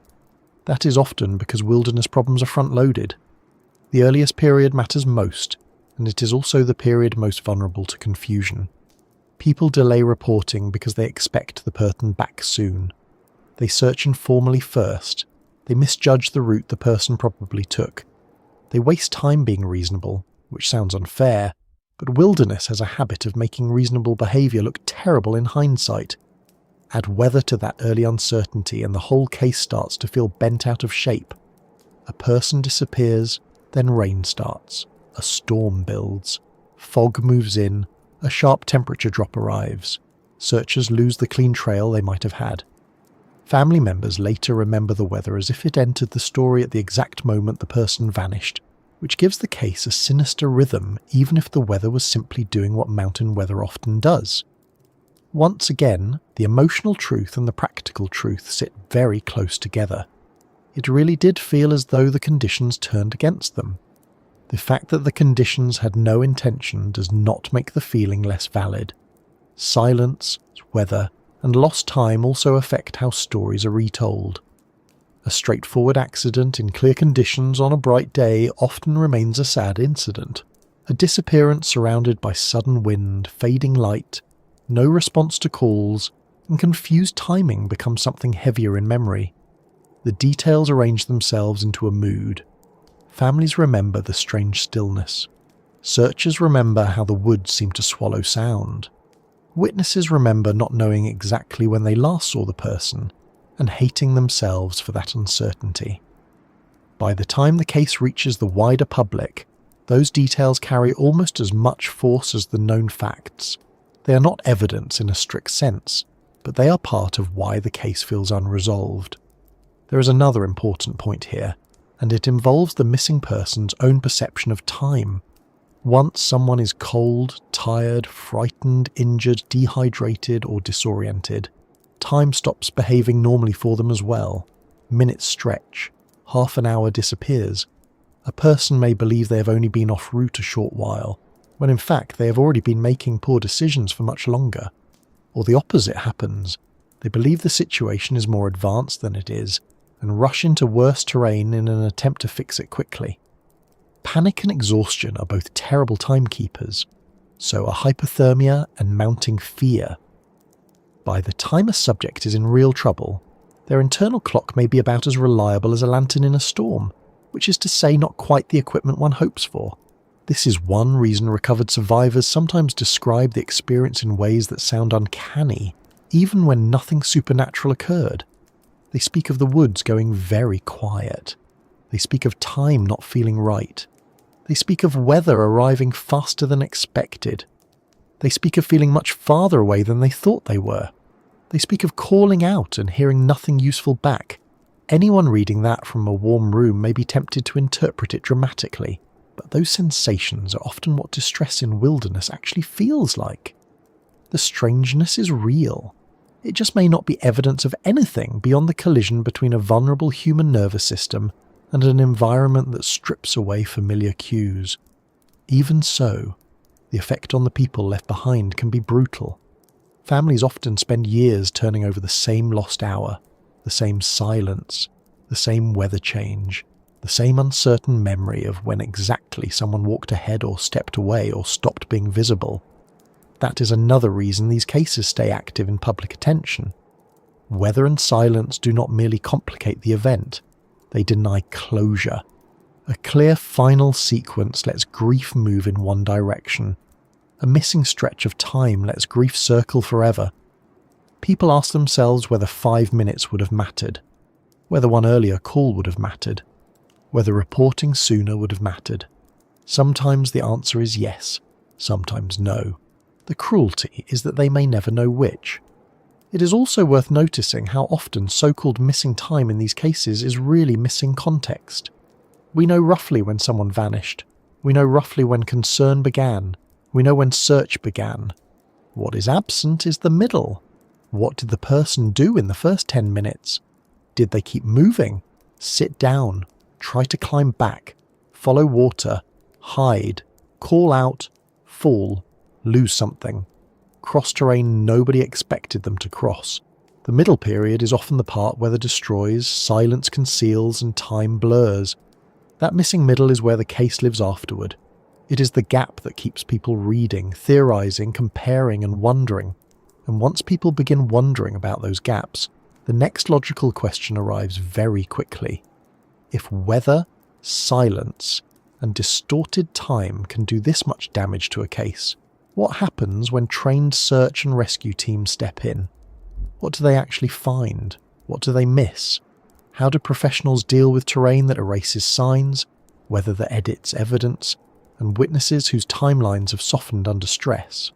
That is often because wilderness problems are front-loaded. The earliest period matters most, and it is also the period most vulnerable to confusion. People delay reporting because they expect the person back soon. They search informally first. They misjudge the route the person probably took. They waste time being reasonable, which sounds unfair, but wilderness has a habit of making reasonable behaviour look terrible in hindsight. Add weather to that early uncertainty and the whole case starts to feel bent out of shape. A person disappears, then rain starts. A storm builds. Fog moves in. A sharp temperature drop arrives. Searchers lose the clean trail they might have had. Family members later remember the weather as if it entered the story at the exact moment the person vanished, which gives the case a sinister rhythm even if the weather was simply doing what mountain weather often does. Once again, the emotional truth and the practical truth sit very close together. It really did feel as though the conditions turned against them. The fact that the conditions had no intention does not make the feeling less valid. Silence, weather, and lost time also affect how stories are retold. A straightforward accident in clear conditions on a bright day often remains a sad incident. A disappearance surrounded by sudden wind, fading light, no response to calls, and confused timing becomes something heavier in memory. The details arrange themselves into a mood. Families remember the strange stillness. Searchers remember how the woods seem to swallow sound. Witnesses remember not knowing exactly when they last saw the person, and hating themselves for that uncertainty. By the time the case reaches the wider public, those details carry almost as much force as the known facts. They are not evidence in a strict sense, but they are part of why the case feels unresolved. There is another important point here, and it involves the missing person's own perception of time. Once someone is cold, tired, frightened, injured, dehydrated, or disoriented, time stops behaving normally for them as well. Minutes stretch. Half an hour disappears. A person may believe they have only been off route a short while, when in fact they have already been making poor decisions for much longer. Or the opposite happens. They believe the situation is more advanced than it is, and rush into worse terrain in an attempt to fix it quickly. Panic and exhaustion are both terrible timekeepers, so are hypothermia and mounting fear. By the time a subject is in real trouble, their internal clock may be about as reliable as a lantern in a storm, which is to say not quite the equipment one hopes for. This is one reason recovered survivors sometimes describe the experience in ways that sound uncanny, even when nothing supernatural occurred. They speak of the woods going very quiet. They speak of time not feeling right. They speak of weather arriving faster than expected. They speak of feeling much farther away than they thought they were. They speak of calling out and hearing nothing useful back. Anyone reading that from a warm room may be tempted to interpret it dramatically, but those sensations are often what distress in wilderness actually feels like. The strangeness is real. It just may not be evidence of anything beyond the collision between a vulnerable human nervous system and an environment that strips away familiar cues. Even so, the effect on the people left behind can be brutal. Families often spend years turning over the same lost hour, the same silence, the same weather change, the same uncertain memory of when exactly someone walked ahead or stepped away or stopped being visible. That is another reason these cases stay active in public attention. Weather and silence do not merely complicate the event, they deny closure. A clear final sequence lets grief move in one direction. A missing stretch of time lets grief circle forever. People ask themselves whether 5 minutes would have mattered, whether one earlier call would have mattered, whether reporting sooner would have mattered. Sometimes the answer is yes, sometimes no. The cruelty is that they may never know which. It is also worth noticing how often so-called missing time in these cases is really missing context. We know roughly when someone vanished. We know roughly when concern began. We know when search began. What is absent is the middle. What did the person do in the first 10 minutes? Did they keep moving? Sit down? Try to climb back? Follow water? Hide? Call out? Fall? Lose something? Cross terrain nobody expected them to cross. The middle period is often the part where the destroys, silence conceals and time blurs. That missing middle is where the case lives afterward. It is the gap that keeps people reading, theorising, comparing and wondering. And once people begin wondering about those gaps, the next logical question arrives very quickly. If weather, silence and distorted time can do this much damage to a case, what happens when trained search and rescue teams step in? What do they actually find? What do they miss? How do professionals deal with terrain that erases signs, weather that edits evidence, and witnesses whose timelines have softened under stress?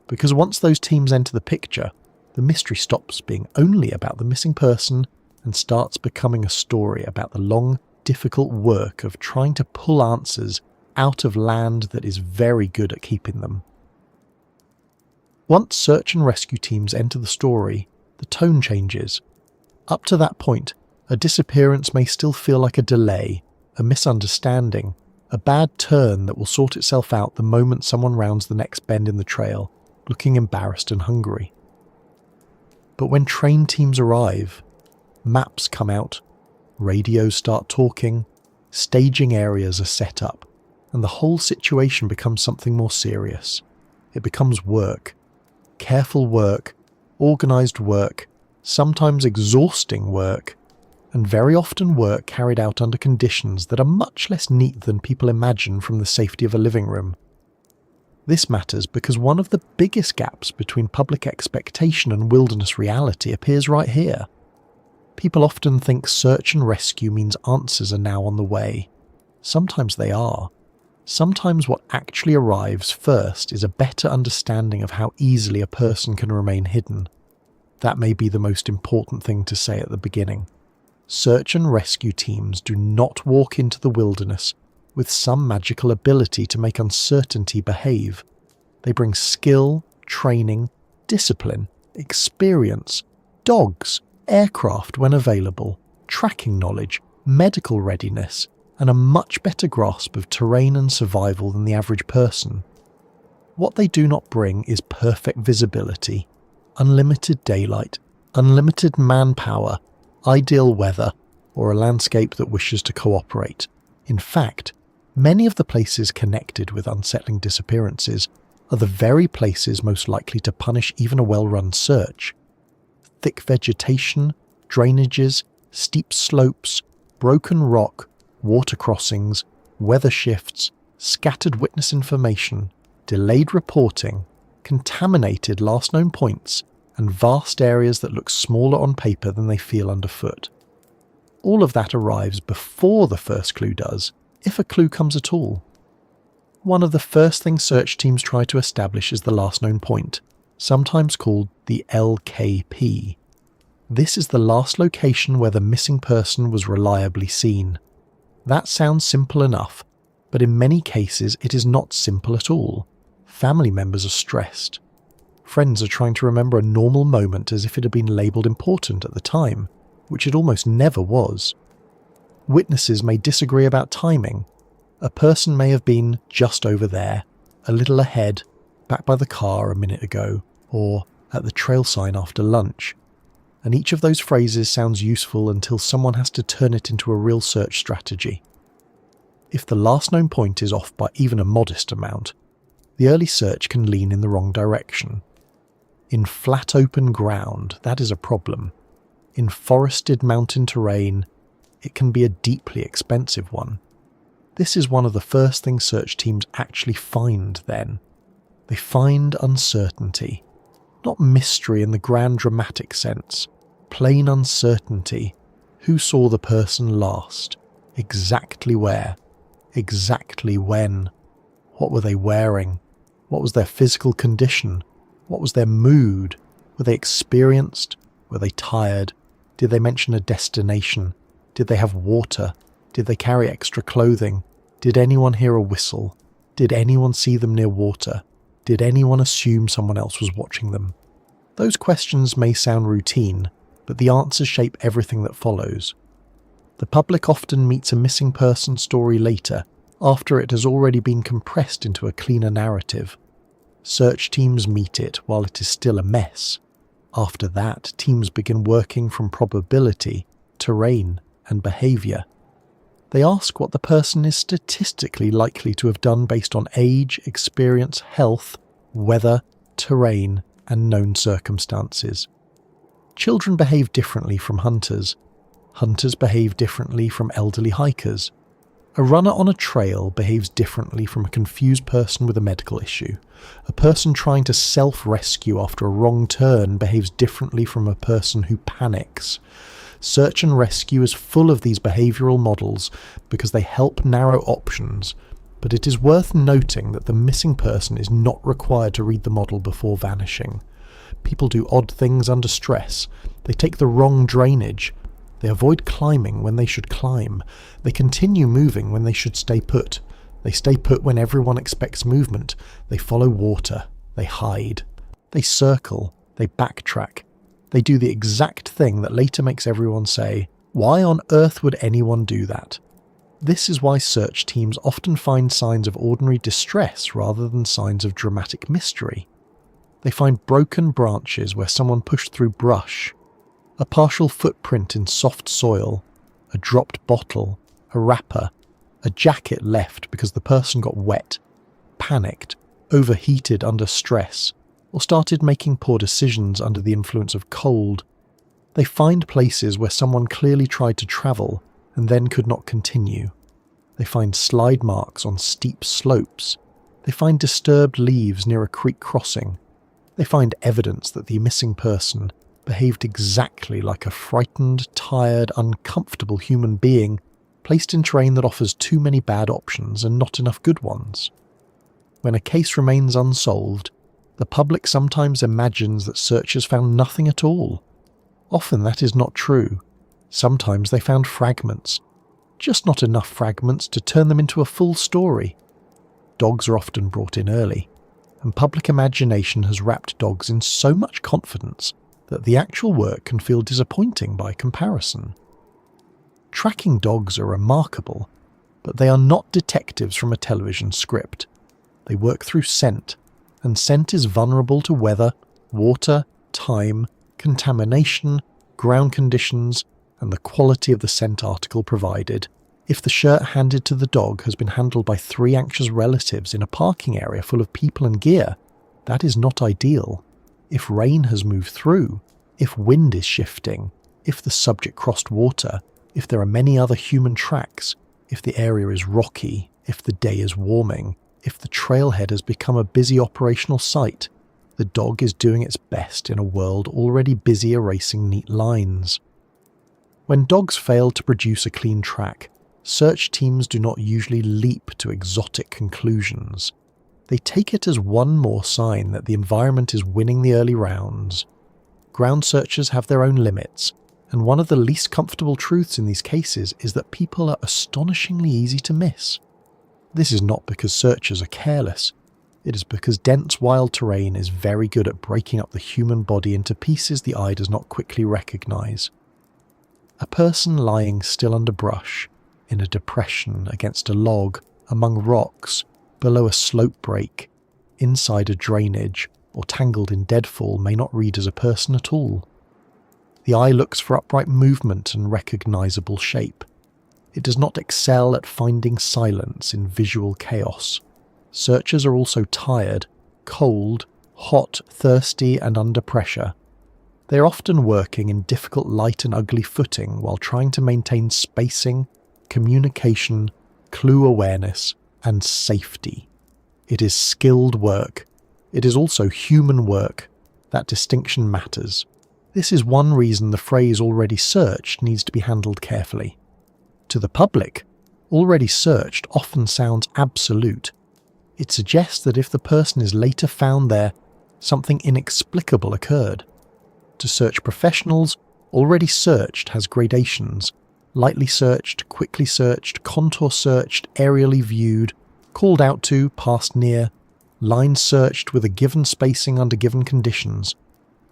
Because once those teams enter the picture, the mystery stops being only about the missing person and starts becoming a story about the long, difficult work of trying to pull answers out of land that is very good at keeping them. Once search and rescue teams enter the story, the tone changes. Up to that point, a disappearance may still feel like a delay, a misunderstanding, a bad turn that will sort itself out the moment someone rounds the next bend in the trail, looking embarrassed and hungry. But when trained teams arrive, maps come out, radios start talking, staging areas are set up, and the whole situation becomes something more serious. It becomes work. Careful work, organised work, sometimes exhausting work, and very often work carried out under conditions that are much less neat than people imagine from the safety of a living room. This matters because one of the biggest gaps between public expectation and wilderness reality appears right here. People often think search and rescue means answers are now on the way. Sometimes they are. Sometimes what actually arrives first is a better understanding of how easily a person can remain hidden. That may be the most important thing to say at the beginning. Search and rescue teams do not walk into the wilderness with some magical ability to make uncertainty behave. They bring skill, training, discipline, experience, dogs, aircraft when available, tracking knowledge, medical readiness, and a much better grasp of terrain and survival than the average person. What they do not bring is perfect visibility, unlimited daylight, unlimited manpower, ideal weather, or a landscape that wishes to cooperate. In fact, many of the places connected with unsettling disappearances are the very places most likely to punish even a well-run search. Thick vegetation, drainages, steep slopes, broken rock, water crossings, weather shifts, scattered witness information, delayed reporting, contaminated last known points, and vast areas that look smaller on paper than they feel underfoot. All of that arrives before the first clue does, if a clue comes at all. One of the first things search teams try to establish is the last known point, sometimes called the LKP. This is the last location where the missing person was reliably seen. That sounds simple enough, but in many cases it is not simple at all. Family members are stressed. Friends are trying to remember a normal moment as if it had been labelled important at the time, which it almost never was. Witnesses may disagree about timing. A person may have been just over there, a little ahead, back by the car a minute ago, or at the trail sign after lunch. And each of those phrases sounds useful until someone has to turn it into a real search strategy. If the last known point is off by even a modest amount, the early search can lean in the wrong direction. In flat open ground, that is a problem. In forested mountain terrain, it can be a deeply expensive one. This is one of the first things search teams actually find then. They find uncertainty. Not mystery in the grand dramatic sense, plain uncertainty. Who saw the person last? Exactly where? Exactly when? What were they wearing? What was their physical condition? What was their mood? Were they experienced? Were they tired? Did they mention a destination? Did they have water? Did they carry extra clothing? Did anyone hear a whistle? Did anyone see them near water? Did anyone assume someone else was watching them? Those questions may sound routine, but the answers shape everything that follows. The public often meets a missing person story later, after it has already been compressed into a cleaner narrative. Search teams meet it while it is still a mess. After that, teams begin working from probability, terrain, and behaviour. They ask what the person is statistically likely to have done based on age, experience, health, weather, terrain, and known circumstances. Children behave differently from hunters. Hunters behave differently from elderly hikers. A runner on a trail behaves differently from a confused person with a medical issue. A person trying to self-rescue after a wrong turn behaves differently from a person who panics. Search and rescue is full of these behavioural models because they help narrow options, but it is worth noting that the missing person is not required to read the model before vanishing. People do odd things under stress. They take the wrong drainage. They avoid climbing when they should climb. They continue moving when they should stay put. They stay put when everyone expects movement. They follow water. They hide. They circle. They backtrack. They do the exact thing that later makes everyone say, "Why on earth would anyone do that?" This is why search teams often find signs of ordinary distress rather than signs of dramatic mystery. They find broken branches where someone pushed through brush, a partial footprint in soft soil, a dropped bottle, a wrapper, a jacket left because the person got wet, panicked, overheated under stress, or started making poor decisions under the influence of cold. They find places where someone clearly tried to travel and then could not continue. They find slide marks on steep slopes. They find disturbed leaves near a creek crossing. They find evidence that the missing person behaved exactly like a frightened, tired, uncomfortable human being placed in terrain that offers too many bad options and not enough good ones. When a case remains unsolved, the public sometimes imagines that searchers found nothing at all. Often that is not true. Sometimes they found fragments, just not enough fragments to turn them into a full story. Dogs are often brought in early, and public imagination has wrapped dogs in so much confidence that the actual work can feel disappointing by comparison. Tracking dogs are remarkable, but they are not detectives from a television script. They work through scent, and scent is vulnerable to weather, water, time, contamination, ground conditions, and the quality of the scent article provided. If the shirt handed to the dog has been handled by 3 anxious relatives in a parking area full of people and gear, that is not ideal. If rain has moved through, if wind is shifting, if the subject crossed water, if there are many other human tracks, if the area is rocky, if the day is warming, if the trailhead has become a busy operational site, the dog is doing its best in a world already busy erasing neat lines. When dogs fail to produce a clean track, search teams do not usually leap to exotic conclusions. They take it as one more sign that the environment is winning the early rounds. Ground searchers have their own limits, and one of the least comfortable truths in these cases is that people are astonishingly easy to miss. This is not because searchers are careless. It is because dense wild terrain is very good at breaking up the human body into pieces the eye does not quickly recognise. A person lying still under brush, in a depression against a log, among rocks, below a slope break, inside a drainage, or tangled in deadfall may not read as a person at all. The eye looks for upright movement and recognisable shape. It does not excel at finding silence in visual chaos. Searchers are also tired, cold, hot, thirsty, and under pressure. They are often working in difficult light and ugly footing while trying to maintain spacing, communication, clue awareness, and safety. It is skilled work. It is also human work, That distinction matters. This is one reason the phrase already searched needs to be handled carefully. To the public, already searched often sounds absolute. It suggests that if the person is later found there, something inexplicable occurred. To search professionals, already searched has gradations: lightly searched, quickly searched, contour searched, aerially viewed, called out to, passed near, line searched with a given spacing under given conditions.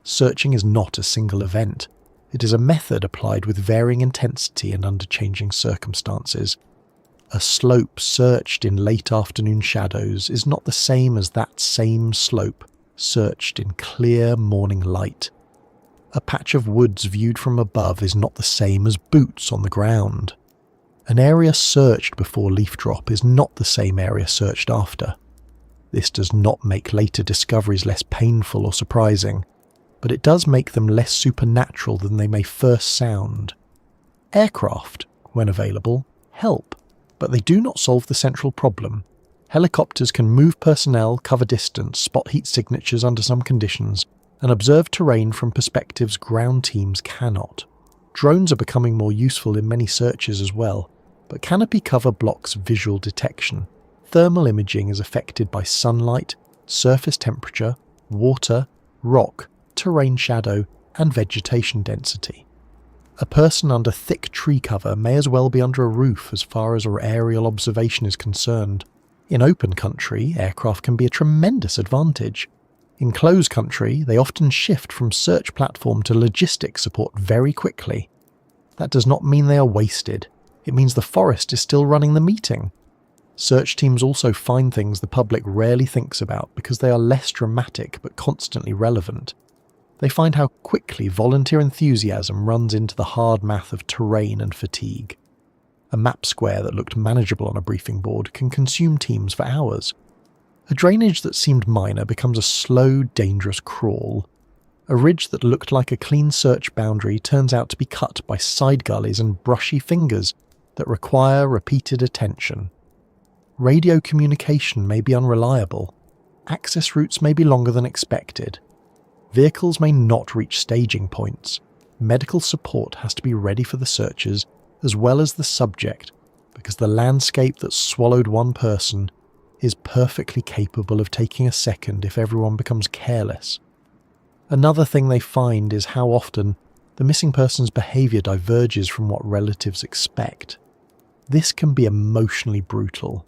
Searching is not a single event. It is a method applied with varying intensity and under changing circumstances. A slope searched in late afternoon shadows is not the same as that same slope searched in clear morning light. A patch of woods viewed from above is not the same as boots on the ground. An area searched before leaf drop is not the same area searched after. This does not make later discoveries less painful or surprising, but it does make them less supernatural than they may first sound. Aircraft, when available, help, but they do not solve the central problem. Helicopters can move personnel, cover distance, spot heat signatures under some conditions, and observe terrain from perspectives ground teams cannot. Drones are becoming more useful in many searches as well, but canopy cover blocks visual detection. Thermal imaging is affected by sunlight, surface temperature, water, rock, terrain shadow, and vegetation density. A person under thick tree cover may as well be under a roof as far as aerial observation is concerned. In open country, aircraft can be a tremendous advantage. In closed country, they often shift from search platform to logistic support very quickly. That does not mean they are wasted. It means the forest is still running the meeting. Search teams also find things the public rarely thinks about because they are less dramatic but constantly relevant. They find how quickly volunteer enthusiasm runs into the hard math of terrain and fatigue. A map square that looked manageable on a briefing board can consume teams for hours. A drainage that seemed minor becomes a slow, dangerous crawl. A ridge that looked like a clean search boundary turns out to be cut by side gullies and brushy fingers that require repeated attention. Radio communication may be unreliable. Access routes may be longer than expected. Vehicles may not reach staging points. Medical support has to be ready for the searchers as well as the subject, because the landscape that swallowed one person is perfectly capable of taking a second if everyone becomes careless. Another thing they find is how often the missing person's behaviour diverges from what relatives expect. This can be emotionally brutal.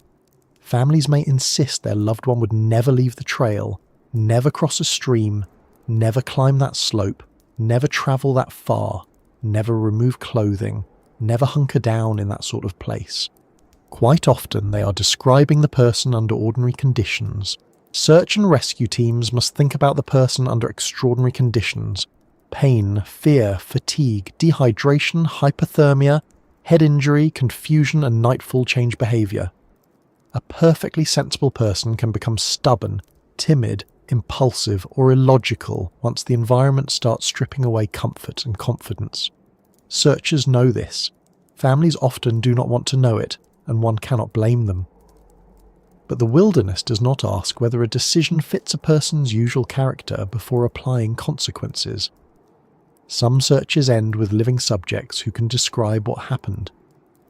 Families may insist their loved one would never leave the trail, never cross a stream, never climb that slope, never travel that far, never remove clothing, never hunker down in that sort of place. Quite often they are describing the person under ordinary conditions. Search and rescue teams must think about the person under extraordinary conditions: pain, fear, fatigue, dehydration, hypothermia, head injury, confusion, and nightfall change behaviour. A perfectly sensible person can become stubborn, timid, impulsive, or illogical once the environment starts stripping away comfort and confidence. Searchers know this. Families often do not want to know it, and one cannot blame them. But the wilderness does not ask whether a decision fits a person's usual character before applying consequences. Some searches end with living subjects who can describe what happened,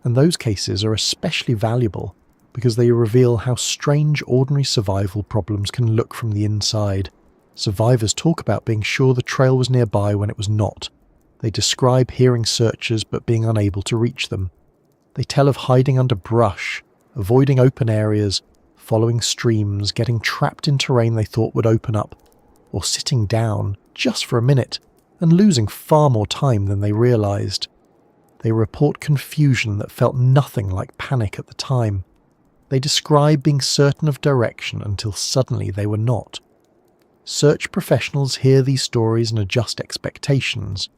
and those cases are especially valuable because they reveal how strange ordinary survival problems can look from the inside. Survivors talk about being sure the trail was nearby when it was not. They describe hearing searchers but being unable to reach them. They tell of hiding under brush, avoiding open areas, following streams, getting trapped in terrain they thought would open up, or sitting down, just for a minute, and losing far more time than they realised. They report confusion that felt nothing like panic at the time. They describe being certain of direction until suddenly they were not. Search professionals hear these stories and adjust expectations.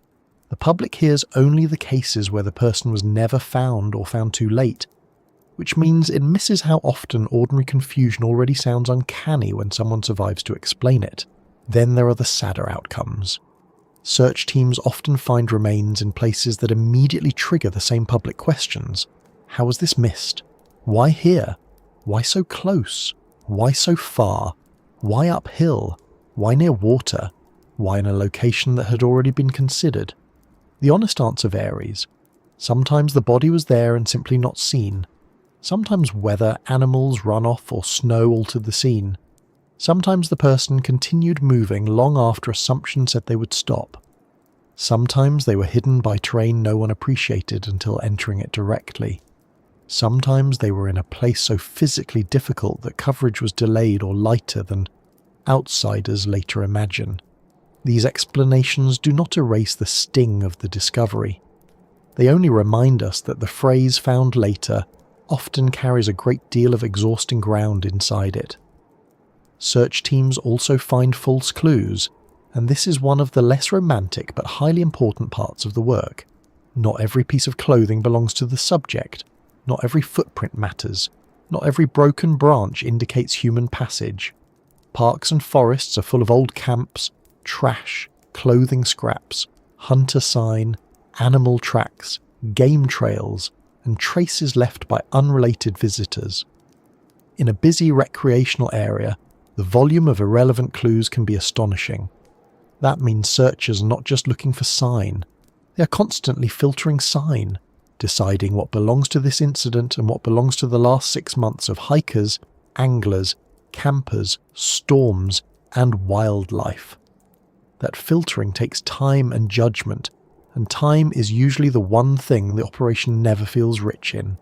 The public hears only the cases where the person was never found or found too late, which means it misses how often ordinary confusion already sounds uncanny when someone survives to explain it. Then there are the sadder outcomes. Search teams often find remains in places that immediately trigger the same public questions. How was this missed? Why here? Why so close? Why so far? Why uphill? Why near water? Why in a location that had already been considered? The honest answer varies. Sometimes the body was there and simply not seen. Sometimes weather, animals, runoff, or snow altered the scene. Sometimes the person continued moving long after assumption said they would stop. Sometimes they were hidden by terrain no one appreciated until entering it directly. Sometimes they were in a place so physically difficult that coverage was delayed or lighter than outsiders later imagine. These explanations do not erase the sting of the discovery. They only remind us that the phrase found later often carries a great deal of exhausting ground inside it. Search teams also find false clues, and this is one of the less romantic but highly important parts of the work. Not every piece of clothing belongs to the subject. Not every footprint matters. Not every broken branch indicates human passage. Parks and forests are full of old camps, trash, clothing scraps, hunter sign, animal tracks, game trails, and traces left by unrelated visitors. In a busy recreational area, the volume of irrelevant clues can be astonishing. That means searchers are not just looking for sign. They are constantly filtering sign, deciding what belongs to this incident and what belongs to the last 6 months of hikers, anglers, campers, storms, and wildlife. That filtering takes time and judgment, and time is usually the one thing the operation never feels rich in.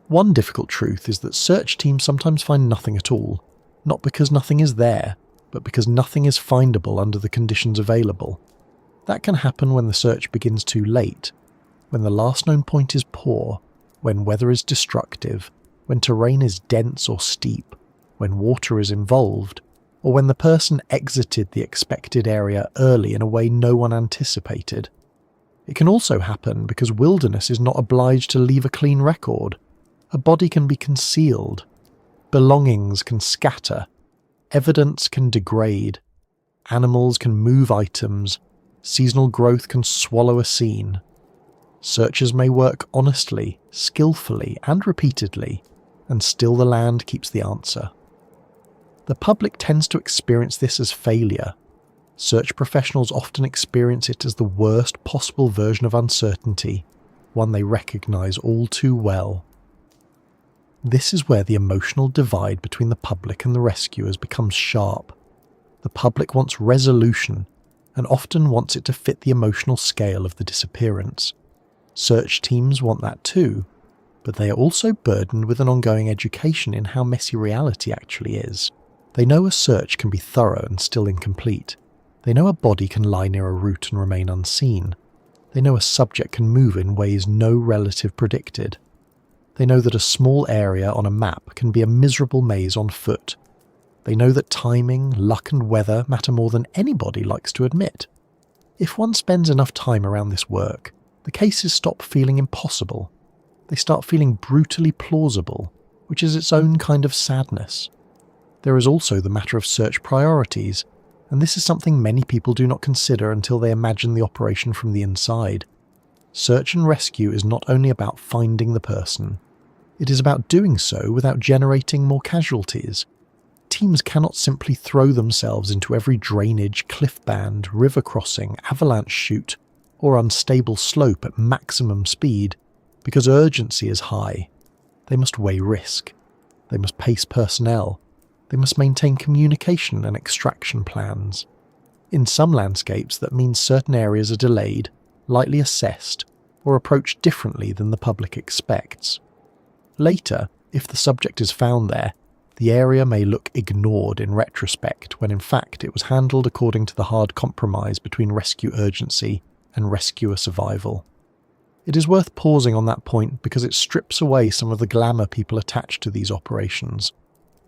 One difficult truth is that search teams sometimes find nothing at all, not because nothing is there, but because nothing is findable under the conditions available. That can happen when the search begins too late, when the last known point is poor, when weather is destructive, when terrain is dense or steep, when water is involved, or when the person exited the expected area early in a way no one anticipated. It can also happen because wilderness is not obliged to leave a clean record. A body can be concealed. Belongings can scatter. Evidence can degrade. Animals can move items. Seasonal growth can swallow a scene. Searchers may work honestly, skillfully, and repeatedly, and still the land keeps the answer. The public tends to experience this as failure. Search professionals often experience it as the worst possible version of uncertainty, one they recognise all too well. This is where the emotional divide between the public and the rescuers becomes sharp. The public wants resolution, and often wants it to fit the emotional scale of the disappearance. Search teams want that too, but they are also burdened with an ongoing education in how messy reality actually is. They know a search can be thorough and still incomplete. They know a body can lie near a route and remain unseen. They know a subject can move in ways no relative predicted. They know that a small area on a map can be a miserable maze on foot. They know that timing, luck and weather matter more than anybody likes to admit. If one spends enough time around this work, the cases stop feeling impossible. They start feeling brutally plausible, which is its own kind of sadness. There is also the matter of search priorities, and this is something many people do not consider until they imagine the operation from the inside. Search and rescue is not only about finding the person, it is about doing so without generating more casualties. Teams cannot simply throw themselves into every drainage, cliff band, river crossing, avalanche chute, or unstable slope at maximum speed, because urgency is high. They must weigh risk. They must pace personnel. They must maintain communication and extraction plans. In some landscapes, that means certain areas are delayed, lightly assessed, or approached differently than the public expects. Later, if the subject is found there, the area may look ignored in retrospect when in fact it was handled according to the hard compromise between rescue urgency and rescuer survival. It is worth pausing on that point because it strips away some of the glamour people attach to these operations.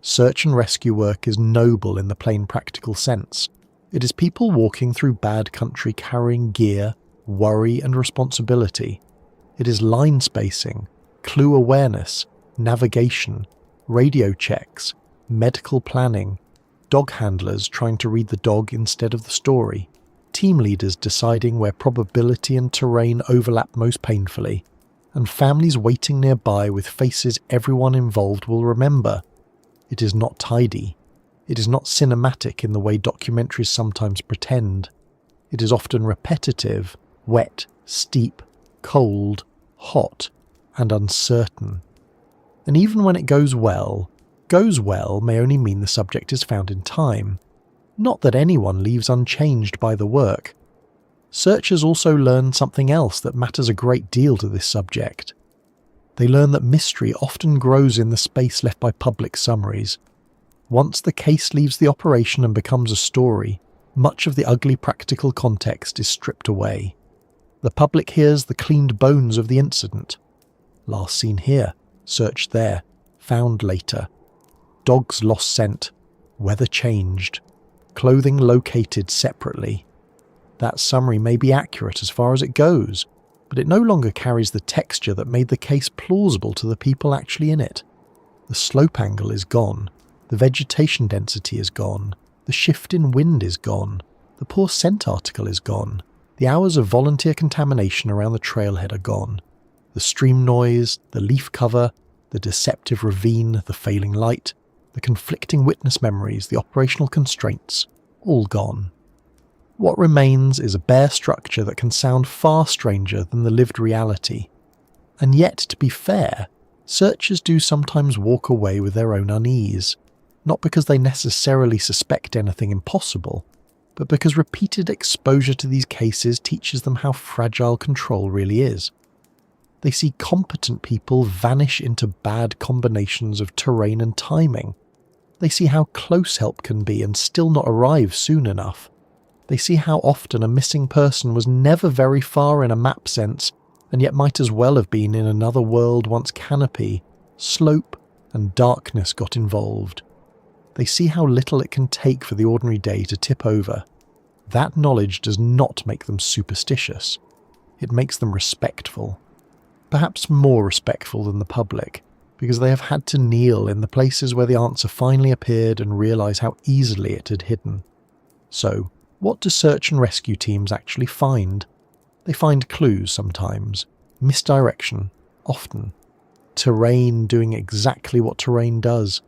Search and rescue work is noble in the plain practical sense. It is people walking through bad country carrying gear, worry and responsibility. It is line spacing, clue awareness, navigation, radio checks, medical planning, dog handlers trying to read the dog instead of the story, team leaders deciding where probability and terrain overlap most painfully, and families waiting nearby with faces everyone involved will remember. It is not tidy. It is not cinematic in the way documentaries sometimes pretend. It is often repetitive, wet, steep, cold, hot, and uncertain. And even when it goes well may only mean the subject is found in time. Not that anyone leaves unchanged by the work. Searchers also learn something else that matters a great deal to this subject. They learn that mystery often grows in the space left by public summaries. Once the case leaves the operation and becomes a story, much of the ugly practical context is stripped away. The public hears the cleaned bones of the incident. Last seen here, searched there, found later. Dogs lost scent, weather changed, clothing located separately. That summary may be accurate as far as it goes, but it no longer carries the texture that made the case plausible to the people actually in it. The slope angle is gone, the vegetation density is gone, the shift in wind is gone, the poor scent article is gone, the hours of volunteer contamination around the trailhead are gone, the stream noise, the leaf cover, the deceptive ravine, the failing light, the conflicting witness memories, the operational constraints, all gone. What remains is a bare structure that can sound far stranger than the lived reality. And yet, to be fair, searchers do sometimes walk away with their own unease, not because they necessarily suspect anything impossible, but because repeated exposure to these cases teaches them how fragile control really is. They see competent people vanish into bad combinations of terrain and timing. They see how close help can be and still not arrive soon enough. They see how often a missing person was never very far in a map sense, and yet might as well have been in another world once canopy, slope, and darkness got involved. They see how little it can take for the ordinary day to tip over. That knowledge does not make them superstitious. It makes them respectful. Perhaps more respectful than the public, because they have had to kneel in the places where the answer finally appeared and realise how easily it had hidden. So, what do search and rescue teams actually find? They find clues sometimes, misdirection, often, terrain doing exactly what terrain does,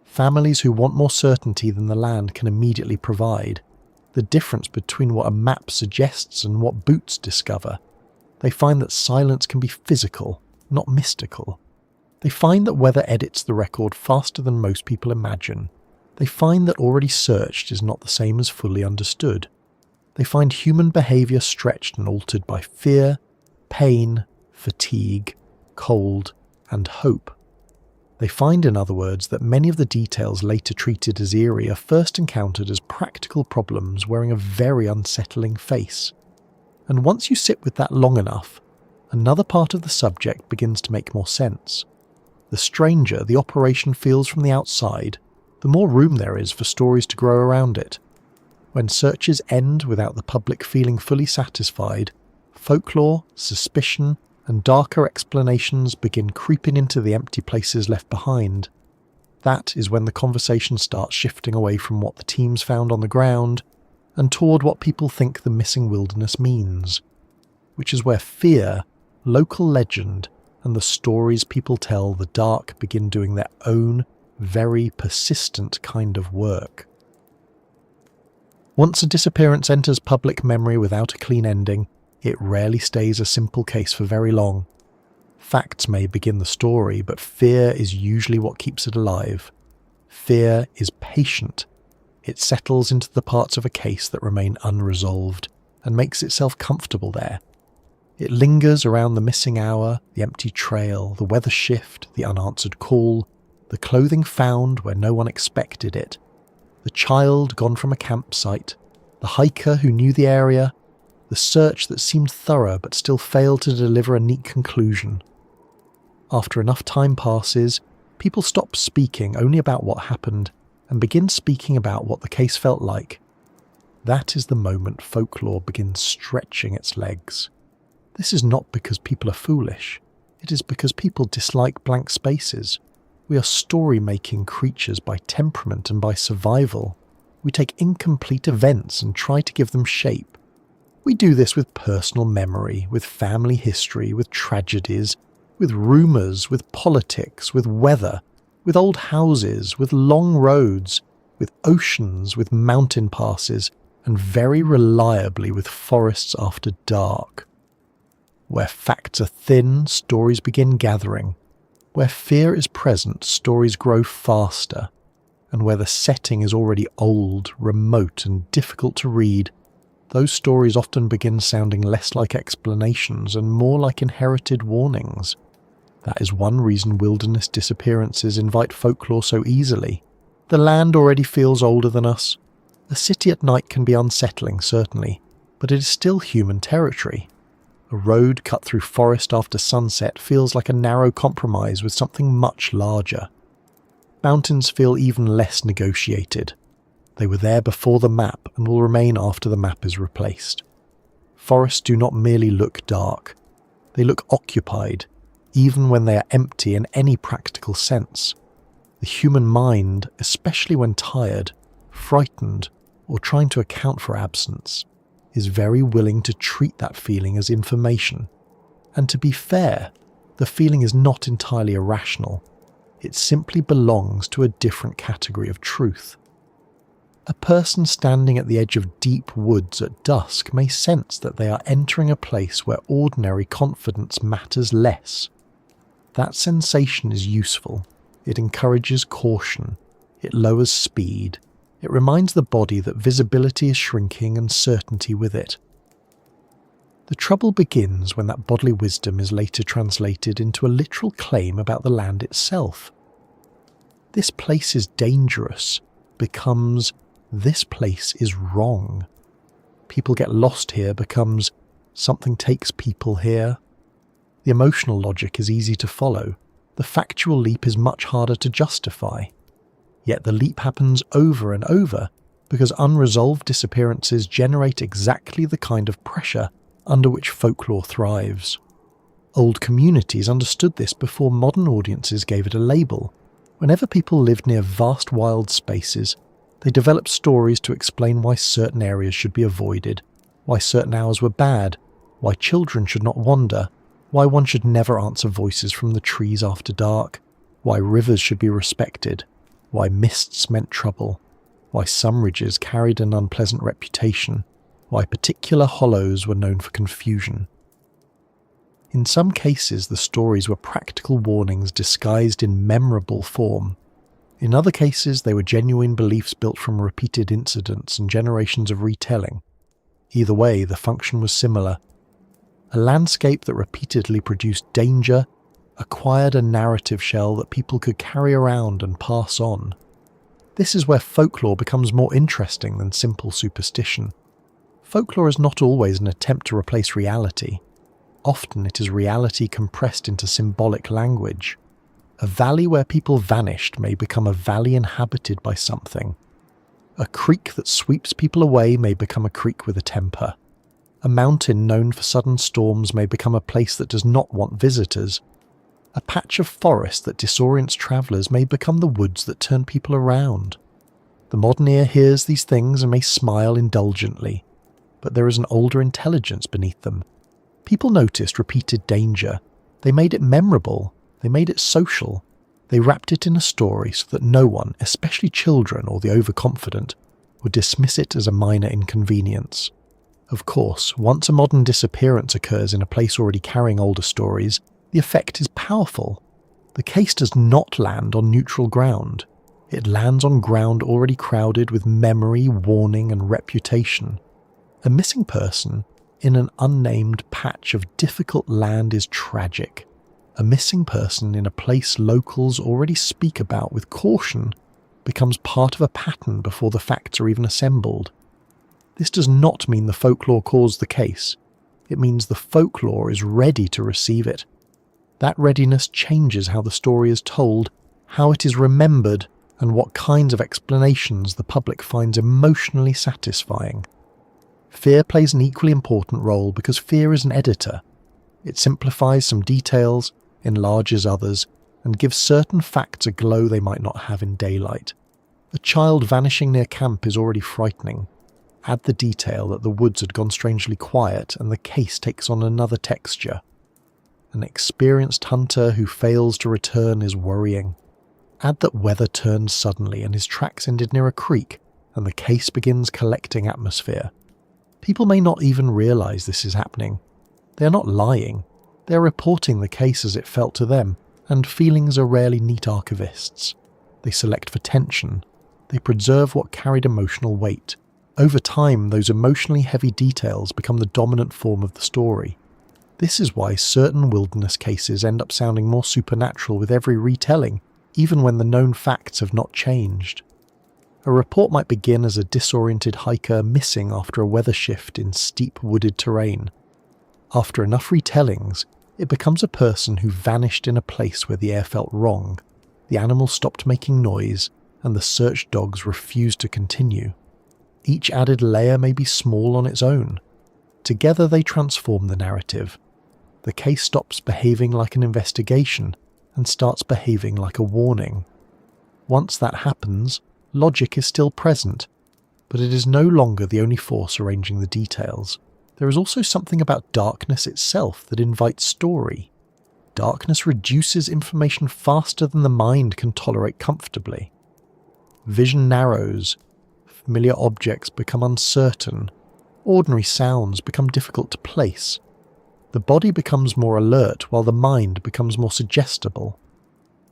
families who want more certainty than the land can immediately provide, the difference between what a map suggests and what boots discover. They find that silence can be physical, not mystical. They find that weather edits the record faster than most people imagine. They find that already searched is not the same as fully understood. They find human behaviour stretched and altered by fear, pain, fatigue, cold, and hope. They find, in other words, that many of the details later treated as eerie are first encountered as practical problems wearing a very unsettling face. And once you sit with that long enough, another part of the subject begins to make more sense. The stranger the operation feels from the outside, the more room there is for stories to grow around it. When searches end without the public feeling fully satisfied, folklore, suspicion, and darker explanations begin creeping into the empty places left behind. That is when the conversation starts shifting away from what the teams found on the ground and toward what people think the missing wilderness means, which is where fear, local legend, and the stories people tell the dark begin doing their own, very persistent kind of work. Once a disappearance enters public memory without a clean ending, it rarely stays a simple case for very long. Facts may begin the story, but fear is usually what keeps it alive. Fear is patient. It settles into the parts of a case that remain unresolved and makes itself comfortable there. It lingers around the missing hour, the empty trail, the weather shift, the unanswered call, the clothing found where no one expected it, the child gone from a campsite, the hiker who knew the area, the search that seemed thorough but still failed to deliver a neat conclusion. After enough time passes, people stop speaking only about what happened and begin speaking about what the case felt like. That is the moment folklore begins stretching its legs. This is not because people are foolish. It is because people dislike blank spaces. We are story-making creatures by temperament and by survival. We take incomplete events and try to give them shape. We do this with personal memory, with family history, with tragedies, with rumours, with politics, with weather, with old houses, with long roads, with oceans, with mountain passes, and very reliably with forests after dark. Where facts are thin, stories begin gathering. Where fear is present, stories grow faster. And where the setting is already old, remote, and difficult to read, those stories often begin sounding less like explanations and more like inherited warnings. That is one reason wilderness disappearances invite folklore so easily. The land already feels older than us. A city at night can be unsettling, certainly, but it is still human territory. A road cut through forest after sunset feels like a narrow compromise with something much larger. Mountains feel even less negotiated. They were there before the map and will remain after the map is replaced. Forests do not merely look dark. They look occupied, even when they are empty in any practical sense. The human mind, especially when tired, frightened, or trying to account for absence, is very willing to treat that feeling as information. And to be fair, the feeling is not entirely irrational. It simply belongs to a different category of truth. A person standing at the edge of deep woods at dusk may sense that they are entering a place where ordinary confidence matters less. That sensation is useful. It encourages caution. It lowers speed. It reminds the body that visibility is shrinking and certainty with it. The trouble begins when that bodily wisdom is later translated into a literal claim about the land itself. This place is dangerous becomes this place is wrong. People get lost here becomes something takes people here. The emotional logic is easy to follow. The factual leap is much harder to justify. Yet the leap happens over and over because unresolved disappearances generate exactly the kind of pressure under which folklore thrives. Old communities understood this before modern audiences gave it a label. Whenever people lived near vast wild spaces, they developed stories to explain why certain areas should be avoided, why certain hours were bad, why children should not wander, why one should never answer voices from the trees after dark, why rivers should be respected, why mists meant trouble, why some ridges carried an unpleasant reputation, why particular hollows were known for confusion. In some cases, the stories were practical warnings disguised in memorable form. In other cases, they were genuine beliefs built from repeated incidents and generations of retelling. Either way, the function was similar. A landscape that repeatedly produced danger acquired a narrative shell that people could carry around and pass on. This is where folklore becomes more interesting than simple superstition. Folklore is not always an attempt to replace reality. Often it is reality compressed into symbolic language. A valley where people vanished may become a valley inhabited by something. A creek that sweeps people away may become a creek with a temper. A mountain known for sudden storms may become a place that does not want visitors. A patch of forest that disorients travellers may become the woods that turn people around. The modern ear hears these things and may smile indulgently, but there is an older intelligence beneath them. People noticed repeated danger. They made it memorable. They made it social. They wrapped it in a story so that no one, especially children or the overconfident, would dismiss it as a minor inconvenience. Of course, once a modern disappearance occurs in a place already carrying older stories, the effect is powerful. The case does not land on neutral ground. It lands on ground already crowded with memory, warning, and reputation. A missing person in an unnamed patch of difficult land is tragic. A missing person in a place locals already speak about with caution becomes part of a pattern before the facts are even assembled. This does not mean the folklore caused the case. It means the folklore is ready to receive it. That readiness changes how the story is told, how it is remembered, and what kinds of explanations the public finds emotionally satisfying. Fear plays an equally important role because fear is an editor. It simplifies some details, enlarges others, and gives certain facts a glow they might not have in daylight. A child vanishing near camp is already frightening. Add the detail that the woods had gone strangely quiet and the case takes on another texture. An experienced hunter who fails to return is worrying. Add that weather turned suddenly and his tracks ended near a creek, and the case begins collecting atmosphere. People may not even realise this is happening. They are not lying. They are reporting the case as it felt to them, and feelings are rarely neat archivists. They select for tension. They preserve what carried emotional weight. Over time, those emotionally heavy details become the dominant form of the story. This is why certain wilderness cases end up sounding more supernatural with every retelling, even when the known facts have not changed. A report might begin as a disoriented hiker missing after a weather shift in steep wooded terrain. After enough retellings, it becomes a person who vanished in a place where the air felt wrong, the animal stopped making noise, and the search dogs refused to continue. Each added layer may be small on its own. Together they transform the narrative. The case stops behaving like an investigation and starts behaving like a warning. Once that happens, logic is still present, but it is no longer the only force arranging the details. There is also something about darkness itself that invites story. Darkness reduces information faster than the mind can tolerate comfortably. Vision narrows, familiar objects become uncertain, ordinary sounds become difficult to place. The body becomes more alert while the mind becomes more suggestible.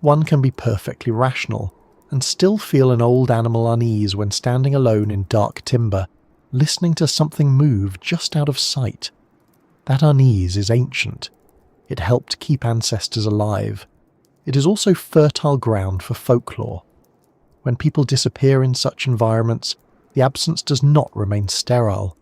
One can be perfectly rational and still feel an old animal unease when standing alone in dark timber, listening to something move just out of sight. That unease is ancient. It helped keep ancestors alive. It is also fertile ground for folklore. When people disappear in such environments, the absence does not remain sterile.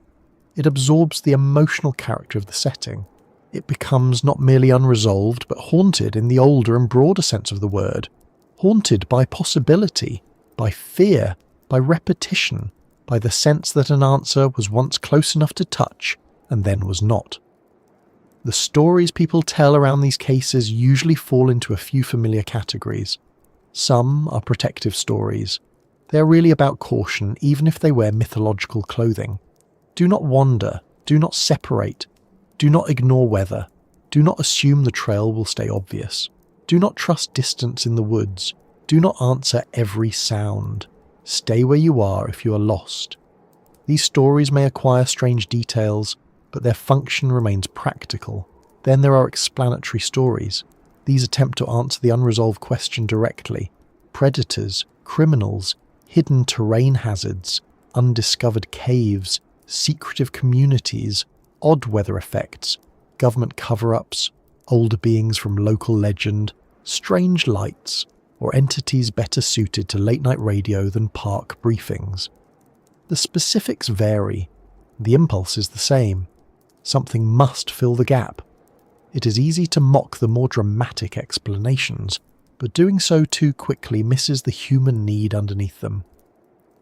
It absorbs the emotional character of the setting. It becomes not merely unresolved, but haunted in the older and broader sense of the word. Haunted by possibility, by fear, by repetition, by the sense that an answer was once close enough to touch and then was not. The stories people tell around these cases usually fall into a few familiar categories. Some are protective stories. They are really about caution, even if they wear mythological clothing. Do not wander, do not separate, do not ignore weather, do not assume the trail will stay obvious. Do not trust distance in the woods, do not answer every sound. Stay where you are if you are lost. These stories may acquire strange details, but their function remains practical. Then there are explanatory stories. These attempt to answer the unresolved question directly. Predators, criminals, hidden terrain hazards, undiscovered caves, secretive communities, odd weather effects, government cover-ups, older beings from local legend, strange lights, or entities better suited to late-night radio than park briefings. The specifics vary. The impulse is the same. Something must fill the gap. It is easy to mock the more dramatic explanations, but doing so too quickly misses the human need underneath them.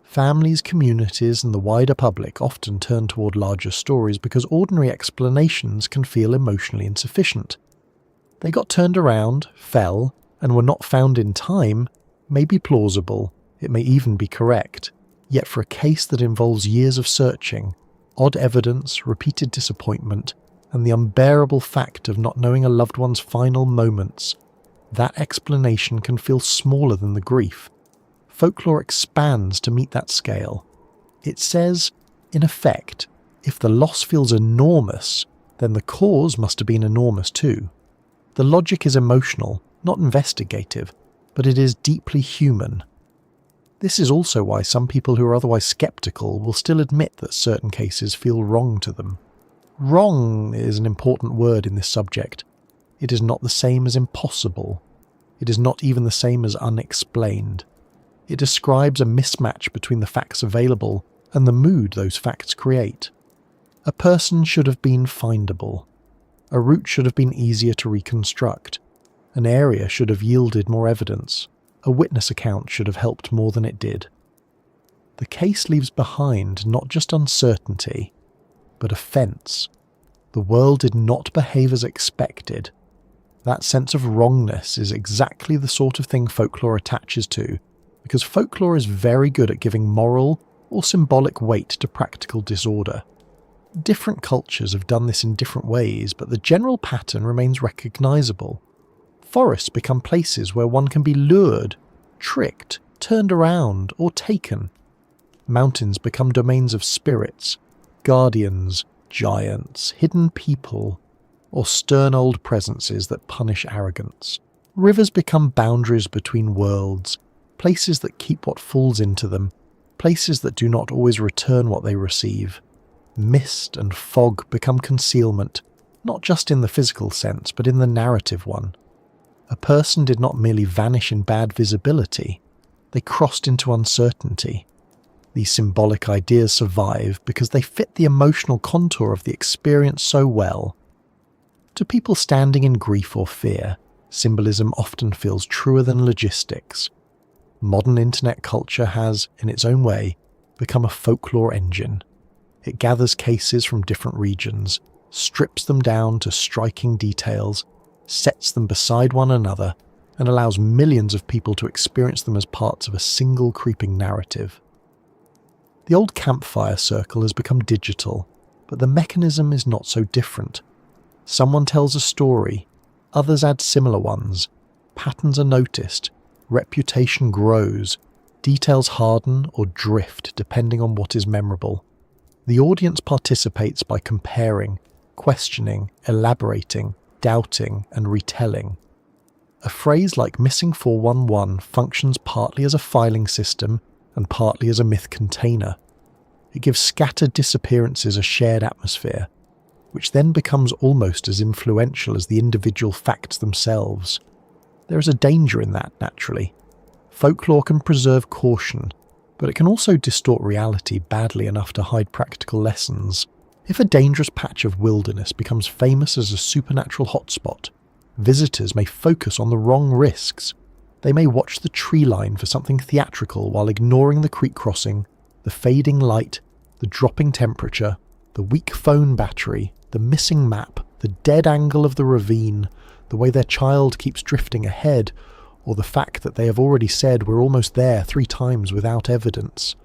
Families, communities, and the wider public often turn toward larger stories because ordinary explanations can feel emotionally insufficient. They got turned around, fell, and were not found in time may be plausible, it may even be correct. Yet for a case that involves years of searching, odd evidence, repeated disappointment, and the unbearable fact of not knowing a loved one's final moments, that explanation can feel smaller than the grief. Folklore expands to meet that scale. It says, in effect, if the loss feels enormous, then the cause must have been enormous too. The logic is emotional, not investigative, but it is deeply human. This is also why some people who are otherwise skeptical will still admit that certain cases feel wrong to them. Wrong is an important word in this subject. It is not the same as impossible. It is not even the same as unexplained. It describes a mismatch between the facts available and the mood those facts create. A person should have been findable. A route should have been easier to reconstruct. An area should have yielded more evidence. A witness account should have helped more than it did. The case leaves behind not just uncertainty, but offence. The world did not behave as expected. That sense of wrongness is exactly the sort of thing folklore attaches to, because folklore is very good at giving moral or symbolic weight to practical disorder. Different cultures have done this in different ways, but the general pattern remains recognisable. Forests become places where one can be lured, tricked, turned around, or taken. Mountains become domains of spirits, guardians, giants, hidden people, or stern old presences that punish arrogance. Rivers become boundaries between worlds, places that keep what falls into them, places that do not always return what they receive. Mist and fog become concealment, not just in the physical sense, but in the narrative one. A person did not merely vanish in bad visibility, they crossed into uncertainty. These symbolic ideas survive because they fit the emotional contour of the experience so well. To people standing in grief or fear, symbolism often feels truer than logistics. Modern internet culture has, in its own way, become a folklore engine. It gathers cases from different regions, strips them down to striking details, sets them beside one another, and allows millions of people to experience them as parts of a single creeping narrative. The old campfire circle has become digital, but the mechanism is not so different. Someone tells a story, others add similar ones, patterns are noticed, reputation grows, details harden or drift depending on what is memorable. The audience participates by comparing, questioning, elaborating, doubting, and retelling. A phrase like missing 411 functions partly as a filing system and partly as a myth container. It gives scattered disappearances a shared atmosphere, which then becomes almost as influential as the individual facts themselves. There is a danger in that, naturally. Folklore can preserve caution, but it can also distort reality badly enough to hide practical lessons. If a dangerous patch of wilderness becomes famous as a supernatural hotspot, visitors may focus on the wrong risks. They may watch the tree line for something theatrical while ignoring the creek crossing, the fading light, the dropping temperature, the weak phone battery, the missing map, the dead angle of the ravine, the way their child keeps drifting ahead, or the fact that they have already said we're almost there 3 times without evidence.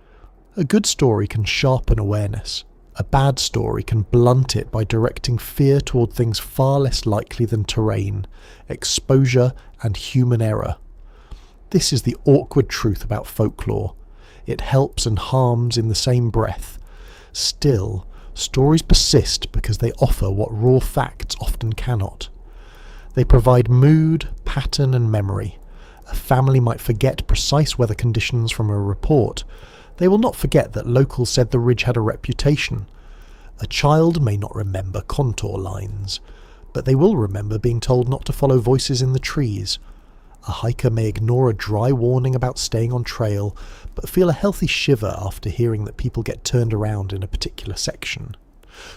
A good story can sharpen awareness. A bad story can blunt it by directing fear toward things far less likely than terrain, exposure, and human error. This is the awkward truth about folklore. It helps and harms in the same breath. Still, stories persist because they offer what raw facts often cannot. They provide mood, pattern, and memory. A family might forget precise weather conditions from a report. They will not forget that locals said the ridge had a reputation. A child may not remember contour lines, but they will remember being told not to follow voices in the trees. A hiker may ignore a dry warning about staying on trail, but feel a healthy shiver after hearing that people get turned around in a particular section.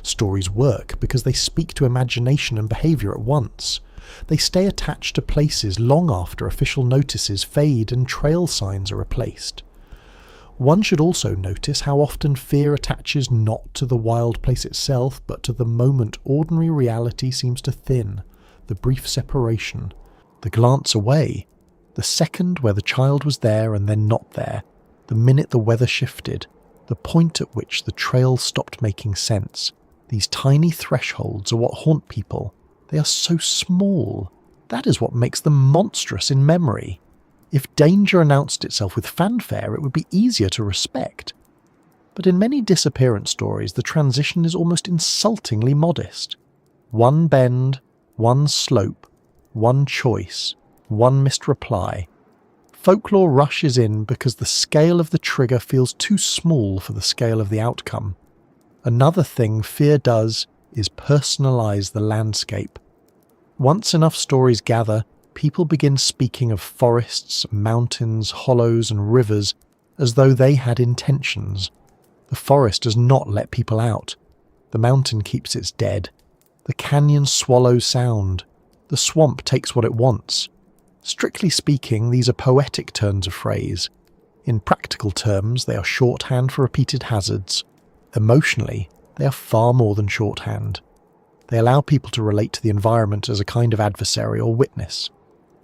Stories work because they speak to imagination and behaviour at once. They stay attached to places long after official notices fade and trail signs are replaced. One should also notice how often fear attaches not to the wild place itself, but to the moment ordinary reality seems to thin, the brief separation, the glance away, the second where the child was there and then not there, the minute the weather shifted, the point at which the trail stopped making sense. These tiny thresholds are what haunt people. They are so small. That is what makes them monstrous in memory. If danger announced itself with fanfare, it would be easier to respect. But in many disappearance stories, the transition is almost insultingly modest. One bend, one slope, one choice, one missed reply. Folklore rushes in because the scale of the trigger feels too small for the scale of the outcome. Another thing fear does is personalise the landscape. Once enough stories gather, people begin speaking of forests, mountains, hollows and rivers as though they had intentions. The forest does not let people out. The mountain keeps its dead. The canyon swallows sound. The swamp takes what it wants. Strictly speaking, these are poetic turns of phrase. In practical terms, they are shorthand for repeated hazards. Emotionally, they are far more than shorthand. They allow people to relate to the environment as a kind of adversary or witness.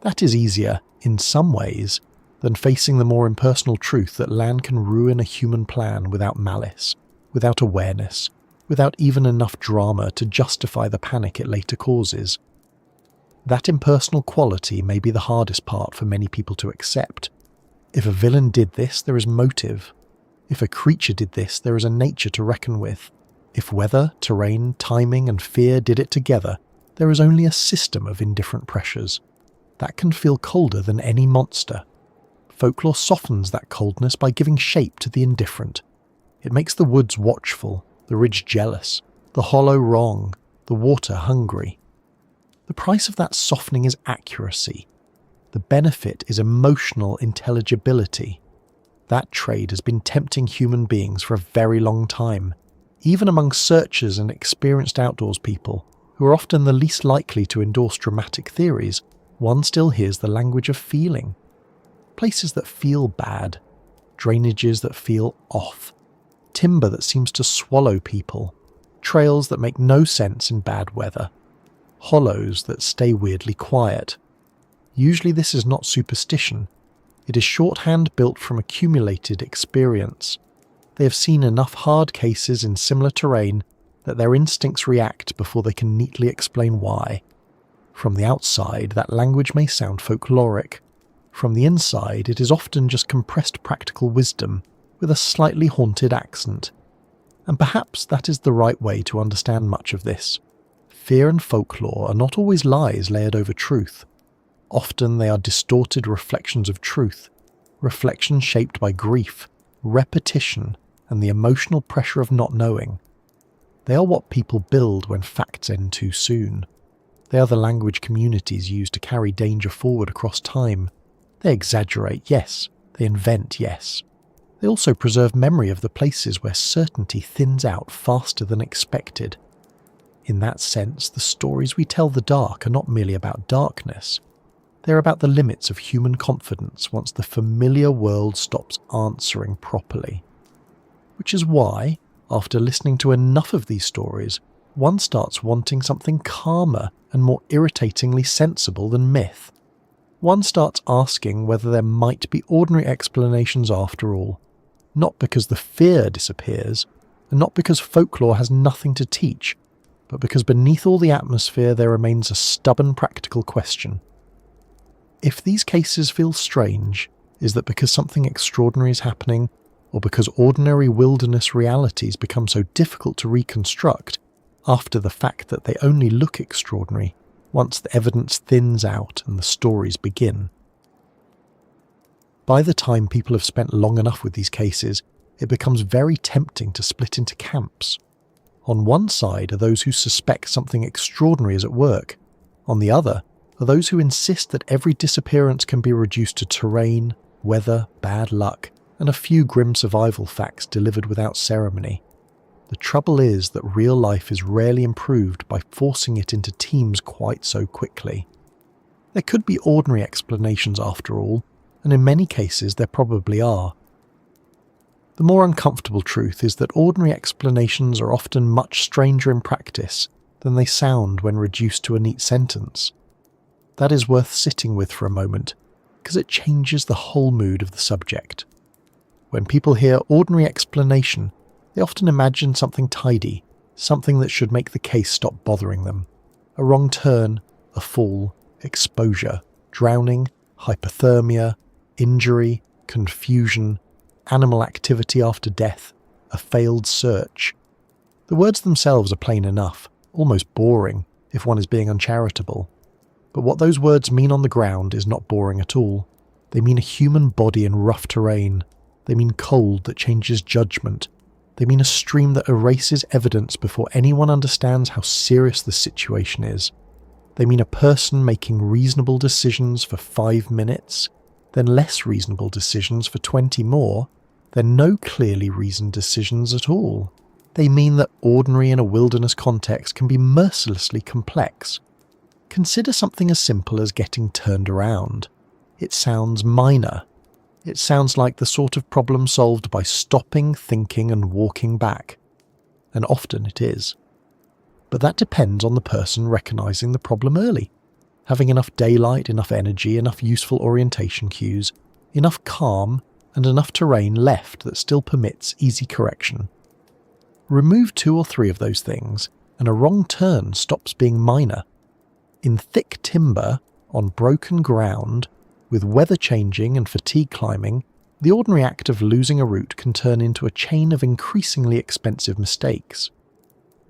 That is easier, in some ways, than facing the more impersonal truth that land can ruin a human plan without malice, without awareness, without even enough drama to justify the panic it later causes. That impersonal quality may be the hardest part for many people to accept. If a villain did this, there is motive. If a creature did this, there is a nature to reckon with. If weather, terrain, timing, and fear did it together, there is only a system of indifferent pressures. That can feel colder than any monster. Folklore softens that coldness by giving shape to the indifferent. It makes the woods watchful, the ridge jealous, the hollow wrong, the water hungry. The price of that softening is accuracy. The benefit is emotional intelligibility. That trade has been tempting human beings for a very long time. Even among searchers and experienced outdoors people, who are often the least likely to endorse dramatic theories, one still hears the language of feeling. Places that feel bad, drainages that feel off, timber that seems to swallow people, trails that make no sense in bad weather, hollows that stay weirdly quiet. Usually this is not superstition. It is shorthand built from accumulated experience. They have seen enough hard cases in similar terrain that their instincts react before they can neatly explain why. From the outside, that language may sound folkloric. From the inside, it is often just compressed practical wisdom with a slightly haunted accent. And perhaps that is the right way to understand much of this. Fear and folklore are not always lies layered over truth. Often they are distorted reflections of truth, reflections shaped by grief, repetition, and the emotional pressure of not knowing. They are what people build when facts end too soon. They are the language communities use to carry danger forward across time. They exaggerate, yes. They invent, yes. They also preserve memory of the places where certainty thins out faster than expected. In that sense, the stories we tell the dark are not merely about darkness. They're about the limits of human confidence once the familiar world stops answering properly. Which is why, after listening to enough of these stories, one starts wanting something calmer and more irritatingly sensible than myth. One starts asking whether there might be ordinary explanations after all, not because the fear disappears, and not because folklore has nothing to teach, but because beneath all the atmosphere there remains a stubborn practical question. If these cases feel strange, is that because something extraordinary is happening, or because ordinary wilderness realities become so difficult to reconstruct after the fact that they only look extraordinary once the evidence thins out and the stories begin? By the time people have spent long enough with these cases, it becomes very tempting to split into camps. On one side are those who suspect something extraordinary is at work. On the other are those who insist that every disappearance can be reduced to terrain, weather, bad luck, and a few grim survival facts delivered without ceremony. The trouble is that real life is rarely improved by forcing it into teams quite so quickly. There could be ordinary explanations after all, and in many cases there probably are. The more uncomfortable truth is that ordinary explanations are often much stranger in practice than they sound when reduced to a neat sentence. That is worth sitting with for a moment, because it changes the whole mood of the subject. When people hear ordinary explanation, they often imagine something tidy, something that should make the case stop bothering them. A wrong turn, a fall, exposure, drowning, hypothermia, injury, confusion, animal activity after death, a failed search. The words themselves are plain enough, almost boring, if one is being uncharitable. But what those words mean on the ground is not boring at all. They mean a human body in rough terrain. They mean cold that changes judgment. They mean a stream that erases evidence before anyone understands how serious the situation is. They mean a person making reasonable decisions for 5 minutes, then less reasonable decisions for 20 more, then no clearly reasoned decisions at all. They mean that ordinary in a wilderness context can be mercilessly complex. Consider something as simple as getting turned around. It sounds minor. It sounds like the sort of problem solved by stopping, thinking, and walking back. And often it is. But that depends on the person recognizing the problem early, having enough daylight, enough energy, enough useful orientation cues, enough calm, and enough terrain left that still permits easy correction. Remove 2 or 3 of those things, and a wrong turn stops being minor. In thick timber, on broken ground, With weather changing and fatigue climbing, the ordinary act of losing a route can turn into a chain of increasingly expensive mistakes.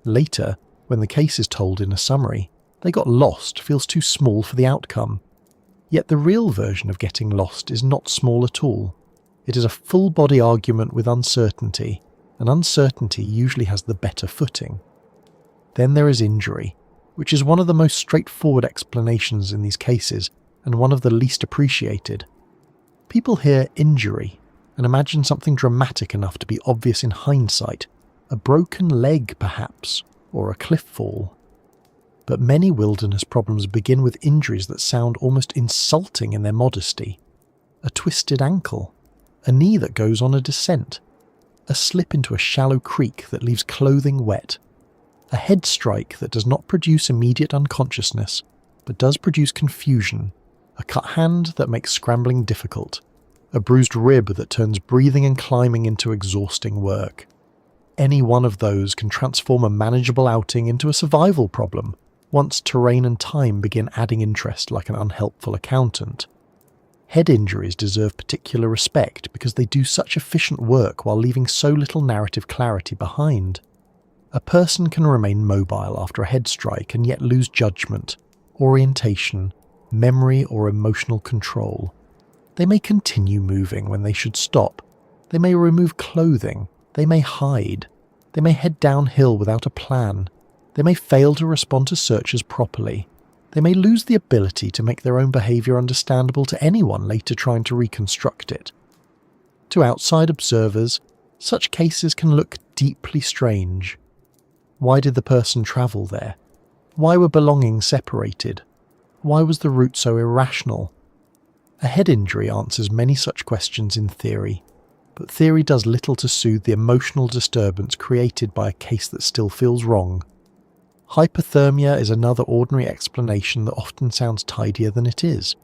Later, when the case is told in a summary, they got lost feels too small for the outcome. Yet the real version of getting lost is not small at all. It is a full-body argument with uncertainty, and uncertainty usually has the better footing. Then there is injury, which is one of the most straightforward explanations in these cases, and one of the least appreciated. People hear injury and imagine something dramatic enough to be obvious in hindsight, a broken leg perhaps, or a cliff fall. But many wilderness problems begin with injuries that sound almost insulting in their modesty. A twisted ankle, a knee that goes on a descent, a slip into a shallow creek that leaves clothing wet, a head strike that does not produce immediate unconsciousness, but does produce confusion, a cut hand that makes scrambling difficult, a bruised rib that turns breathing and climbing into exhausting work. Any one of those can transform a manageable outing into a survival problem, once terrain and time begin adding interest like an unhelpful accountant. Head injuries deserve particular respect because they do such efficient work while leaving so little narrative clarity behind. A person can remain mobile after a head strike and yet lose judgment, orientation, memory or emotional control. They may continue moving when they should stop. They may remove clothing. They may hide. They may head downhill without a plan. They may fail to respond to searches properly. They may lose the ability to make their own behaviour understandable to anyone later trying to reconstruct it. To outside observers, such cases can look deeply strange. Why did the person travel there? Why were belongings separated? Why was the route so irrational? A head injury answers many such questions in theory, but theory does little to soothe the emotional disturbance created by a case that still feels wrong. Hypothermia is another ordinary explanation that often sounds tidier than it is.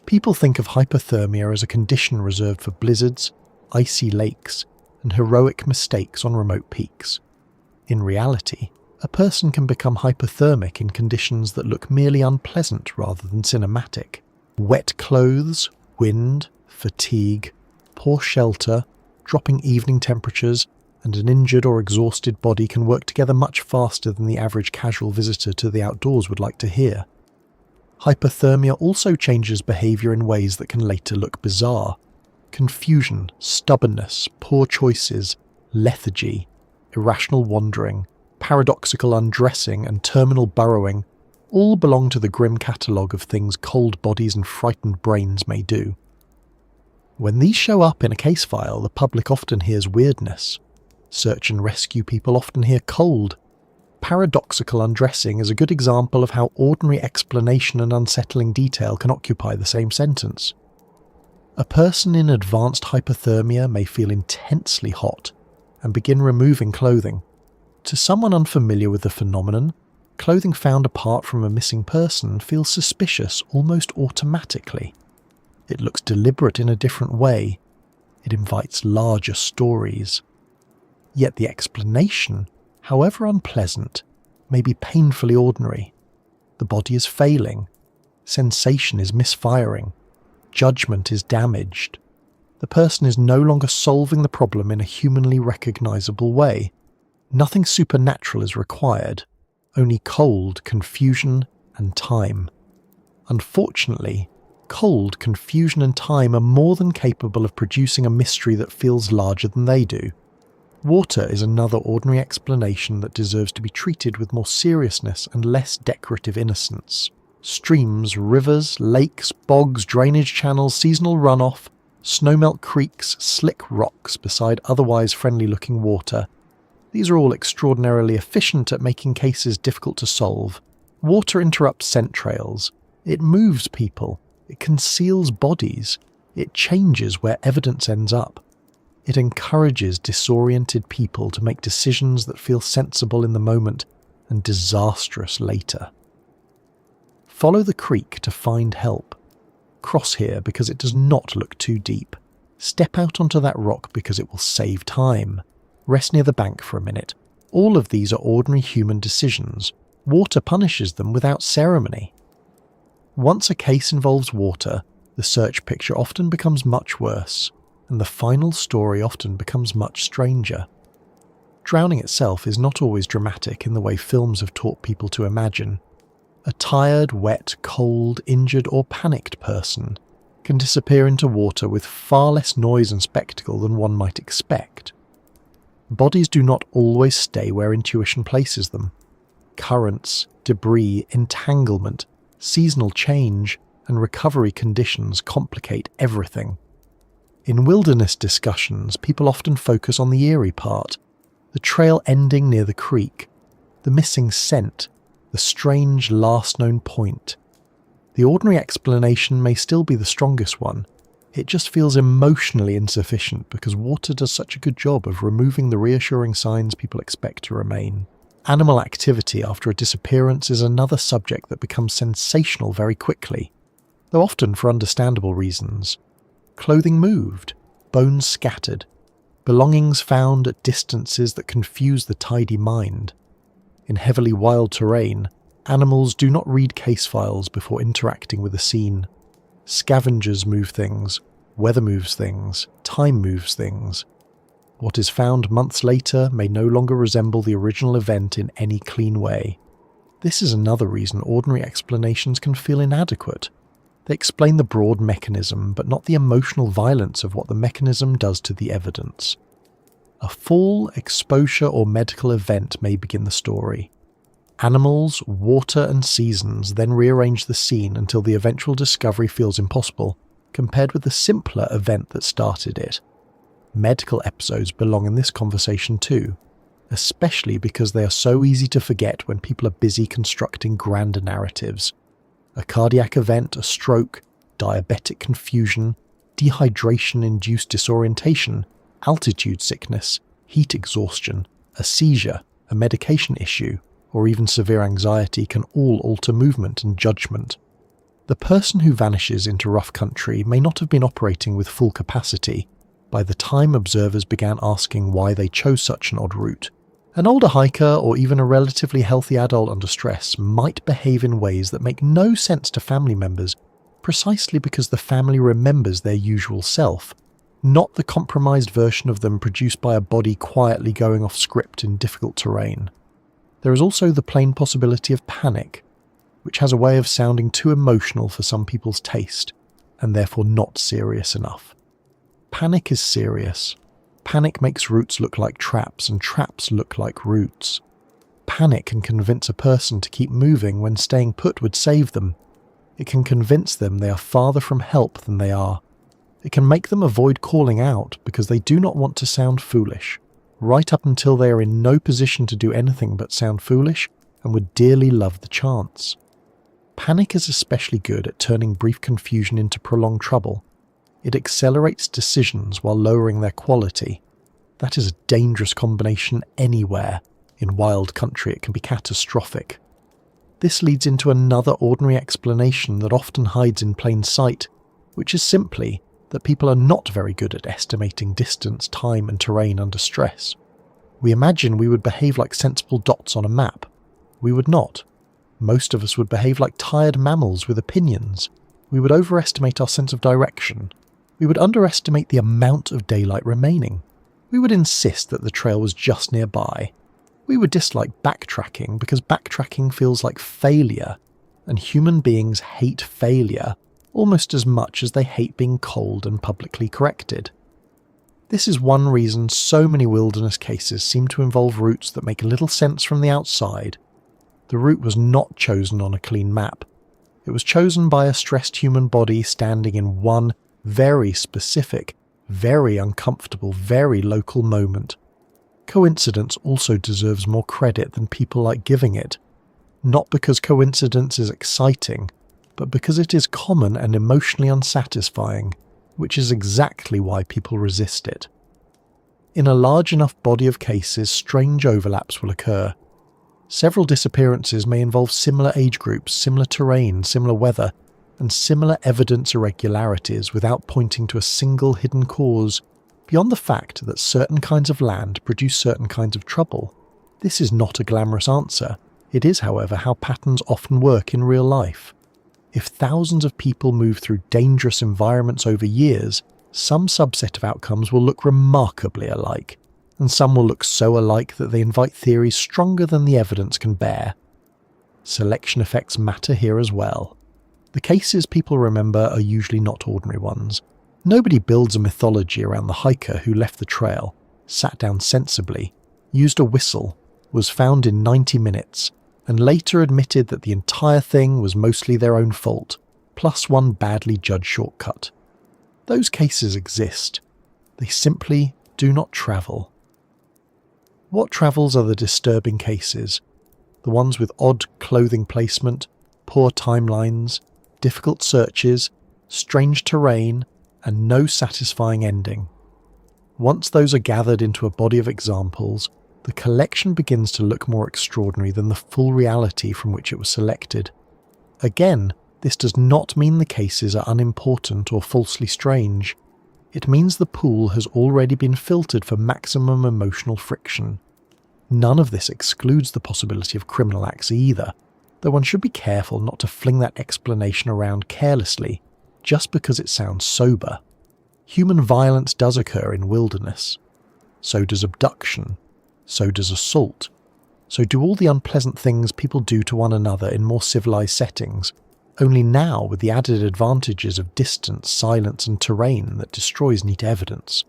People think of hypothermia as a condition reserved for blizzards, icy lakes, and heroic mistakes on remote peaks. In reality, a person can become hypothermic in conditions that look merely unpleasant rather than cinematic. Wet clothes, wind, fatigue, poor shelter, dropping evening temperatures, and an injured or exhausted body can work together much faster than the average casual visitor to the outdoors would like to hear. Hypothermia also changes behaviour in ways that can later look bizarre. Confusion, stubbornness, poor choices, lethargy, irrational wandering, paradoxical undressing and terminal burrowing all belong to the grim catalogue of things cold bodies and frightened brains may do. When these show up in a case file, the public often hears weirdness. Search and rescue people often hear cold. Paradoxical undressing is a good example of how ordinary explanation and unsettling detail can occupy the same sentence. A person in advanced hypothermia may feel intensely hot and begin removing clothing. To someone unfamiliar with the phenomenon, clothing found apart from a missing person feels suspicious almost automatically. It looks deliberate in a different way. It invites larger stories. Yet the explanation, however unpleasant, may be painfully ordinary. The body is failing. Sensation is misfiring. Judgment is damaged. The person is no longer solving the problem in a humanly recognisable way. Nothing supernatural is required, only cold, confusion, and time. Unfortunately, cold, confusion, and time are more than capable of producing a mystery that feels larger than they do. Water is another ordinary explanation that deserves to be treated with more seriousness and less decorative innocence. Streams, rivers, lakes, bogs, drainage channels, seasonal runoff, snowmelt creeks, slick rocks beside otherwise friendly-looking water. These are all extraordinarily efficient at making cases difficult to solve. Water interrupts scent trails. It moves people. It conceals bodies. It changes where evidence ends up. It encourages disoriented people to make decisions that feel sensible in the moment and disastrous later. Follow the creek to find help. Cross here because it does not look too deep. Step out onto that rock because it will save time. Rest near the bank for a minute. All of these are ordinary human decisions. Water punishes them without ceremony. Once a case involves water, the search picture often becomes much worse, and the final story often becomes much stranger. Drowning itself is not always dramatic in the way films have taught people to imagine. A tired, wet, cold, injured or panicked person can disappear into water with far less noise and spectacle than one might expect. Bodies do not always stay where intuition places them. Currents, debris, entanglement, seasonal change, and recovery conditions complicate everything. In wilderness discussions, people often focus on the eerie part, the trail ending near the creek, the missing scent, the strange last known point. The ordinary explanation may still be the strongest one. It just feels emotionally insufficient because water does such a good job of removing the reassuring signs people expect to remain. Animal activity after a disappearance is another subject that becomes sensational very quickly, though often for understandable reasons. Clothing moved, bones scattered, belongings found at distances that confuse the tidy mind. In heavily wild terrain, animals do not read case files before interacting with a scene. Scavengers move things, weather moves things, time moves things. What is found months later may no longer resemble the original event in any clean way. This is another reason ordinary explanations can feel inadequate. They explain the broad mechanism, but not the emotional violence of what the mechanism does to the evidence. A full exposure or medical event may begin the story. Animals, water and seasons then rearrange the scene until the eventual discovery feels impossible, compared with the simpler event that started it. Medical episodes belong in this conversation too, especially because they are so easy to forget when people are busy constructing grander narratives. A cardiac event, a stroke, diabetic confusion, dehydration-induced disorientation, altitude sickness, heat exhaustion, a seizure, a medication issue, or even severe anxiety can all alter movement and judgment. The person who vanishes into rough country may not have been operating with full capacity by the time observers began asking why they chose such an odd route. An older hiker or even a relatively healthy adult under stress might behave in ways that make no sense to family members precisely because the family remembers their usual self, not the compromised version of them produced by a body quietly going off script in difficult terrain. There is also the plain possibility of panic, which has a way of sounding too emotional for some people's taste, and therefore not serious enough. Panic is serious. Panic makes routes look like traps, and traps look like routes. Panic can convince a person to keep moving when staying put would save them. It can convince them they are farther from help than they are. It can make them avoid calling out because they do not want to sound foolish, right up until they are in no position to do anything but sound foolish and would dearly love the chance. Panic is especially good at turning brief confusion into prolonged trouble. It accelerates decisions while lowering their quality. That is a dangerous combination anywhere. In wild country, it can be catastrophic. This leads into another ordinary explanation that often hides in plain sight, which is simply that people are not very good at estimating distance, time and terrain under stress. We imagine we would behave like sensible dots on a map. We would not. Most of us would behave like tired mammals with opinions. We would overestimate our sense of direction. We would underestimate the amount of daylight remaining. We would insist that the trail was just nearby. We would dislike backtracking because backtracking feels like failure, and human beings hate failure almost as much as they hate being cold and publicly corrected. This is one reason so many wilderness cases seem to involve routes that make little sense from the outside. The route was not chosen on a clean map. It was chosen by a stressed human body standing in one very specific, very uncomfortable, very local moment. Coincidence also deserves more credit than people like giving it, not because coincidence is exciting, but because it is common and emotionally unsatisfying, which is exactly why people resist it. In a large enough body of cases, strange overlaps will occur. Several disappearances may involve similar age groups, similar terrain, similar weather, and similar evidence irregularities without pointing to a single hidden cause, beyond the fact that certain kinds of land produce certain kinds of trouble. This is not a glamorous answer. It is, however, how patterns often work in real life. If thousands of people move through dangerous environments over years, some subset of outcomes will look remarkably alike, and some will look so alike that they invite theories stronger than the evidence can bear. Selection effects matter here as well. The cases people remember are usually not ordinary ones. Nobody builds a mythology around the hiker who left the trail, sat down sensibly, used a whistle, was found in 90 minutes, and later admitted that the entire thing was mostly their own fault, plus one badly judged shortcut. Those cases exist. They simply do not travel. What travels are the disturbing cases, the ones with odd clothing placement, poor timelines, difficult searches, strange terrain, and no satisfying ending. Once those are gathered into a body of examples, the collection begins to look more extraordinary than the full reality from which it was selected. Again, this does not mean the cases are unimportant or falsely strange. It means the pool has already been filtered for maximum emotional friction. None of this excludes the possibility of criminal acts either, though one should be careful not to fling that explanation around carelessly just because it sounds sober. Human violence does occur in wilderness. So does abduction. So does assault. So do all the unpleasant things people do to one another in more civilized settings, only now with the added advantages of distance, silence and terrain that destroys neat evidence.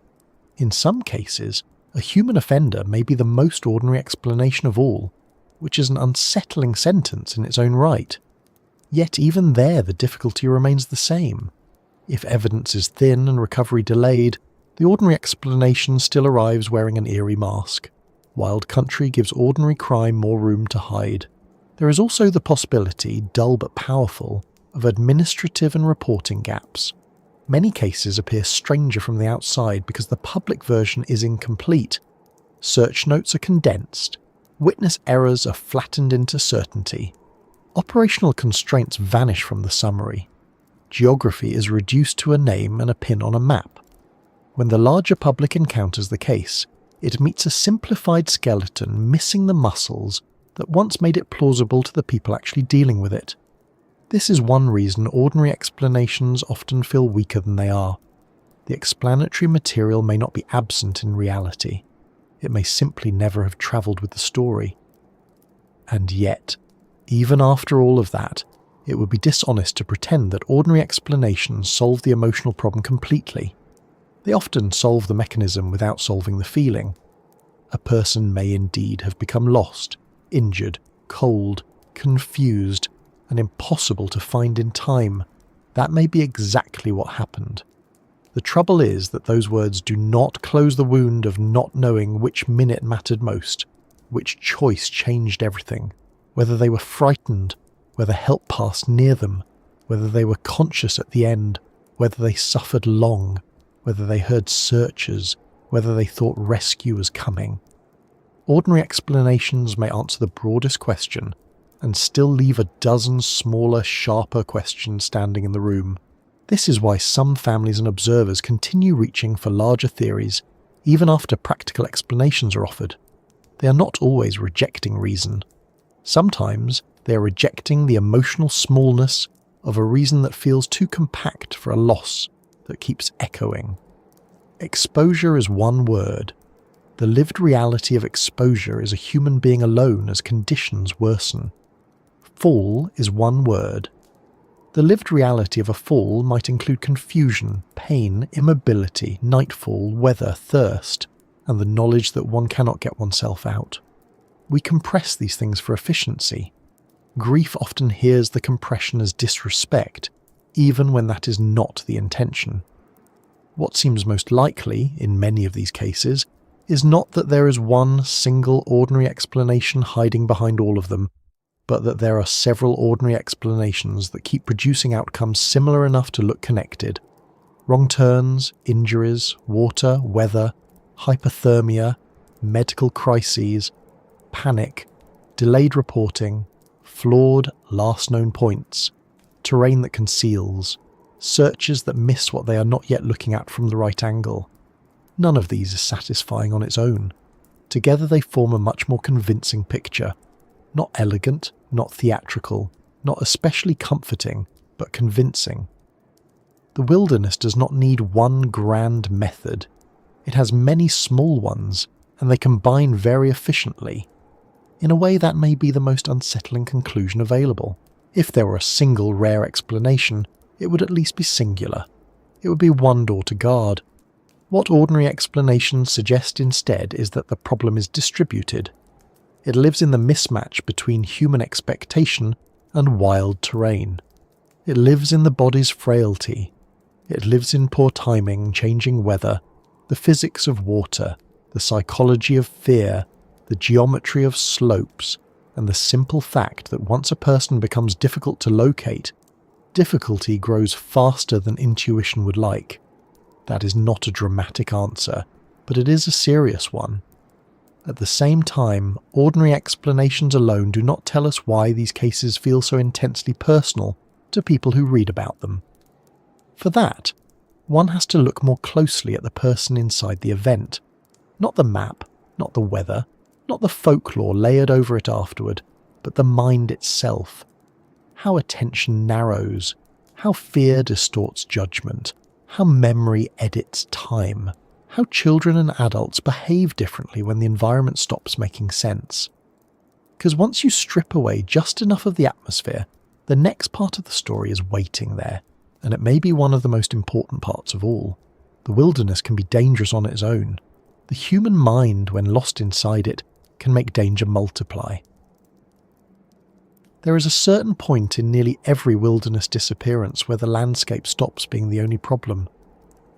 In some cases, a human offender may be the most ordinary explanation of all, which is an unsettling sentence in its own right. Yet even there the difficulty remains the same. If evidence is thin and recovery delayed, the ordinary explanation still arrives wearing an eerie mask. Wild country gives ordinary crime more room to hide. There is also the possibility, dull but powerful, of administrative and reporting gaps. Many cases appear stranger from the outside because the public version is incomplete. Search notes are condensed. Witness errors are flattened into certainty. Operational constraints vanish from the summary. Geography is reduced to a name and a pin on a map. When the larger public encounters the case, it meets a simplified skeleton missing the muscles that once made it plausible to the people actually dealing with it. This is one reason ordinary explanations often feel weaker than they are. The explanatory material may not be absent in reality. It may simply never have travelled with the story. And yet, even after all of that, it would be dishonest to pretend that ordinary explanations solve the emotional problem completely. They often solve the mechanism without solving the feeling. A person may indeed have become lost, injured, cold, confused, and impossible to find in time. That may be exactly what happened. The trouble is that those words do not close the wound of not knowing which minute mattered most, which choice changed everything, whether they were frightened, whether help passed near them, whether they were conscious at the end, whether they suffered long, whether they heard searchers, whether they thought rescue was coming. Ordinary explanations may answer the broadest question and still leave a dozen smaller, sharper questions standing in the room. This is why some families and observers continue reaching for larger theories even after practical explanations are offered. They are not always rejecting reason. Sometimes they are rejecting the emotional smallness of a reason that feels too compact for a loss that keeps echoing. Exposure is one word. The lived reality of exposure is a human being alone as conditions worsen. Fall is one word. The lived reality of a fall might include confusion, pain, immobility, nightfall, weather, thirst, and the knowledge that one cannot get oneself out. We compress these things for efficiency. Grief often hears the compression as disrespect, even when that is not the intention. What seems most likely, in many of these cases, is not that there is one single ordinary explanation hiding behind all of them, but that there are several ordinary explanations that keep producing outcomes similar enough to look connected. Wrong turns, injuries, water, weather, hypothermia, medical crises, panic, delayed reporting, flawed last known points, terrain that conceals, searches that miss what they are not yet looking at from the right angle. None of these is satisfying on its own. Together they form a much more convincing picture. Not elegant, not theatrical, not especially comforting, but convincing. The wilderness does not need one grand method. It has many small ones, and they combine very efficiently. In a way, that may be the most unsettling conclusion available. If there were a single rare explanation, it would at least be singular. It would be one door to guard. What ordinary explanations suggest instead is that the problem is distributed. It lives in the mismatch between human expectation and wild terrain. It lives in the body's frailty. It lives in poor timing, changing weather, the physics of water, the psychology of fear, the geometry of slopes, and the simple fact that once a person becomes difficult to locate, difficulty grows faster than intuition would like. That is not a dramatic answer, but it is a serious one. At the same time, ordinary explanations alone do not tell us why these cases feel so intensely personal to people who read about them. For that, one has to look more closely at the person inside the event. Not the map, not the weather, not the folklore layered over it afterward, but the mind itself. How attention narrows, how fear distorts judgment, how memory edits time, how children and adults behave differently when the environment stops making sense. Because once you strip away just enough of the atmosphere, the next part of the story is waiting there, and it may be one of the most important parts of all. The wilderness can be dangerous on its own. The human mind, when lost inside it, can make danger multiply. There is a certain point in nearly every wilderness disappearance where the landscape stops being the only problem.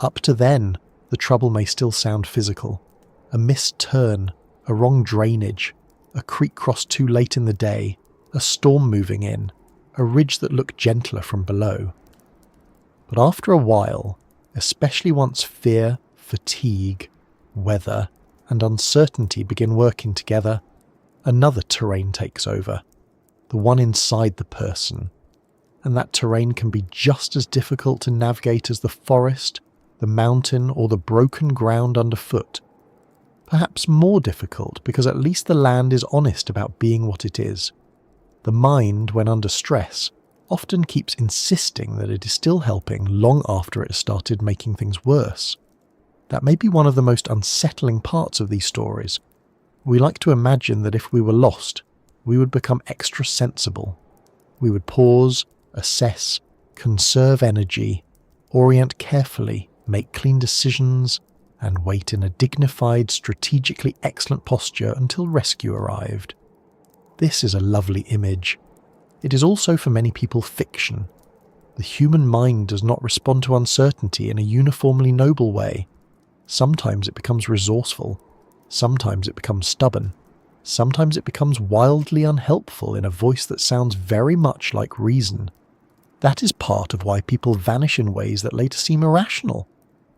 Up to then, the trouble may still sound physical. A missed turn, a wrong drainage, a creek crossed too late in the day, a storm moving in, a ridge that looked gentler from below. But after a while, especially once fear, fatigue, weather, and uncertainty begin working together, another terrain takes over, the one inside the person. And that terrain can be just as difficult to navigate as the forest, the mountain, or the broken ground underfoot. Perhaps more difficult because at least the land is honest about being what it is. The mind, when under stress, often keeps insisting that it is still helping long after it has started making things worse. That may be one of the most unsettling parts of these stories. We like to imagine that if we were lost, we would become extra sensible. We would pause, assess, conserve energy, orient carefully, make clean decisions, and wait in a dignified, strategically excellent posture until rescue arrived. This is a lovely image. It is also for many people fiction. The human mind does not respond to uncertainty in a uniformly noble way. Sometimes it becomes resourceful. Sometimes it becomes stubborn. Sometimes it becomes wildly unhelpful in a voice that sounds very much like reason. That is part of why people vanish in ways that later seem irrational.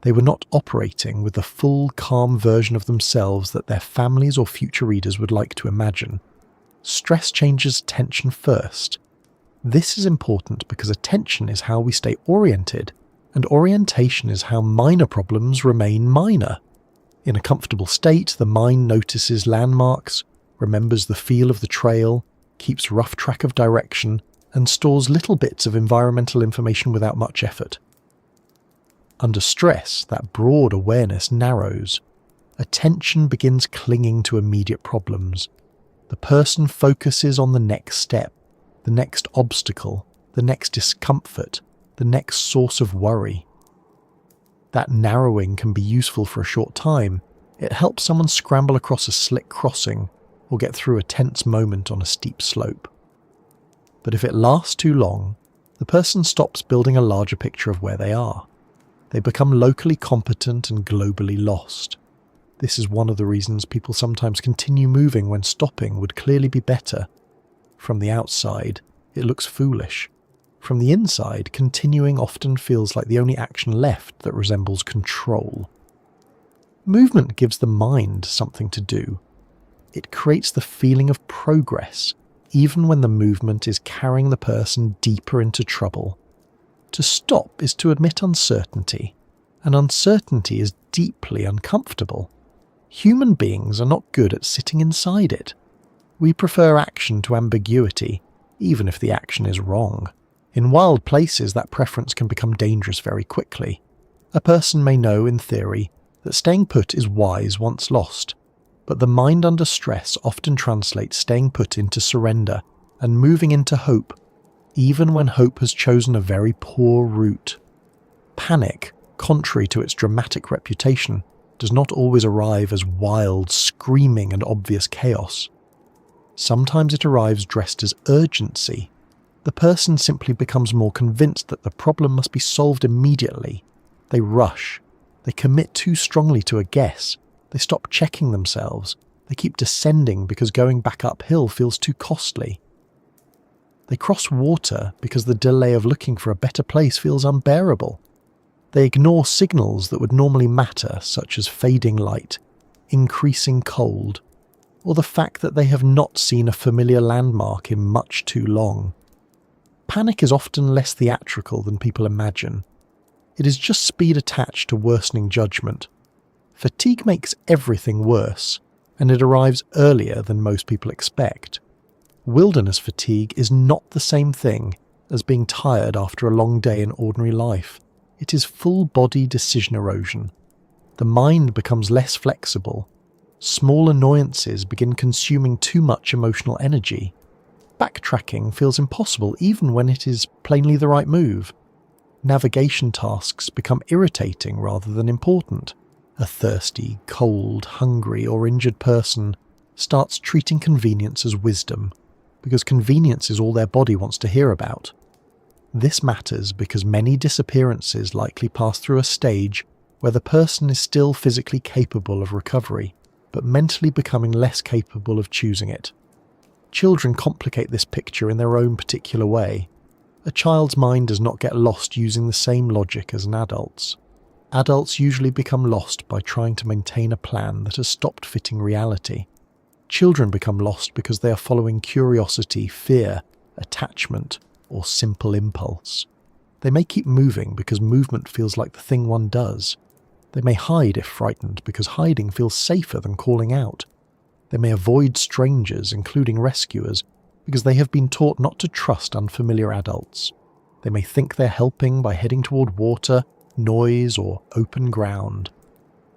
They were not operating with the full, calm version of themselves that their families or future readers would like to imagine. Stress changes attention first. This is important because attention is how we stay oriented, and orientation is how minor problems remain minor. In a comfortable state, the mind notices landmarks, remembers the feel of the trail, keeps rough track of direction, and stores little bits of environmental information without much effort. Under stress, that broad awareness narrows. Attention begins clinging to immediate problems. The person focuses on the next step, the next obstacle, the next discomfort, the next source of worry. That narrowing can be useful for a short time. It helps someone scramble across a slick crossing or get through a tense moment on a steep slope. But if it lasts too long, the person stops building a larger picture of where they are. They become locally competent and globally lost. This is one of the reasons people sometimes continue moving when stopping would clearly be better. From the outside, it looks foolish. From the inside, continuing often feels like the only action left that resembles control. Movement gives the mind something to do. It creates the feeling of progress, even when the movement is carrying the person deeper into trouble. To stop is to admit uncertainty, and uncertainty is deeply uncomfortable. Human beings are not good at sitting inside it. We prefer action to ambiguity, even if the action is wrong. In wild places, that preference can become dangerous very quickly. A person may know, in theory, that staying put is wise once lost, but the mind under stress often translates staying put into surrender and moving into hope, even when hope has chosen a very poor route. Panic, contrary to its dramatic reputation, does not always arrive as wild, screaming and obvious chaos. Sometimes it arrives dressed as urgency. The person simply becomes more convinced that the problem must be solved immediately. They rush. They commit too strongly to a guess. They stop checking themselves. They keep descending because going back uphill feels too costly. They cross water because the delay of looking for a better place feels unbearable. They ignore signals that would normally matter, such as fading light, increasing cold, or the fact that they have not seen a familiar landmark in much too long. Panic is often less theatrical than people imagine. It is just speed attached to worsening judgment. Fatigue makes everything worse, and it arrives earlier than most people expect. Wilderness fatigue is not the same thing as being tired after a long day in ordinary life. It is full-body decision erosion. The mind becomes less flexible. Small annoyances begin consuming too much emotional energy. Backtracking feels impossible even when it is plainly the right move. Navigation tasks become irritating rather than important. A thirsty, cold, hungry or injured person starts treating convenience as wisdom, because convenience is all their body wants to hear about. This matters because many disappearances likely pass through a stage where the person is still physically capable of recovery, but mentally becoming less capable of choosing it. Children complicate this picture in their own particular way. A child's mind does not get lost using the same logic as an adult's. Adults usually become lost by trying to maintain a plan that has stopped fitting reality. Children become lost because they are following curiosity, fear, attachment, or simple impulse. They may keep moving because movement feels like the thing one does. They may hide if frightened because hiding feels safer than calling out. They may avoid strangers, including rescuers, because they have been taught not to trust unfamiliar adults. They may think they're helping by heading toward water, noise, or open ground.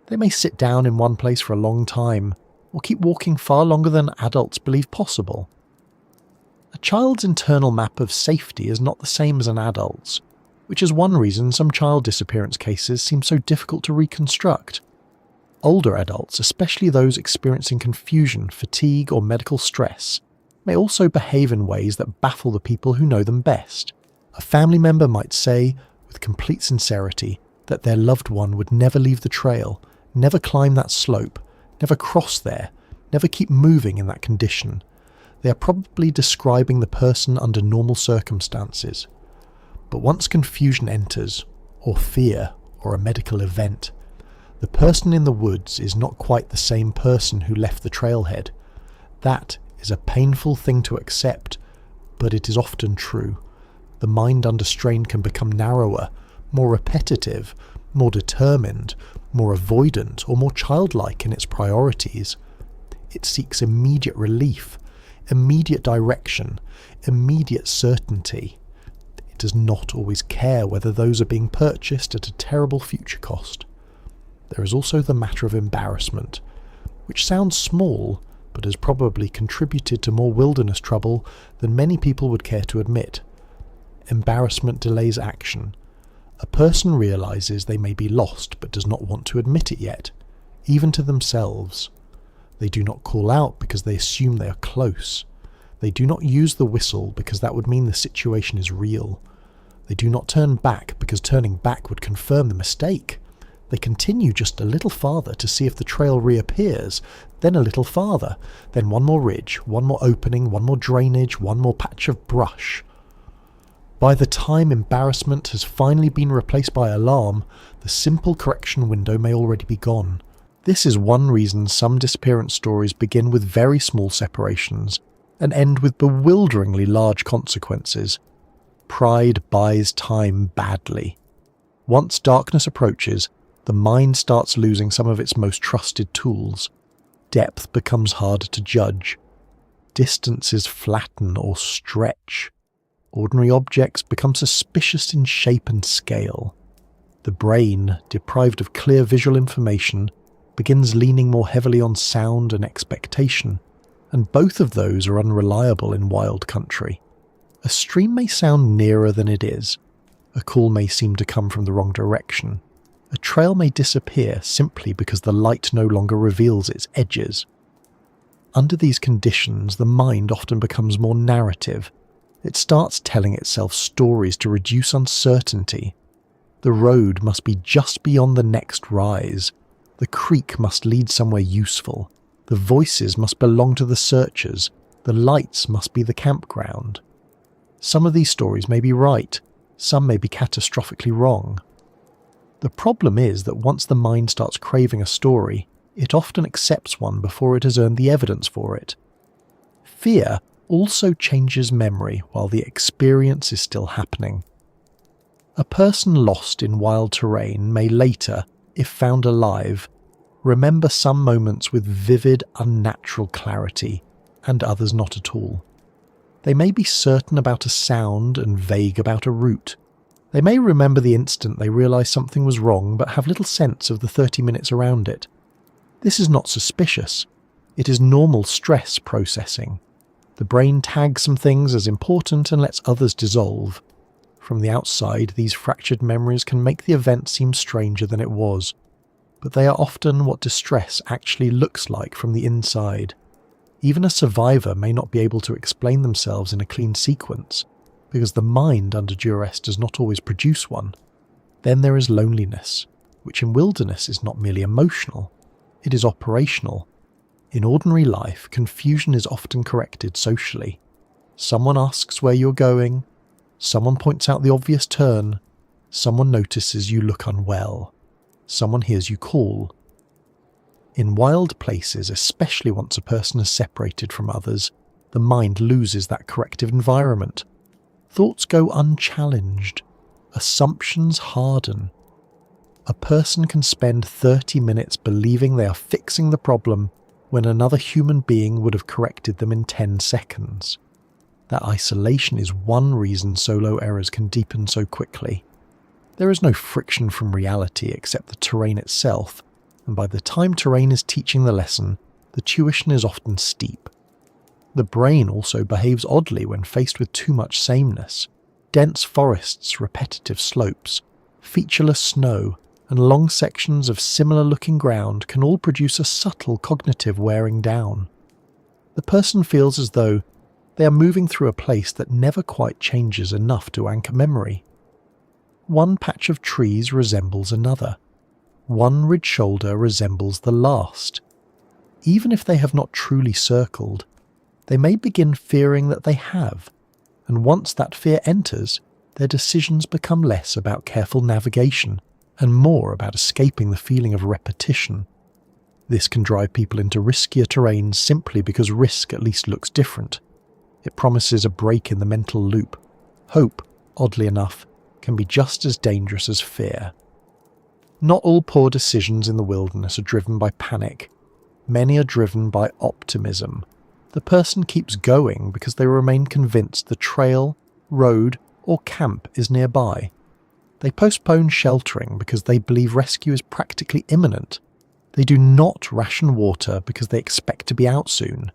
They may sit down in one place for a long time, or keep walking far longer than adults believe possible. A child's internal map of safety is not the same as an adult's, which is one reason some child disappearance cases seem so difficult to reconstruct. Older adults, especially those experiencing confusion, fatigue, or medical stress, may also behave in ways that baffle the people who know them best. A family member might say, with complete sincerity, that their loved one would never leave the trail, never climb that slope, never cross there, never keep moving in that condition. They are probably describing the person under normal circumstances. But once confusion enters, or fear, or a medical event, the person in the woods is not quite the same person who left the trailhead. That is a painful thing to accept, but it is often true. The mind under strain can become narrower, more repetitive, more determined, more avoidant, or more childlike in its priorities. It seeks immediate relief, immediate direction, immediate certainty. It does not always care whether those are being purchased at a terrible future cost. There is also the matter of embarrassment, which sounds small, but has probably contributed to more wilderness trouble than many people would care to admit. Embarrassment delays action. A person realizes they may be lost but does not want to admit it yet, even to themselves. They do not call out because they assume they are close. They do not use the whistle because that would mean the situation is real. They do not turn back because turning back would confirm the mistake. They continue just a little farther to see if the trail reappears, then a little farther, then one more ridge, one more opening, one more drainage, one more patch of brush. By the time embarrassment has finally been replaced by alarm, the simple correction window may already be gone. This is one reason some disappearance stories begin with very small separations and end with bewilderingly large consequences. Pride buys time badly. Once darkness approaches, the mind starts losing some of its most trusted tools. Depth becomes harder to judge. Distances flatten or stretch. Ordinary objects become suspicious in shape and scale. The brain, deprived of clear visual information, begins leaning more heavily on sound and expectation, and both of those are unreliable in wild country. A stream may sound nearer than it is. A call may seem to come from the wrong direction. A trail may disappear simply because the light no longer reveals its edges. Under these conditions, the mind often becomes more narrative. It starts telling itself stories to reduce uncertainty. The road must be just beyond the next rise. The creek must lead somewhere useful. The voices must belong to the searchers. The lights must be the campground. Some of these stories may be right. Some may be catastrophically wrong. The problem is that once the mind starts craving a story, it often accepts one before it has earned the evidence for it. Fear also changes memory while the experience is still happening. A person lost in wild terrain may later, if found alive, remember some moments with vivid, unnatural clarity, and others not at all. They may be certain about a sound and vague about a route. They may remember the instant they realise something was wrong but have little sense of the 30 minutes around it. This is not suspicious. It is normal stress processing. The brain tags some things as important and lets others dissolve. From the outside, these fractured memories can make the event seem stranger than it was, but they are often what distress actually looks like from the inside. Even a survivor may not be able to explain themselves in a clean sequence, because the mind under duress does not always produce one. Then there is loneliness, which in wilderness is not merely emotional, it is operational. In ordinary life, confusion is often corrected socially. Someone asks where you're going, someone points out the obvious turn, someone notices you look unwell, someone hears you call. In wild places, especially once a person is separated from others, the mind loses that corrective environment. Thoughts go unchallenged. Assumptions harden. A person can spend 30 minutes believing they are fixing the problem when another human being would have corrected them in 10 seconds. That isolation is one reason solo errors can deepen so quickly. There is no friction from reality except the terrain itself, and by the time terrain is teaching the lesson, the tuition is often steep. The brain also behaves oddly when faced with too much sameness. Dense forests, repetitive slopes, featureless snow, and long sections of similar-looking ground can all produce a subtle cognitive wearing down. The person feels as though they are moving through a place that never quite changes enough to anchor memory. One patch of trees resembles another. One ridge shoulder resembles the last. Even if they have not truly circled, they may begin fearing that they have, and once that fear enters, their decisions become less about careful navigation and more about escaping the feeling of repetition. This can drive people into riskier terrains simply because risk at least looks different. It promises a break in the mental loop. Hope, oddly enough, can be just as dangerous as fear. Not all poor decisions in the wilderness are driven by panic. Many are driven by optimism. The person keeps going because they remain convinced the trail, road, or camp is nearby. They postpone sheltering because they believe rescue is practically imminent. They do not ration water because they expect to be out soon.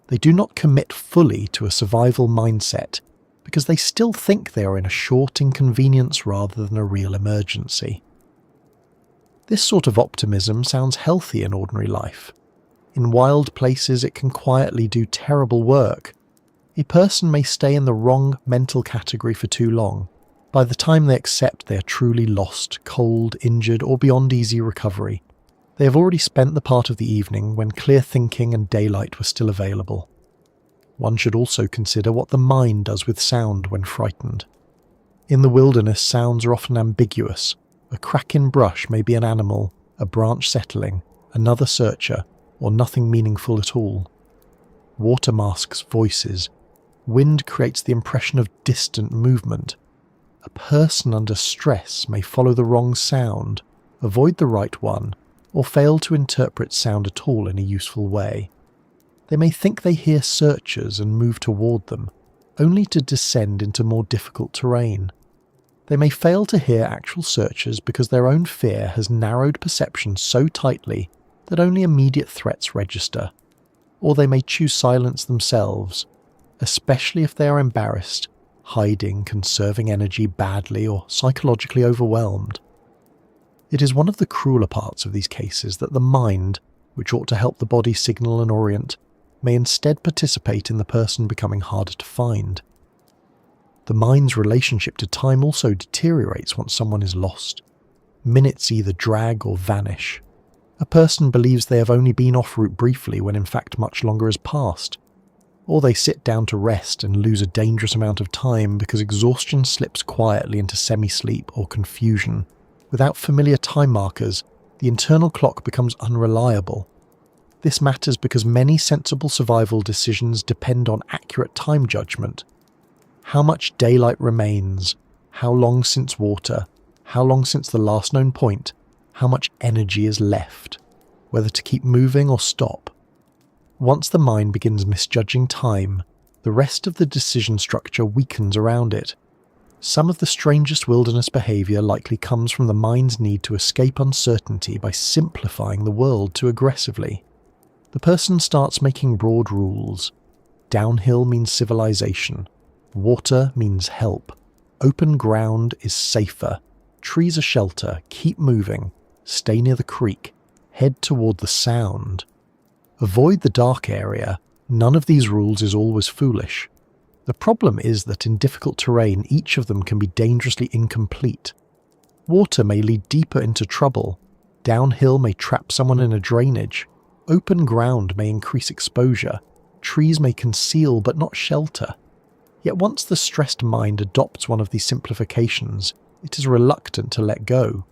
They do not commit fully to a survival mindset because they still think they are in a short inconvenience rather than a real emergency. This sort of optimism sounds healthy in ordinary life. In wild places it can quietly do terrible work. A person may stay in the wrong mental category for too long. By the time they accept they are truly lost, cold, injured, or beyond easy recovery, they have already spent the part of the evening when clear thinking and daylight were still available. One should also consider what the mind does with sound when frightened. In the wilderness, sounds are often ambiguous. A crack in brush may be an animal, a branch settling, another searcher, or nothing meaningful at all. Water masks voices. Wind creates the impression of distant movement. A person under stress may follow the wrong sound, avoid the right one, or fail to interpret sound at all in a useful way. They may think they hear searchers and move toward them, only to descend into more difficult terrain. They may fail to hear actual searchers because their own fear has narrowed perception so tightly that only immediate threats register, or they may choose silence themselves, especially if they are embarrassed, hiding, conserving energy badly, or psychologically overwhelmed. It is one of the crueler parts of these cases that the mind, which ought to help the body signal and orient, may instead participate in the person becoming harder to find. The mind's relationship to time also deteriorates once someone is lost. Minutes either drag or vanish. A person believes they have only been off route briefly when in fact much longer has passed. Or they sit down to rest and lose a dangerous amount of time because exhaustion slips quietly into semi-sleep or confusion. Without familiar time markers, the internal clock becomes unreliable. This matters because many sensible survival decisions depend on accurate time judgment. How much daylight remains, how long since water, how long since the last known point, how much energy is left, whether to keep moving or stop. Once the mind begins misjudging time, the rest of the decision structure weakens around it. Some of the strangest wilderness behaviour likely comes from the mind's need to escape uncertainty by simplifying the world too aggressively. The person starts making broad rules. Downhill means civilization. Water means help. Open ground is safer. Trees are shelter. Keep moving. Stay near the creek. Head toward the sound. Avoid the dark area. None of these rules is always foolish. The problem is that in difficult terrain, each of them can be dangerously incomplete. Water may lead deeper into trouble. Downhill may trap someone in a drainage. Open ground may increase exposure. Trees may conceal but not shelter. Yet once the stressed mind adopts one of these simplifications, it is reluctant to let go.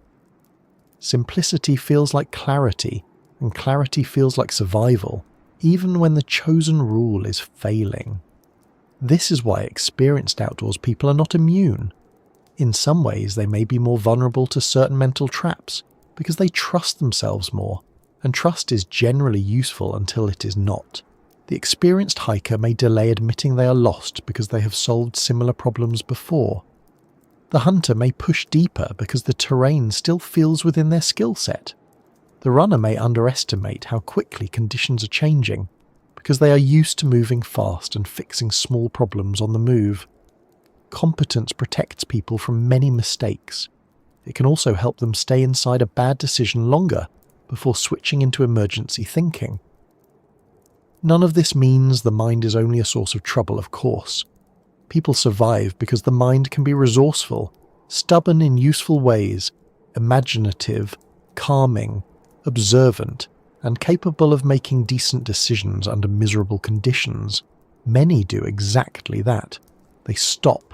Simplicity feels like clarity, and clarity feels like survival, even when the chosen rule is failing. This is why experienced outdoors people are not immune. In some ways, they may be more vulnerable to certain mental traps, because they trust themselves more, and trust is generally useful until it is not. The experienced hiker may delay admitting they are lost because they have solved similar problems before. The hunter may push deeper because the terrain still feels within their skill set. The runner may underestimate how quickly conditions are changing because they are used to moving fast and fixing small problems on the move. Competence protects people from many mistakes. It can also help them stay inside a bad decision longer before switching into emergency thinking. None of this means the mind is only a source of trouble, of course. People survive because the mind can be resourceful, stubborn in useful ways, imaginative, calming, observant, and capable of making decent decisions under miserable conditions. Many do exactly that. They stop,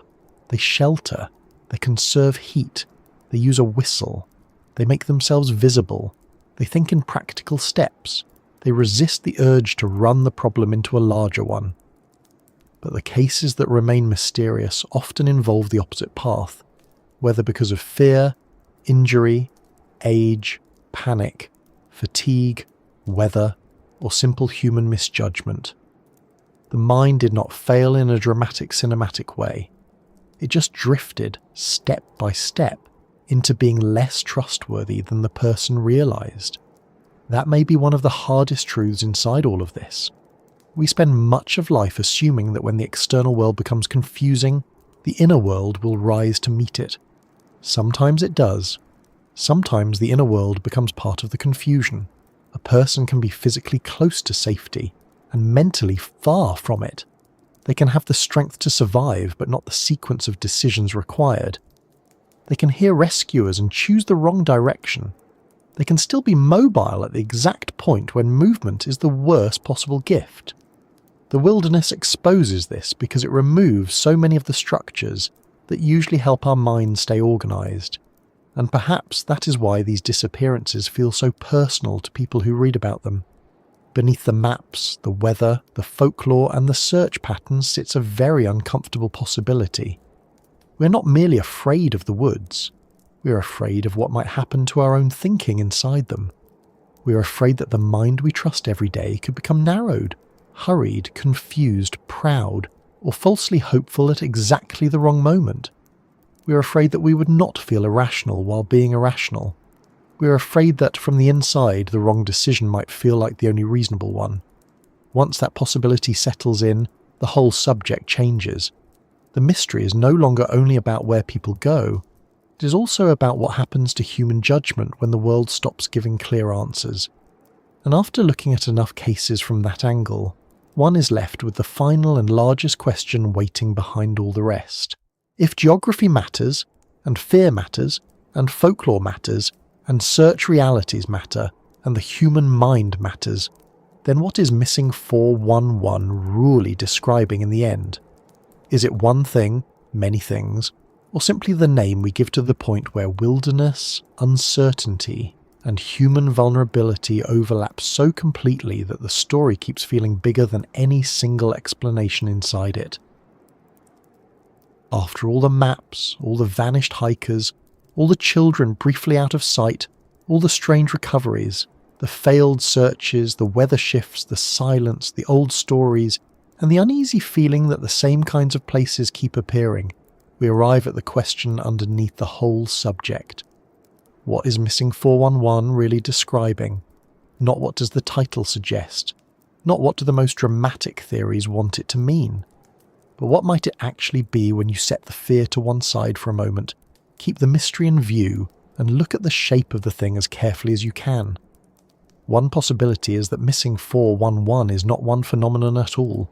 they shelter, they conserve heat, they use a whistle, they make themselves visible, they think in practical steps, they resist the urge to run the problem into a larger one. But the cases that remain mysterious often involve the opposite path, whether because of fear, injury, age, panic, fatigue, weather, or simple human misjudgment. The mind did not fail in a dramatic cinematic way. It just drifted, step by step, into being less trustworthy than the person realized. That may be one of the hardest truths inside all of this. We spend much of life assuming that when the external world becomes confusing, the inner world will rise to meet it. Sometimes it does. Sometimes the inner world becomes part of the confusion. A person can be physically close to safety and mentally far from it. They can have the strength to survive but not the sequence of decisions required. They can hear rescuers and choose the wrong direction. They can still be mobile at the exact point when movement is the worst possible gift. The wilderness exposes this because it removes so many of the structures that usually help our minds stay organised. And perhaps that is why these disappearances feel so personal to people who read about them. Beneath the maps, the weather, the folklore and the search patterns sits a very uncomfortable possibility. We're not merely afraid of the woods. We are afraid of what might happen to our own thinking inside them. We are afraid that the mind we trust every day could become narrowed, hurried, confused, proud, or falsely hopeful at exactly the wrong moment. We are afraid that we would not feel irrational while being irrational. We are afraid that from the inside the wrong decision might feel like the only reasonable one. Once that possibility settles in, the whole subject changes. The mystery is no longer only about where people go, it is also about what happens to human judgment when the world stops giving clear answers. And after looking at enough cases from that angle, one is left with the final and largest question waiting behind all the rest. If geography matters, and fear matters, and folklore matters, and search realities matter, and the human mind matters, then what is missing 411 really describing in the end? Is it one thing, many things, or simply the name we give to the point where wilderness, uncertainty, and human vulnerability overlap so completely that the story keeps feeling bigger than any single explanation inside it? After all the maps, all the vanished hikers, all the children briefly out of sight, all the strange recoveries, the failed searches, the weather shifts, the silence, the old stories, and the uneasy feeling that the same kinds of places keep appearing, we arrive at the question underneath the whole subject. What is missing 411 really describing? Not what does the title suggest, not what do the most dramatic theories want it to mean, but what might it actually be when you set the fear to one side for a moment, keep the mystery in view, and look at the shape of the thing as carefully as you can. One possibility is that missing 411 is not one phenomenon at all.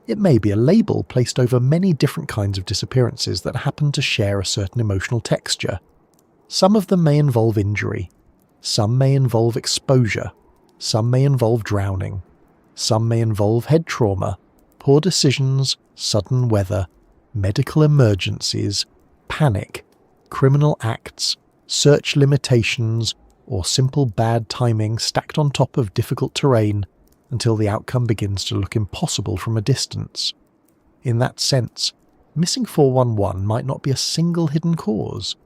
It may be a label placed over many different kinds of disappearances that happen to share a certain emotional texture. Some of them may involve injury, some may involve exposure, some may involve drowning, some may involve head trauma, poor decisions, sudden weather, medical emergencies, panic, criminal acts, search limitations, or simple bad timing stacked on top of difficult terrain until the outcome begins to look impossible from a distance. In that sense, missing 411 might not be a single hidden cause.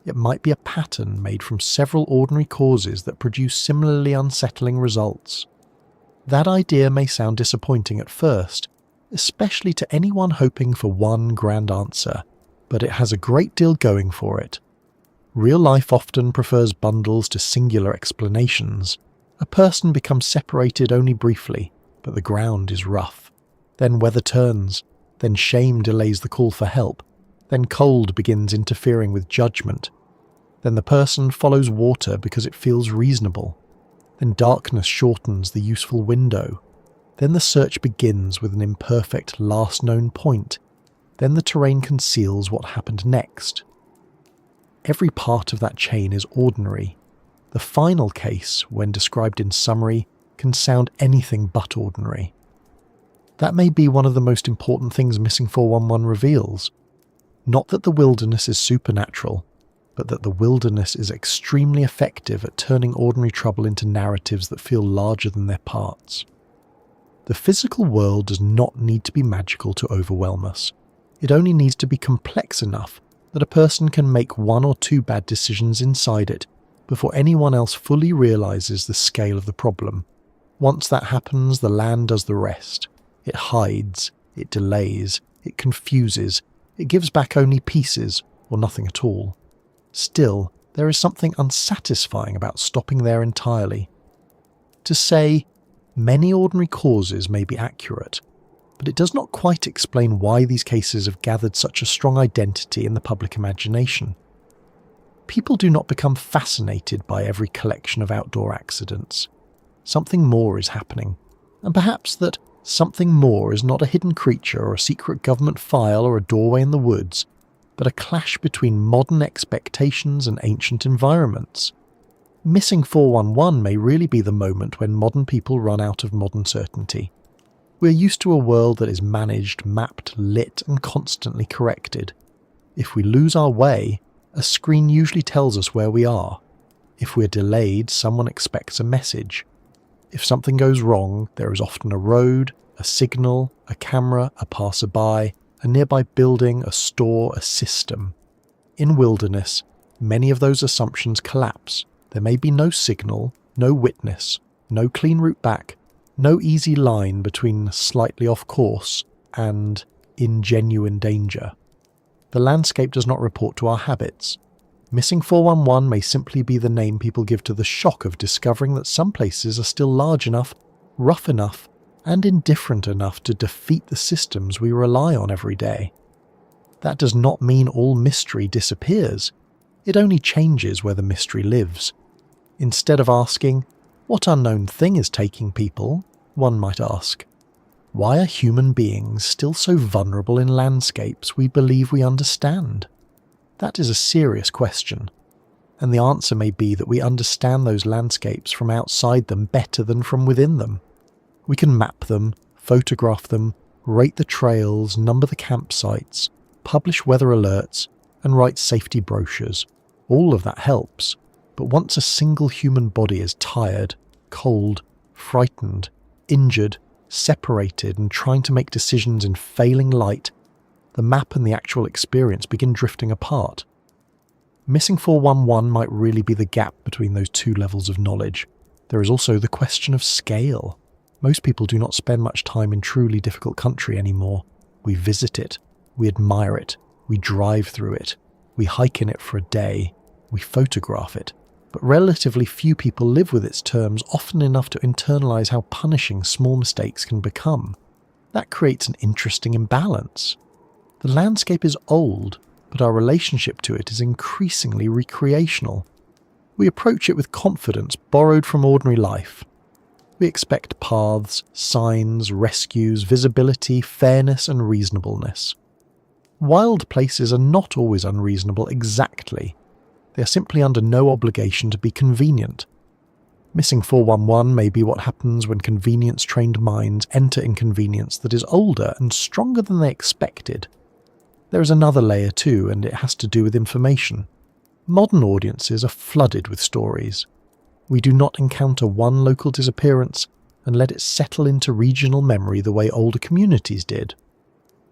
It might be a pattern made from several ordinary causes that produce similarly unsettling results. That idea may sound disappointing at first, especially to anyone hoping for one grand answer, but it has a great deal going for it. Real life often prefers bundles to singular explanations. A person becomes separated only briefly, but the ground is rough. Then weather turns, then shame delays the call for help, then cold begins interfering with judgment. Then the person follows water because it feels reasonable. Then darkness shortens the useful window. Then the search begins with an imperfect last known point. Then the terrain conceals what happened next. Every part of that chain is ordinary. The final case, when described in summary, can sound anything but ordinary. That may be one of the most important things Missing 411 reveals. Not that the wilderness is supernatural, but that the wilderness is extremely effective at turning ordinary trouble into narratives that feel larger than their parts. The physical world does not need to be magical to overwhelm us. It only needs to be complex enough that a person can make one or two bad decisions inside it before anyone else fully realizes the scale of the problem. Once that happens, the land does the rest. It hides, it delays, it confuses, it gives back only pieces or nothing at all. Still, there is something unsatisfying about stopping there entirely. To say, many ordinary causes may be accurate, but it does not quite explain why these cases have gathered such a strong identity in the public imagination. People do not become fascinated by every collection of outdoor accidents. Something more is happening, and perhaps that something more is not a hidden creature or a secret government file or a doorway in the woods, but a clash between modern expectations and ancient environments. Missing 411 may really be the moment when modern people run out of modern certainty. We're used to a world that is managed, mapped, lit, and constantly corrected. If we lose our way, a screen usually tells us where we are. If we're delayed, someone expects a message. If something goes wrong, there is often a road, a signal, a camera, a passerby, a nearby building, a store, a system. In wilderness, many of those assumptions collapse. There may be no signal, no witness, no clean route back, no easy line between slightly off course and in genuine danger. The landscape does not report to our habits. Missing 411 may simply be the name people give to the shock of discovering that some places are still large enough, rough enough, and indifferent enough to defeat the systems we rely on every day. That does not mean all mystery disappears. It only changes where the mystery lives. Instead of asking, "What unknown thing is taking people?" one might ask, "Why are human beings still so vulnerable in landscapes we believe we understand?" That is a serious question, and the answer may be that we understand those landscapes from outside them better than from within them. We can map them, photograph them, rate the trails, number the campsites, publish weather alerts, and write safety brochures. All of that helps, but once a single human body is tired, cold, frightened, injured, separated, and trying to make decisions in failing light, the map and the actual experience begin drifting apart. Missing 411 might really be the gap between those two levels of knowledge. There is also the question of scale. Most people do not spend much time in truly difficult country anymore. We visit it, we admire it, we drive through it, we hike in it for a day, we photograph it, but relatively few people live with its terms often enough to internalize how punishing small mistakes can become. That creates an interesting imbalance. The landscape is old, but our relationship to it is increasingly recreational. We approach it with confidence borrowed from ordinary life. We expect paths, signs, rescues, visibility, fairness, and reasonableness. Wild places are not always unreasonable exactly. They are simply under no obligation to be convenient. Missing 411 may be what happens when convenience-trained minds enter inconvenience that is older and stronger than they expected. There is another layer too, and it has to do with information. Modern audiences are flooded with stories. We do not encounter one local disappearance and let it settle into regional memory the way older communities did.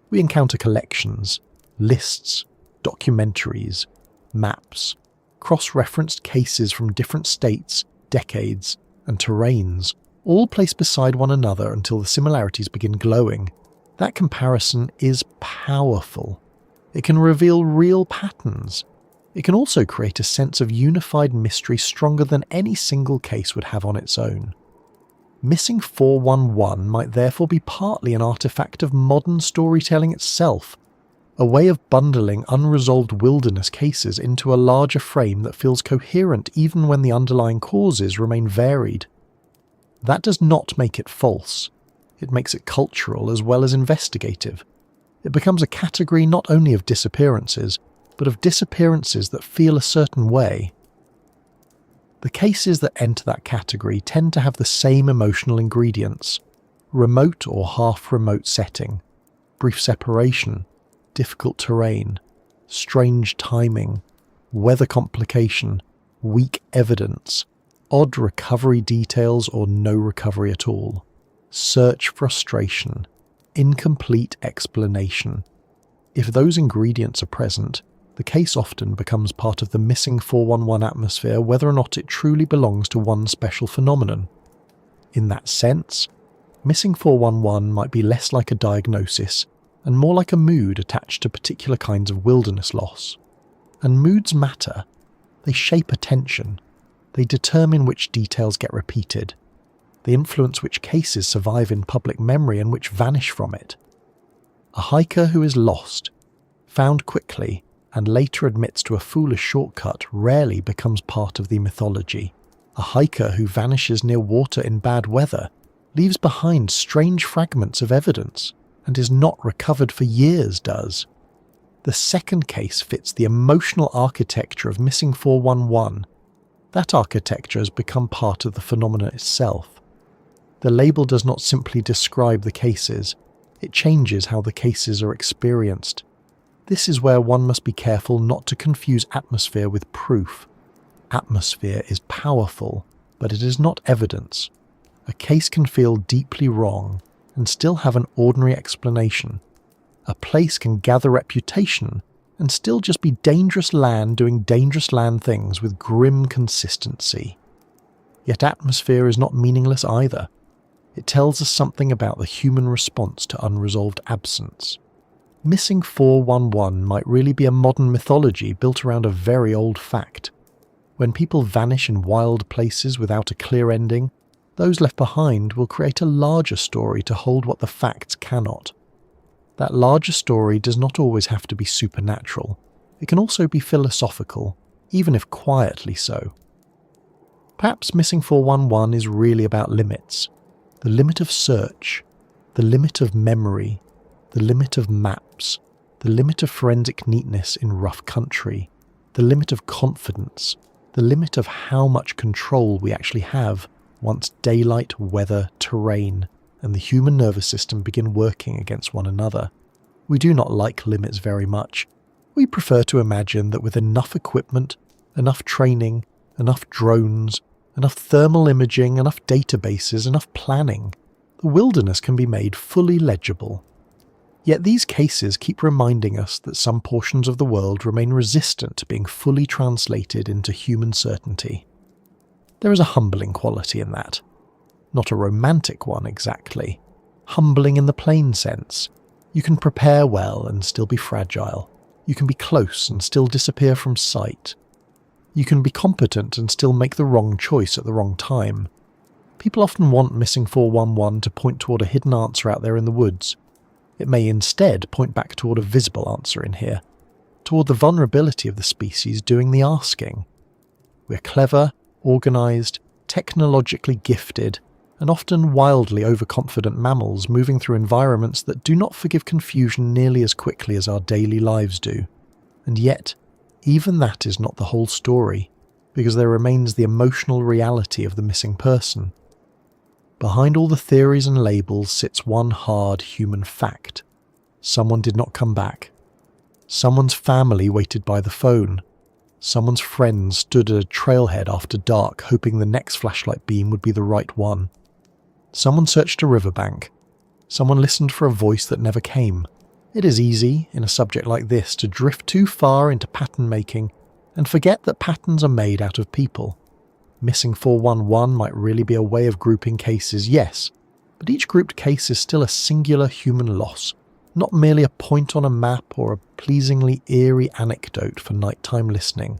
We encounter collections, lists, documentaries, maps, cross-referenced cases from different states, decades, and terrains, all placed beside one another until the similarities begin glowing. That comparison is powerful. It can reveal real patterns. It can also create a sense of unified mystery stronger than any single case would have on its own. Missing 411 might therefore be partly an artifact of modern storytelling itself, a way of bundling unresolved wilderness cases into a larger frame that feels coherent even when the underlying causes remain varied. That does not make it false. It makes it cultural as well as investigative. It becomes a category not only of disappearances, but of disappearances that feel a certain way. The cases that enter that category tend to have the same emotional ingredients: remote or half-remote setting, brief separation, difficult terrain, strange timing, weather complication, weak evidence, odd recovery details or no recovery at all, search frustration, incomplete explanation. If those ingredients are present, the case often becomes part of the missing 411 atmosphere whether or not it truly belongs to one special phenomenon. In that sense, missing 411 might be less like a diagnosis and more like a mood attached to particular kinds of wilderness loss. And moods matter. They shape attention. They determine which details get repeated. They influence which cases survive in public memory and which vanish from it. A hiker who is lost, found quickly, and later admits to a foolish shortcut rarely becomes part of the mythology. A hiker who vanishes near water in bad weather leaves behind strange fragments of evidence and is not recovered for years does. The second case fits the emotional architecture of missing 411. That architecture has become part of the phenomenon itself. The label does not simply describe the cases, it changes how the cases are experienced. This is where one must be careful not to confuse atmosphere with proof. Atmosphere is powerful, but it is not evidence. A case can feel deeply wrong and still have an ordinary explanation. A place can gather reputation and still just be dangerous land doing dangerous land things with grim consistency. Yet atmosphere is not meaningless either. It tells us something about the human response to unresolved absence. Missing 411 might really be a modern mythology built around a very old fact. When people vanish in wild places without a clear ending, those left behind will create a larger story to hold what the facts cannot. That larger story does not always have to be supernatural. It can also be philosophical, even if quietly so. Perhaps Missing 411 is really about limits. The limit of search, the limit of memory, the limit of maps, the limit of forensic neatness in rough country, the limit of confidence, the limit of how much control we actually have once daylight, weather, terrain, and the human nervous system begin working against one another. We do not like limits very much. We prefer to imagine that with enough equipment, enough training, enough drones, enough thermal imaging, enough databases, enough planning, the wilderness can be made fully legible. Yet these cases keep reminding us that some portions of the world remain resistant to being fully translated into human certainty. There is a humbling quality in that. Not a romantic one exactly. Humbling in the plain sense. You can prepare well and still be fragile. You can be close and still disappear from sight. You can be competent and still make the wrong choice at the wrong time. People often want Missing 411 to point toward a hidden answer out there in the woods. It may instead point back toward a visible answer in here, toward the vulnerability of the species doing the asking. We're clever, organised, technologically gifted, and often wildly overconfident mammals moving through environments that do not forgive confusion nearly as quickly as our daily lives do. And yet, even that is not the whole story, because there remains the emotional reality of the missing person. Behind all the theories and labels sits one hard human fact. Someone did not come back. Someone's family waited by the phone. Someone's friends stood at a trailhead after dark hoping the next flashlight beam would be the right one. Someone searched a riverbank. Someone listened for a voice that never came. It is easy, in a subject like this, to drift too far into pattern making and forget that patterns are made out of people. Missing 411 might really be a way of grouping cases, yes, but each grouped case is still a singular human loss, not merely a point on a map or a pleasingly eerie anecdote for nighttime listening.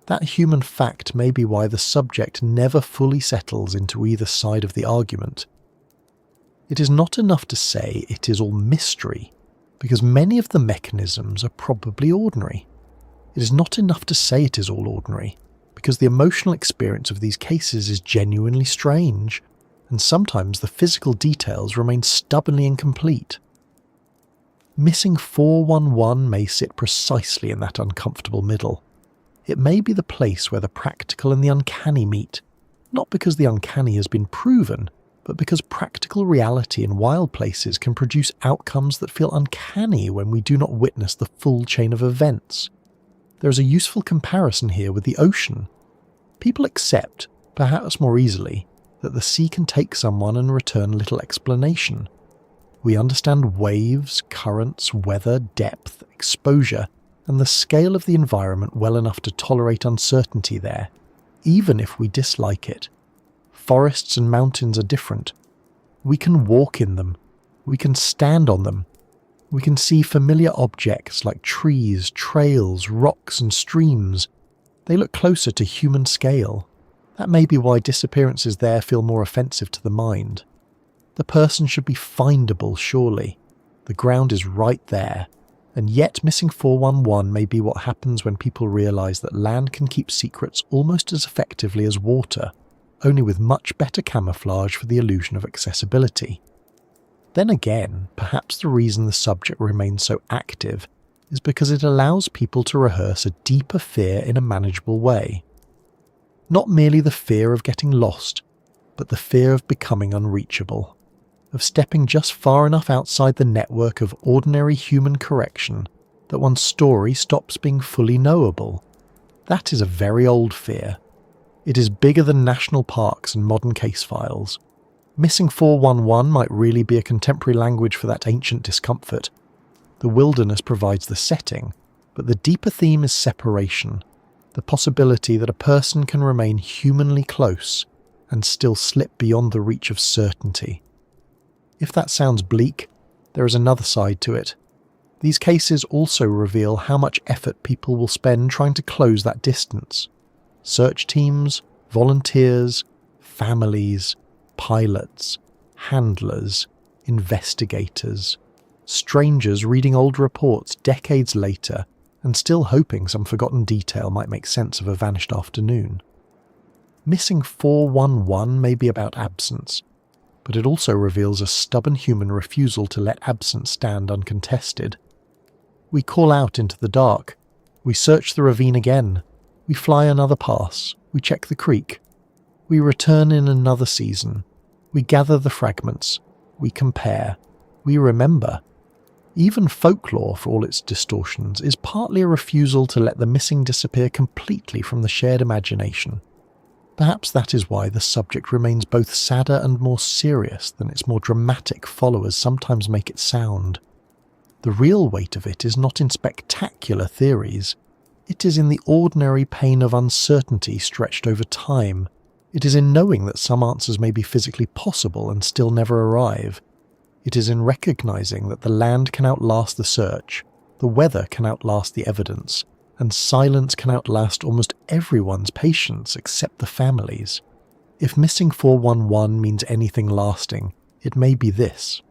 That human fact may be why the subject never fully settles into either side of the argument. It is not enough to say it is all mystery, because many of the mechanisms are probably ordinary. It is not enough to say it is all ordinary, because the emotional experience of these cases is genuinely strange, and sometimes the physical details remain stubbornly incomplete. Missing 411 may sit precisely in that uncomfortable middle. It may be the place where the practical and the uncanny meet, not because the uncanny has been proven, but because practical reality in wild places can produce outcomes that feel uncanny when we do not witness the full chain of events. There is a useful comparison here with the ocean. People accept, perhaps more easily, that the sea can take someone and return little explanation. We understand waves, currents, weather, depth, exposure, and the scale of the environment well enough to tolerate uncertainty there, even if we dislike it. Forests and mountains are different. We can walk in them. We can stand on them. We can see familiar objects like trees, trails, rocks and streams. They look closer to human scale. That may be why disappearances there feel more offensive to the mind. The person should be findable, surely. The ground is right there. And yet Missing 411 may be what happens when people realise that land can keep secrets almost as effectively as water, only with much better camouflage for the illusion of accessibility. Then again, perhaps the reason the subject remains so active is because it allows people to rehearse a deeper fear in a manageable way. Not merely the fear of getting lost, but the fear of becoming unreachable, of stepping just far enough outside the network of ordinary human correction that one's story stops being fully knowable. That is a very old fear. It is bigger than national parks and modern case files. Missing 411 might really be a contemporary language for that ancient discomfort. The wilderness provides the setting, but the deeper theme is separation, the possibility that a person can remain humanly close and still slip beyond the reach of certainty. If that sounds bleak, there is another side to it. These cases also reveal how much effort people will spend trying to close that distance. Search teams, volunteers, families, pilots, handlers, investigators, strangers reading old reports decades later and still hoping some forgotten detail might make sense of a vanished afternoon. Missing 411 may be about absence, but it also reveals a stubborn human refusal to let absence stand uncontested. We call out into the dark, we search the ravine again, we fly another pass, we check the creek, we return in another season, we gather the fragments, we compare, we remember. Even folklore, for all its distortions, is partly a refusal to let the missing disappear completely from the shared imagination. Perhaps that is why the subject remains both sadder and more serious than its more dramatic followers sometimes make it sound. The real weight of it is not in spectacular theories. It is in the ordinary pain of uncertainty stretched over time. It is in knowing that some answers may be physically possible and still never arrive. It is in recognizing that the land can outlast the search, the weather can outlast the evidence, and silence can outlast almost everyone's patience except the family's. If missing 411 means anything lasting, it may be this.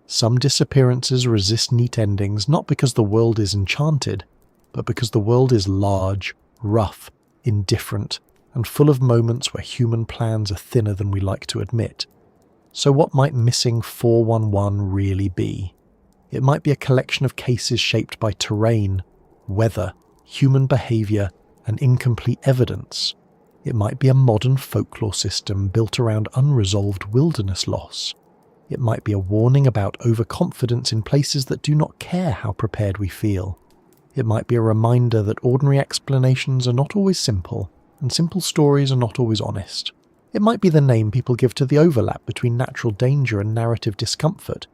Some disappearances resist neat endings not because the world is enchanted, but because the world is large, rough, indifferent, and full of moments where human plans are thinner than we like to admit. So what might missing 411 really be? It might be a collection of cases shaped by terrain, weather, human behaviour, and incomplete evidence. It might be a modern folklore system built around unresolved wilderness loss. It might be a warning about overconfidence in places that do not care how prepared we feel. It might be a reminder that ordinary explanations are not always simple, and simple stories are not always honest. It might be the name people give to the overlap between natural danger and narrative discomfort,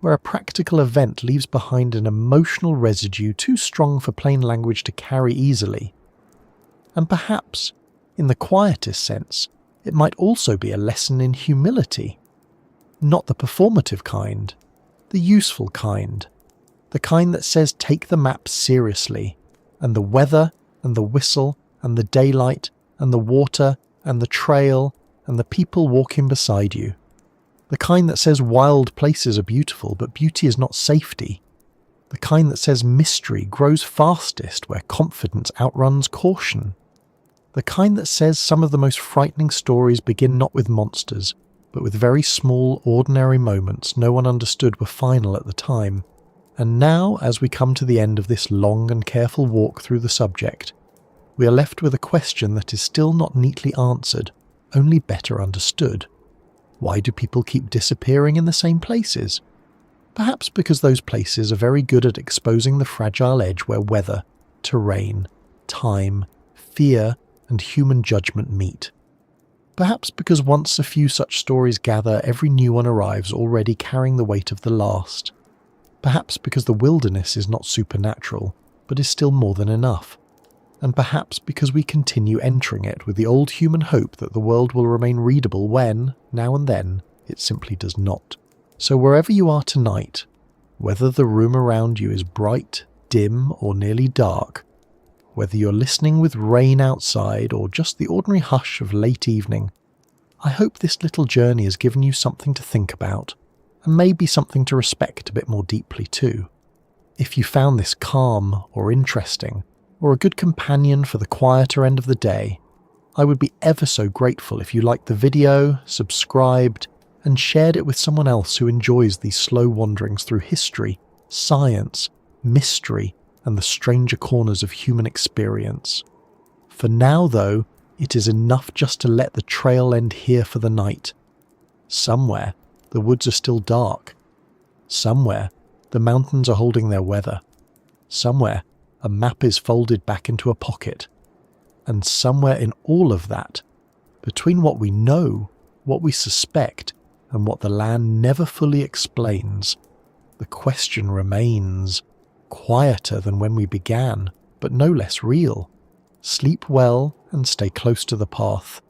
where a practical event leaves behind an emotional residue too strong for plain language to carry easily. And perhaps, in the quietest sense, it might also be a lesson in humility. Not the performative kind, the useful kind. The kind that says take the map seriously, and the weather, and the whistle, and the daylight, and the water, and the trail, and the people walking beside you. The kind that says wild places are beautiful, but beauty is not safety. The kind that says mystery grows fastest where confidence outruns caution. The kind that says some of the most frightening stories begin not with monsters, but with very small, ordinary moments no one understood were final at the time. And now, as we come to the end of this long and careful walk through the subject, we are left with a question that is still not neatly answered, only better understood. Why do people keep disappearing in the same places? Perhaps because those places are very good at exposing the fragile edge where weather, terrain, time, fear, and human judgment meet. Perhaps because once a few such stories gather, every new one arrives already carrying the weight of the last. Perhaps because the wilderness is not supernatural, but is still more than enough. And perhaps because we continue entering it with the old human hope that the world will remain readable when, now and then, it simply does not. So wherever you are tonight, whether the room around you is bright, dim, or nearly dark, whether you're listening with rain outside or just the ordinary hush of late evening, I hope this little journey has given you something to think about, and maybe something to respect a bit more deeply too. If you found this calm or interesting, or a good companion for the quieter end of the day, I would be ever so grateful if you liked the video, subscribed, and shared it with someone else who enjoys these slow wanderings through history, science, mystery, and the stranger corners of human experience. For now, though, it is enough just to let the trail end here for the night. Somewhere, the woods are still dark. Somewhere, the mountains are holding their weather. Somewhere, a map is folded back into a pocket. And somewhere in all of that, between what we know, what we suspect, and what the land never fully explains, the question remains, quieter than when we began, but no less real. Sleep well and stay close to the path.